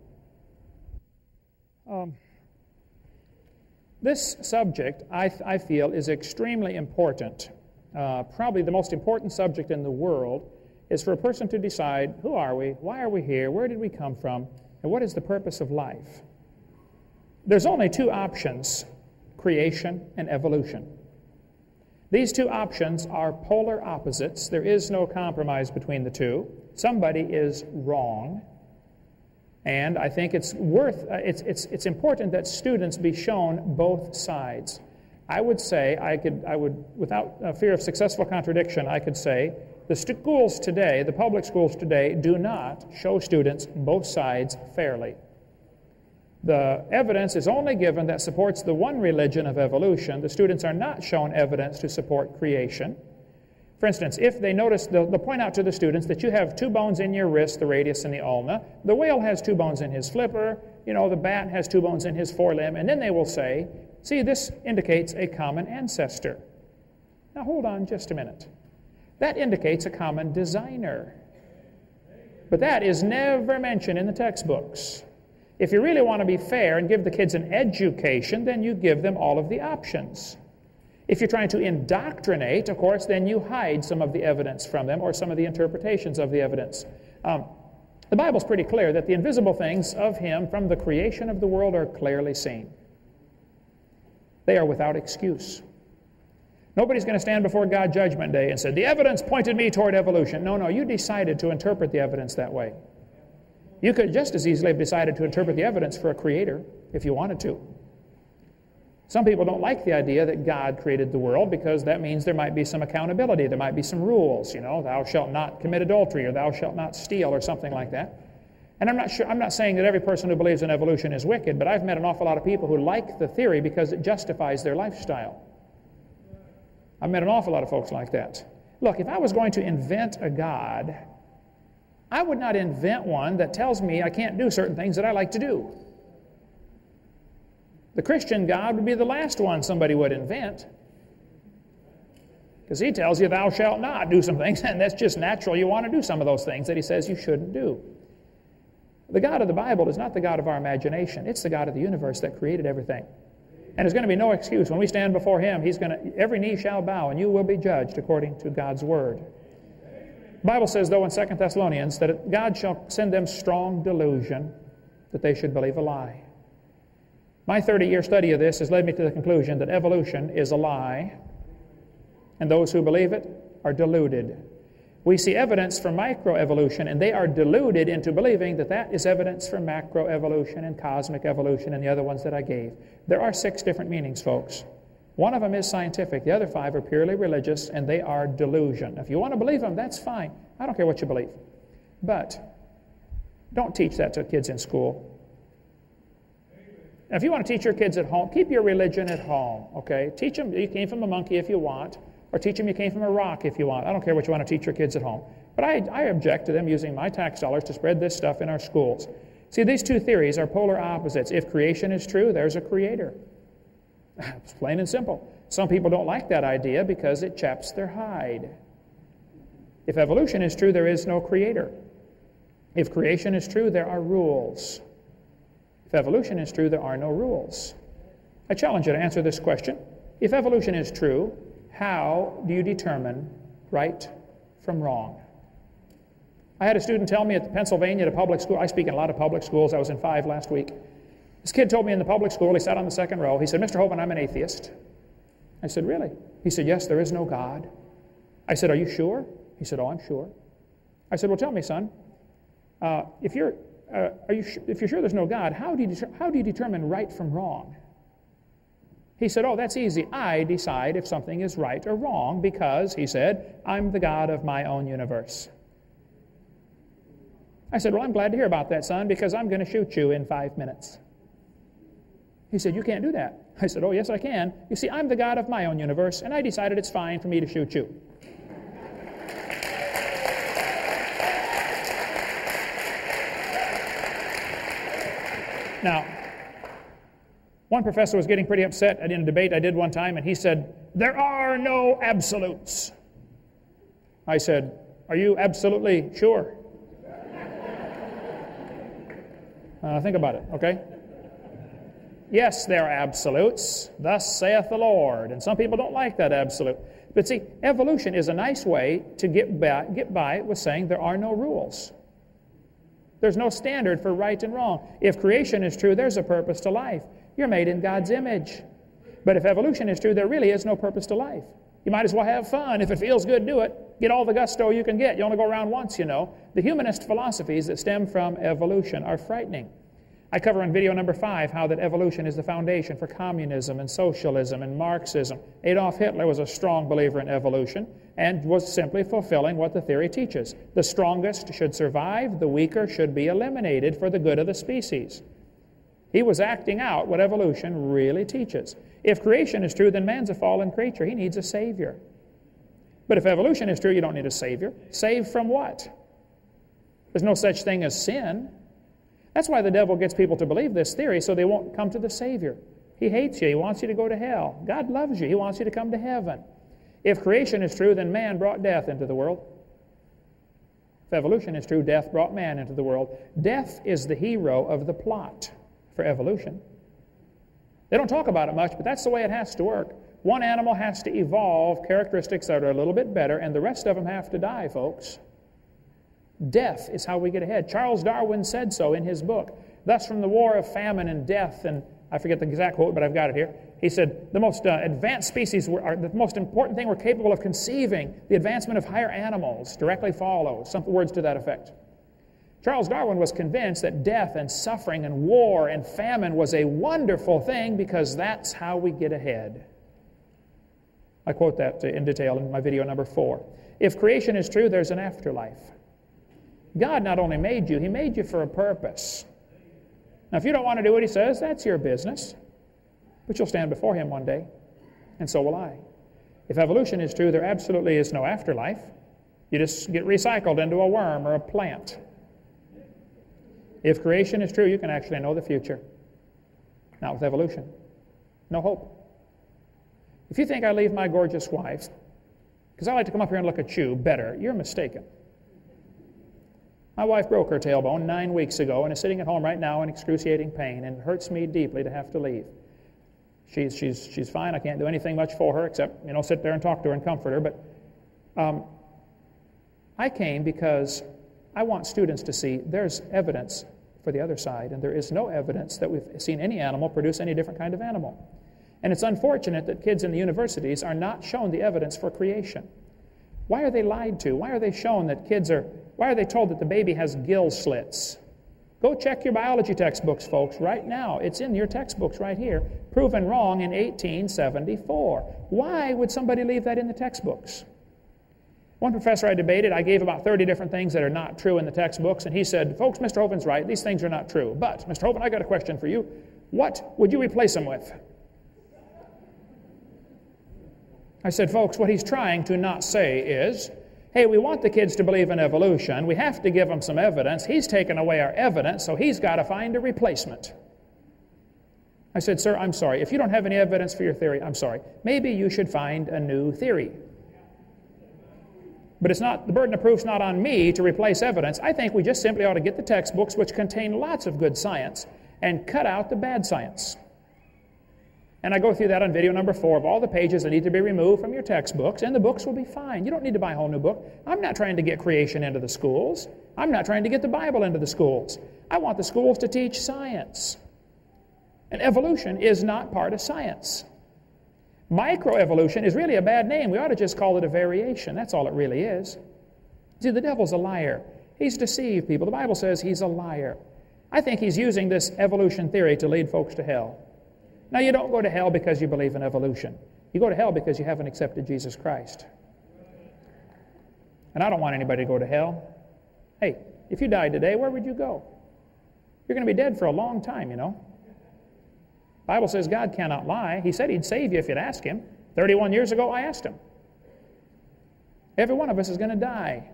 [SPEAKER 2] This subject, I feel, is extremely important. Probably the most important subject in the world is for a person to decide, who are we, why are we here, where did we come from, and what is the purpose of life? There's only two options, creation and evolution. These two options are polar opposites. There is no compromise between the two. Somebody is wrong. And I think it's important that students be shown both sides. I would say, without fear of successful contradiction, I could say the schools today, the public schools today, do not show students both sides fairly. The evidence is only given that supports the one religion of evolution. The students are not shown evidence to support creation. For instance, if they notice, they'll point out to the students that you have 2 bones in your wrist, the radius and the ulna. The whale has 2 bones in his flipper. The bat has 2 bones in his forelimb. And then they will say, see, this indicates a common ancestor. Now hold on just a minute. That indicates a common designer. But that is never mentioned in the textbooks. If you really want to be fair and give the kids an education, then you give them all of the options. If you're trying to indoctrinate, of course, then you hide some of the evidence from them or some of the interpretations of the evidence. The Bible's pretty clear that the invisible things of Him from the creation of the world are clearly seen. They are without excuse. Nobody's going to stand before God Judgment Day and say, the evidence pointed me toward evolution. No, you decided to interpret the evidence that way. You could just as easily have decided to interpret the evidence for a creator if you wanted to. Some people don't like the idea that God created the world because that means there might be some accountability, there might be some rules, thou shalt not commit adultery or thou shalt not steal or something like that. And I'm not saying that every person who believes in evolution is wicked, but I've met an awful lot of people who like the theory because it justifies their lifestyle. I've met an awful lot of folks like that. Look, if I was going to invent a God, I would not invent one that tells me I can't do certain things that I like to do. The Christian God would be the last one somebody would invent, because He tells you thou shalt not do some things, and that's just natural. You want to do some of those things that He says you shouldn't do. The God of the Bible is not the God of our imagination. It's the God of the universe that created everything. And there's going to be no excuse. When we stand before Him, every knee shall bow, and you will be judged according to God's Word. The Bible says, though, in 2 Thessalonians, that God shall send them strong delusion that they should believe a lie. My 30-year study of this has led me to the conclusion that evolution is a lie, and those who believe it are deluded. We see evidence for microevolution, and they are deluded into believing that that is evidence for macroevolution and cosmic evolution and the other ones that I gave. There are 6 different meanings, folks. One of them is scientific. The other 5 are purely religious, and they are delusion. If you want to believe them, that's fine. I don't care what you believe. But don't teach that to kids in school. Now, if you want to teach your kids at home, keep your religion at home, okay? Teach them you came from a monkey if you want, or teach them you came from a rock if you want. I don't care what you want to teach your kids at home. But I object to them using my tax dollars to spread this stuff in our schools. See, these two theories are polar opposites. If creation is true, there's a creator. It's plain and simple. Some people don't like that idea because it chaps their hide. If evolution is true, there is no creator. If creation is true, there are rules. If evolution is true, there are no rules. I challenge you to answer this question. If evolution is true, how do you determine right from wrong? I had a student tell me at Pennsylvania at a public school. I speak in a lot of public schools. I was in 5 last week. This kid told me in the public school, he sat on the second row, he said, Mr. Hovind, I'm an atheist. I said, really? He said, yes, there is no God. I said, are you sure? He said, oh, I'm sure. I said, well, tell me, son, if you're sure there's no God, how do you determine right from wrong? He said, oh, that's easy. I decide if something is right or wrong because, he said, I'm the God of my own universe. I said, well, I'm glad to hear about that, son, because I'm going to shoot you in 5 minutes. He said, you can't do that. I said, oh, yes, I can. You see, I'm the God of my own universe, and I decided it's fine for me to shoot you. Now, one professor was getting pretty upset in a debate I did one time, and he said, there are no absolutes. I said, are you absolutely sure? Think about it, okay? Yes, there are absolutes. Thus saith the Lord. And some people don't like that absolute. But see, evolution is a nice way to get by with saying there are no rules. There's no standard for right and wrong. If creation is true, there's a purpose to life. You're made in God's image. But if evolution is true, there really is no purpose to life. You might as well have fun. If it feels good, do it. Get all the gusto you can get. You only go around once, you know. The humanist philosophies that stem from evolution are frightening. I cover in video number 5 how that evolution is the foundation for communism and socialism and Marxism. Adolf Hitler was a strong believer in evolution and was simply fulfilling what the theory teaches. The strongest should survive, the weaker should be eliminated for the good of the species. He was acting out what evolution really teaches. If creation is true, then man's a fallen creature. He needs a savior. But if evolution is true, you don't need a savior. Saved from what? There's no such thing as sin. That's why the devil gets people to believe this theory, so they won't come to the Savior. He hates you. He wants you to go to hell. God loves you. He wants you to come to heaven. If creation is true, then man brought death into the world. If evolution is true, death brought man into the world. Death is the hero of the plot for evolution. They don't talk about it much, but that's the way it has to work. one animal has to evolve characteristics that are a little bit better, and the rest of them have to die, folks. Death is how we get ahead. Charles Darwin said so in his book. Thus, from the war of famine and death, and I forget the exact quote, but I've got it here. He said, the most advanced species, are the most important thing we're capable of conceiving, the advancement of higher animals, directly follows. Some words to that effect. Charles Darwin was convinced that death and suffering and war and famine was a wonderful thing because that's how we get ahead. I quote that in detail in my video number 4. If creation is true, there's an afterlife. God not only made you, He made you for a purpose. Now, if you don't want to do what He says, that's your business. But you'll stand before Him one day, and so will I. If evolution is true, there absolutely is no afterlife. You just get recycled into a worm or a plant. If creation is true, you can actually know the future. Not with evolution. No hope. If you think I leave my gorgeous wife, because I like to come up here and look at you better, you're mistaken. My wife broke her tailbone 9 weeks ago and is sitting at home right now in excruciating pain, and it hurts me deeply to have to leave. She's fine. I can't do anything much for her except, sit there and talk to her and comfort her. But I came because I want students to see there's evidence for the other side, and there is no evidence that we've seen any animal produce any different kind of animal. And it's unfortunate that kids in the universities are not shown the evidence for creation. Why are they lied to? Why are they shown that why are they told that the baby has gill slits? Go check your biology textbooks, folks, right now. It's in your textbooks right here. Proven wrong in 1874. Why would somebody leave that in the textbooks? One professor I debated, I gave about 30 different things that are not true in the textbooks, and he said, folks, Mr. Hoven's right. These things are not true. But, Mr. Hoven, I got a question for you. What would you replace them with? I said, folks, what he's trying to not say is, hey, we want the kids to believe in evolution. We have to give them some evidence. He's taken away our evidence, so he's got to find a replacement. I said, sir, I'm sorry. If you don't have any evidence for your theory, I'm sorry. Maybe you should find a new theory. But the burden of proof's not on me to replace evidence. I think we just simply ought to get the textbooks, which contain lots of good science, and cut out the bad science. And I go through that on video number 4 of all the pages that need to be removed from your textbooks, and the books will be fine. You don't need to buy a whole new book. I'm not trying to get creation into the schools. I'm not trying to get the Bible into the schools. I want the schools to teach science. And evolution is not part of science. Microevolution is really a bad name. We ought to just call it a variation. That's all it really is. See, the devil's a liar. He's deceived people. The Bible says he's a liar. I think he's using this evolution theory to lead folks to hell. Now, you don't go to hell because you believe in evolution. You go to hell because you haven't accepted Jesus Christ. And I don't want anybody to go to hell. Hey, if you died today, where would you go? You're going to be dead for a long time, The Bible says God cannot lie. He said He'd save you if you'd ask Him. 31 years ago, I asked Him. Every one of us is going to die.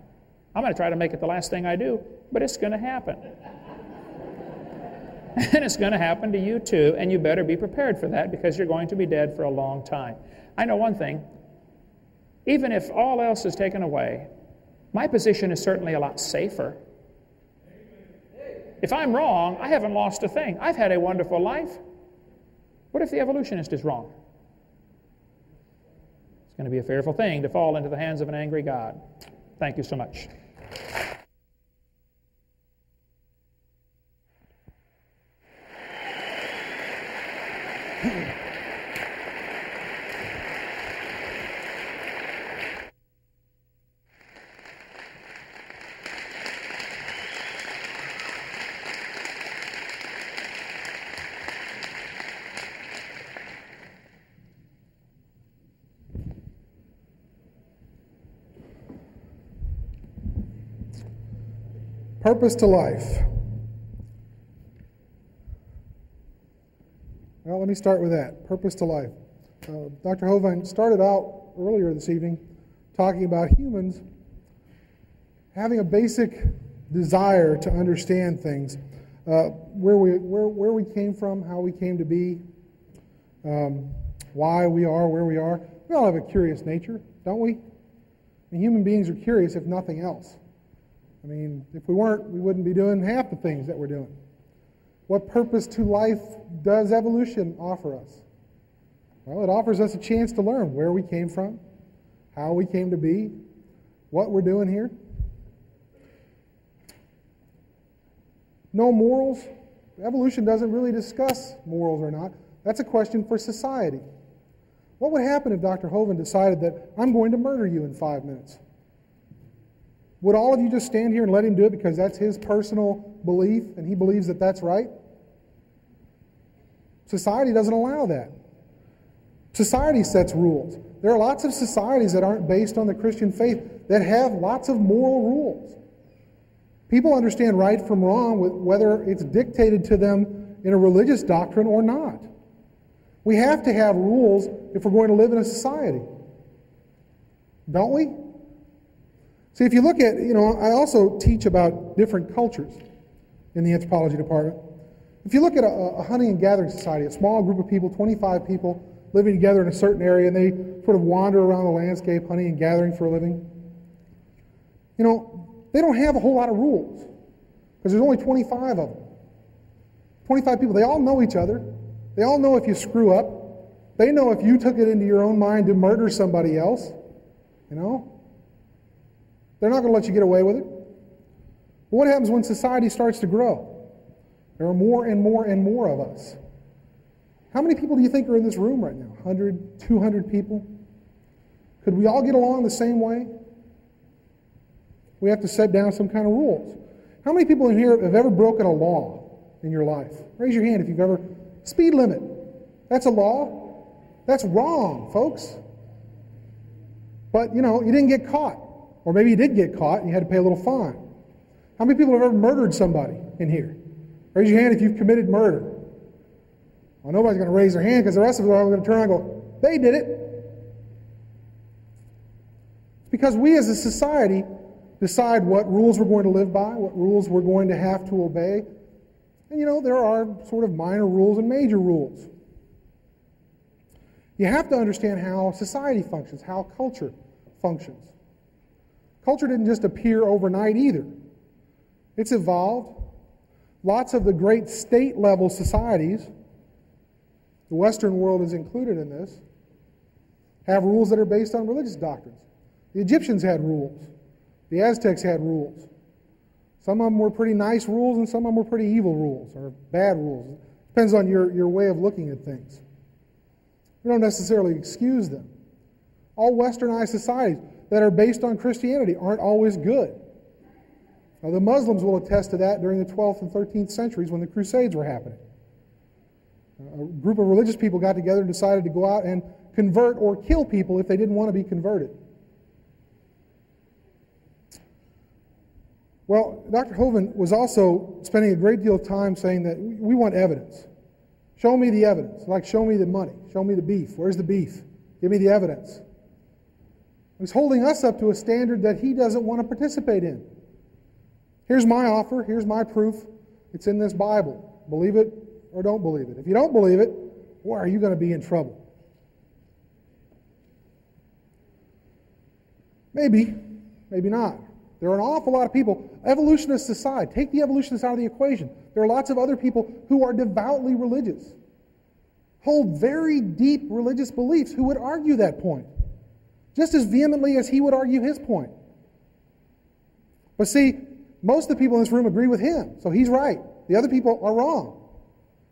[SPEAKER 2] I'm going to try to make it the last thing I do, but it's going to happen. And it's going to happen to you too, and you better be prepared for that because you're going to be dead for a long time. I know one thing. Even if all else is taken away, my position is certainly a lot safer. If I'm wrong, I haven't lost a thing. I've had a wonderful life. What if the evolutionist is wrong? It's going to be a fearful thing to fall into the hands of an angry God. Thank you so much.
[SPEAKER 1] Purpose to life. Well, let me start with that. Purpose to life. Dr. Hovind started out earlier this evening talking about humans having a basic desire to understand things, where we came from, how we came to be, why we are where we are. We all have a curious nature, don't we? And human beings are curious, if nothing else. I mean, if we weren't, we wouldn't be doing half the things that we're doing. What purpose to life does evolution offer us? Well, it offers us a chance to learn where we came from, how we came to be, what we're doing here. No morals. Evolution doesn't really discuss morals or not. That's a question for society. What would happen if Dr. Hovind decided that I'm going to murder you in 5 minutes? Would all of you just stand here and let him do it because that's his personal belief and he believes that that's right? Society doesn't allow that. Society sets rules. There are lots of societies that aren't based on the Christian faith that have lots of moral rules. People understand right from wrong whether it's dictated to them in a religious doctrine or not. We have to have rules if we're going to live in a society. Don't we? See, if you look at, I also teach about different cultures in the anthropology department. If you look at a hunting and gathering society, a small group of people, 25 people, living together in a certain area, and they sort of wander around the landscape, hunting and gathering for a living, they don't have a whole lot of rules because there's only 25 of them. 25 people, they all know each other. They all know if you screw up. They know if you took it into your own mind to murder somebody else. They're not going to let you get away with it. But what happens when society starts to grow? There are more and more and more of us. How many people do you think are in this room right now? 100, 200 people? Could we all get along the same way? We have to set down some kind of rules. How many people in here have ever broken a law in your life? Raise your hand if you've ever... Speed limit. That's a law. That's wrong, folks. But, you didn't get caught. Or maybe you did get caught and you had to pay a little fine. How many people have ever murdered somebody in here? Raise your hand if you've committed murder. Well, nobody's going to raise their hand because the rest of us are going to turn around and go, they did it. It's because we as a society decide what rules we're going to live by, what rules we're going to have to obey. And there are sort of minor rules and major rules. You have to understand how society functions, how culture functions. Culture didn't just appear overnight either. It's evolved. Lots of the great state-level societies, the Western world is included in this, have rules that are based on religious doctrines. The Egyptians had rules. The Aztecs had rules. Some of them were pretty nice rules and some of them were pretty evil rules or bad rules. Depends on your way of looking at things. We don't necessarily excuse them. All westernized societies that are based on Christianity aren't always good. Now, the Muslims will attest to that during the 12th and 13th centuries when the Crusades were happening. A group of religious people got together and decided to go out and convert or kill people if they didn't want to be converted. Well, Dr. Hovind was also spending a great deal of time saying that we want evidence. Show me the evidence. Like, show me the money. Show me the beef. Where's the beef? Give me the evidence. He's holding us up to a standard that he doesn't want to participate in. Here's my offer. Here's my proof. It's in this Bible. Believe it or don't believe it. If you don't believe it, boy, are you going to be in trouble. Maybe, maybe not. There are an awful lot of people, evolutionists aside, take the evolutionists out of the equation. There are lots of other people who are devoutly religious, hold very deep religious beliefs, who would argue that point, just as vehemently as he would argue his point. But see, most of the people in this room agree with him, so he's right. The other people are wrong.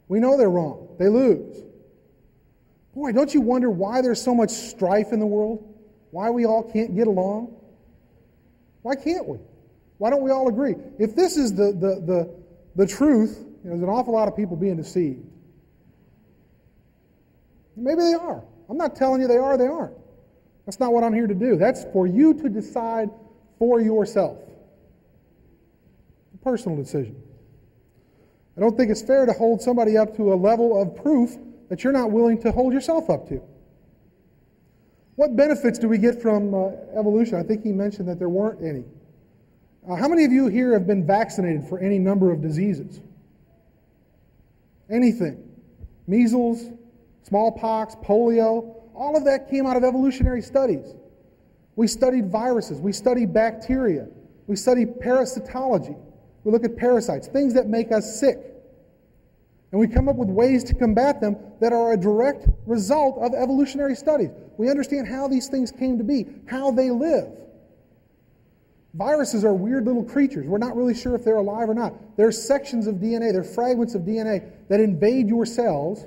[SPEAKER 1] We know they're wrong. They lose. Boy, don't you wonder why there's so much strife in the world? Why we all can't get along? Why can't we? Why don't we all agree? If this is the truth, there's an awful lot of people being deceived. Maybe they are. I'm not telling you they are or they aren't. That's not what I'm here to do. That's for you to decide for yourself. A personal decision. I don't think it's fair to hold somebody up to a level of proof that you're not willing to hold yourself up to. What benefits do we get from evolution? I think he mentioned that there weren't any. How many of you here have been vaccinated for any number of diseases? Anything. Measles, smallpox, polio, all of that came out of evolutionary studies. We studied viruses, we studied bacteria, we studied parasitology. We look at parasites, things that make us sick. And we come up with ways to combat them that are a direct result of evolutionary studies. We understand how these things came to be, how they live. Viruses are weird little creatures. We're not really sure if they're alive or not. There's sections of DNA, they're fragments of DNA that invade your cells,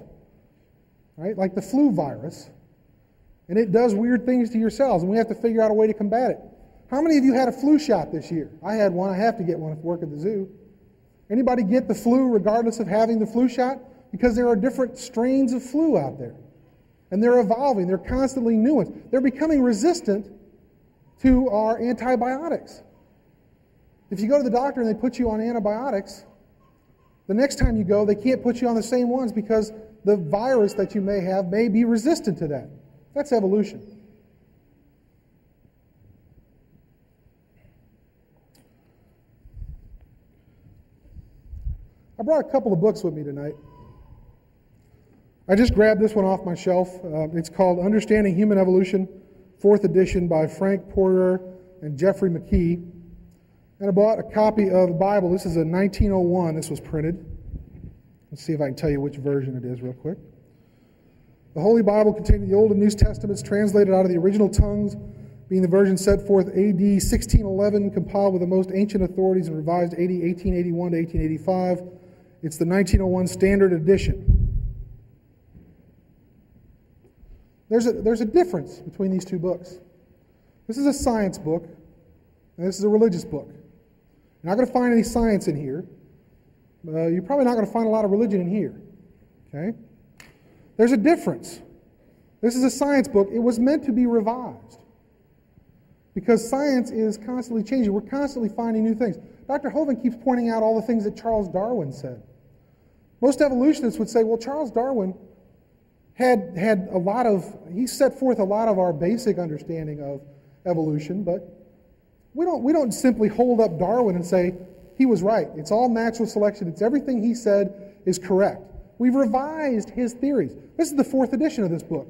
[SPEAKER 1] right? Like the flu virus. And it does weird things to your cells, and we have to figure out a way to combat it. How many of you had a flu shot this year? I had one. I have to get one if I work at the zoo. Anybody get the flu regardless of having the flu shot? Because there are different strains of flu out there. And they're evolving. They're constantly new ones. They're becoming resistant to our antibiotics. If you go to the doctor and they put you on antibiotics, the next time you go, they can't put you on the same ones because the virus that you may have may be resistant to that. That's evolution. I brought a couple of books with me tonight. I just grabbed this one off my shelf. It's called Understanding Human Evolution, 4th edition by Frank Porter and Jeffrey McKee. And I bought a copy of the Bible. This is a 1901. This was printed. Let's see if I can tell you which version it is real quick. The Holy Bible containing the Old and New Testaments translated out of the original tongues, being the version set forth AD 1611, compiled with the most ancient authorities and revised AD 1881 to 1885. It's the 1901 Standard Edition. There's a difference between these two books. This is a science book, and this is a religious book. You're not going to find any science in here. You're probably not going to find a lot of religion in here. Okay? There's a difference. This is a science book. It was meant to be revised because science is constantly changing. We're constantly finding new things. Dr. Hovind keeps pointing out all the things that Charles Darwin said. Most evolutionists would say, well, Charles Darwin had a lot of, he set forth a lot of our basic understanding of evolution, but we don't simply hold up Darwin and say, he was right. It's all natural selection. It's everything he said is correct. We've revised his theories. This is the 4th edition of this book.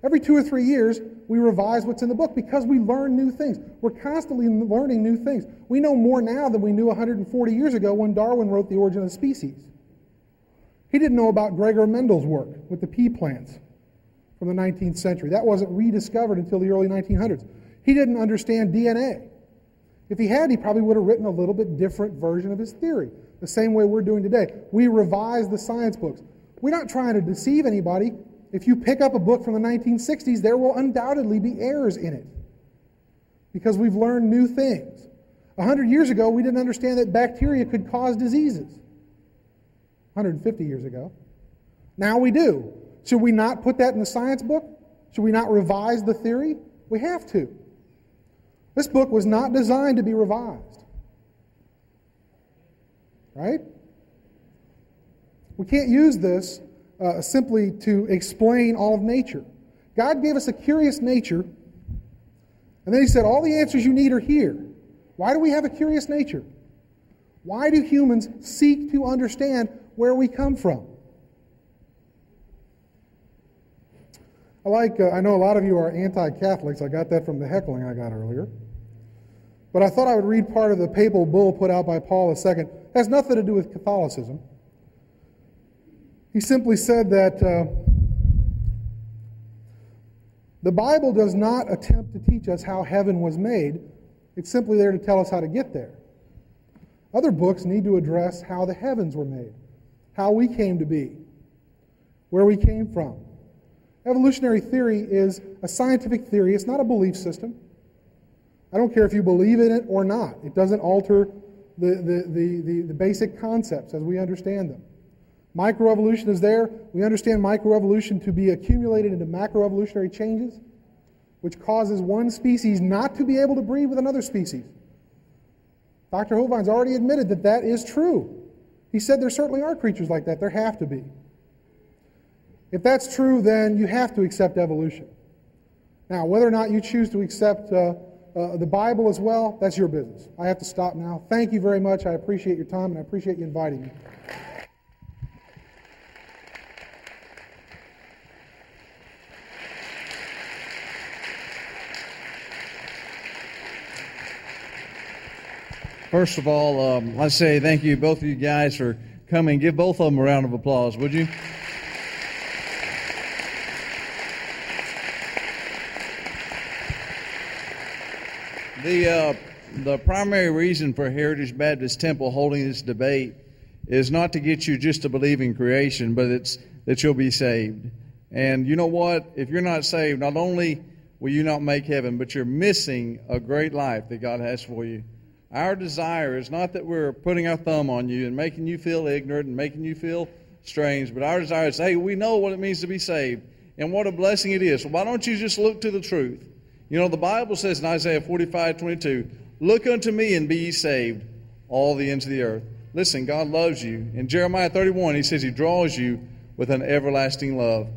[SPEAKER 1] Every 2 or 3 years, we revise what's in the book because we learn new things. We're constantly learning new things. We know more now than we knew 140 years ago when Darwin wrote The Origin of Species. He didn't know about Gregor Mendel's work with the pea plants from the 19th century. That wasn't rediscovered until the early 1900s. He didn't understand DNA. If he had, he probably would have written a little bit different version of his theory, the same way we're doing today. We revise the science books. We're not trying to deceive anybody. If you pick up a book from the 1960s, there will undoubtedly be errors in it because we've learned new things. 100 years ago, we didn't understand that bacteria could cause diseases. 150 years ago. Now we do. Should we not put that in the science book? Should we not revise the theory? We have to. This book was not designed to be revised. Right? We can't use this simply to explain all of nature. God gave us a curious nature, and then he said, all the answers you need are here. Why do we have a curious nature? Why do humans seek to understand where we come from? I know a lot of you are anti-Catholics. I got that from the heckling I got earlier. But I thought I would read part of the papal bull put out by Paul II. It has nothing to do with Catholicism. He simply said that the Bible does not attempt to teach us how heaven was made. It's simply there to tell us how to get there. Other books need to address how the heavens were made, how we came to be, where we came from. Evolutionary theory is a scientific theory. It's not a belief system. I don't care if you believe in it or not. It doesn't alter the basic concepts as we understand them. Microevolution is there. We understand microevolution to be accumulated into macroevolutionary changes, which causes one species not to be able to breed with another species. Dr. Hovind's already admitted that that is true. He said there certainly are creatures like that. There have to be. If that's true, then you have to accept evolution. Now, whether or not you choose to accept the Bible as well, that's your business. I have to stop now. Thank you very much. I appreciate your time, and I appreciate you inviting me.
[SPEAKER 3] First of all, I say thank you, both of you guys, for coming. Give both of them a round of applause, would you? The primary reason for Heritage Baptist Temple holding this debate is not to get you just to believe in creation, but it's that you'll be saved. And you know what? If you're not saved, not only will you not make heaven, but you're missing a great life that God has for you. Our desire is not that we're putting our thumb on you and making you feel ignorant and making you feel strange, but our desire is, hey, we know what it means to be saved and what a blessing it is. So why don't you just look to the truth? You know, the Bible says in Isaiah 45:22, look unto me and be ye saved, all the ends of the earth. Listen, God loves you. In Jeremiah 31, he says he draws you with an everlasting love.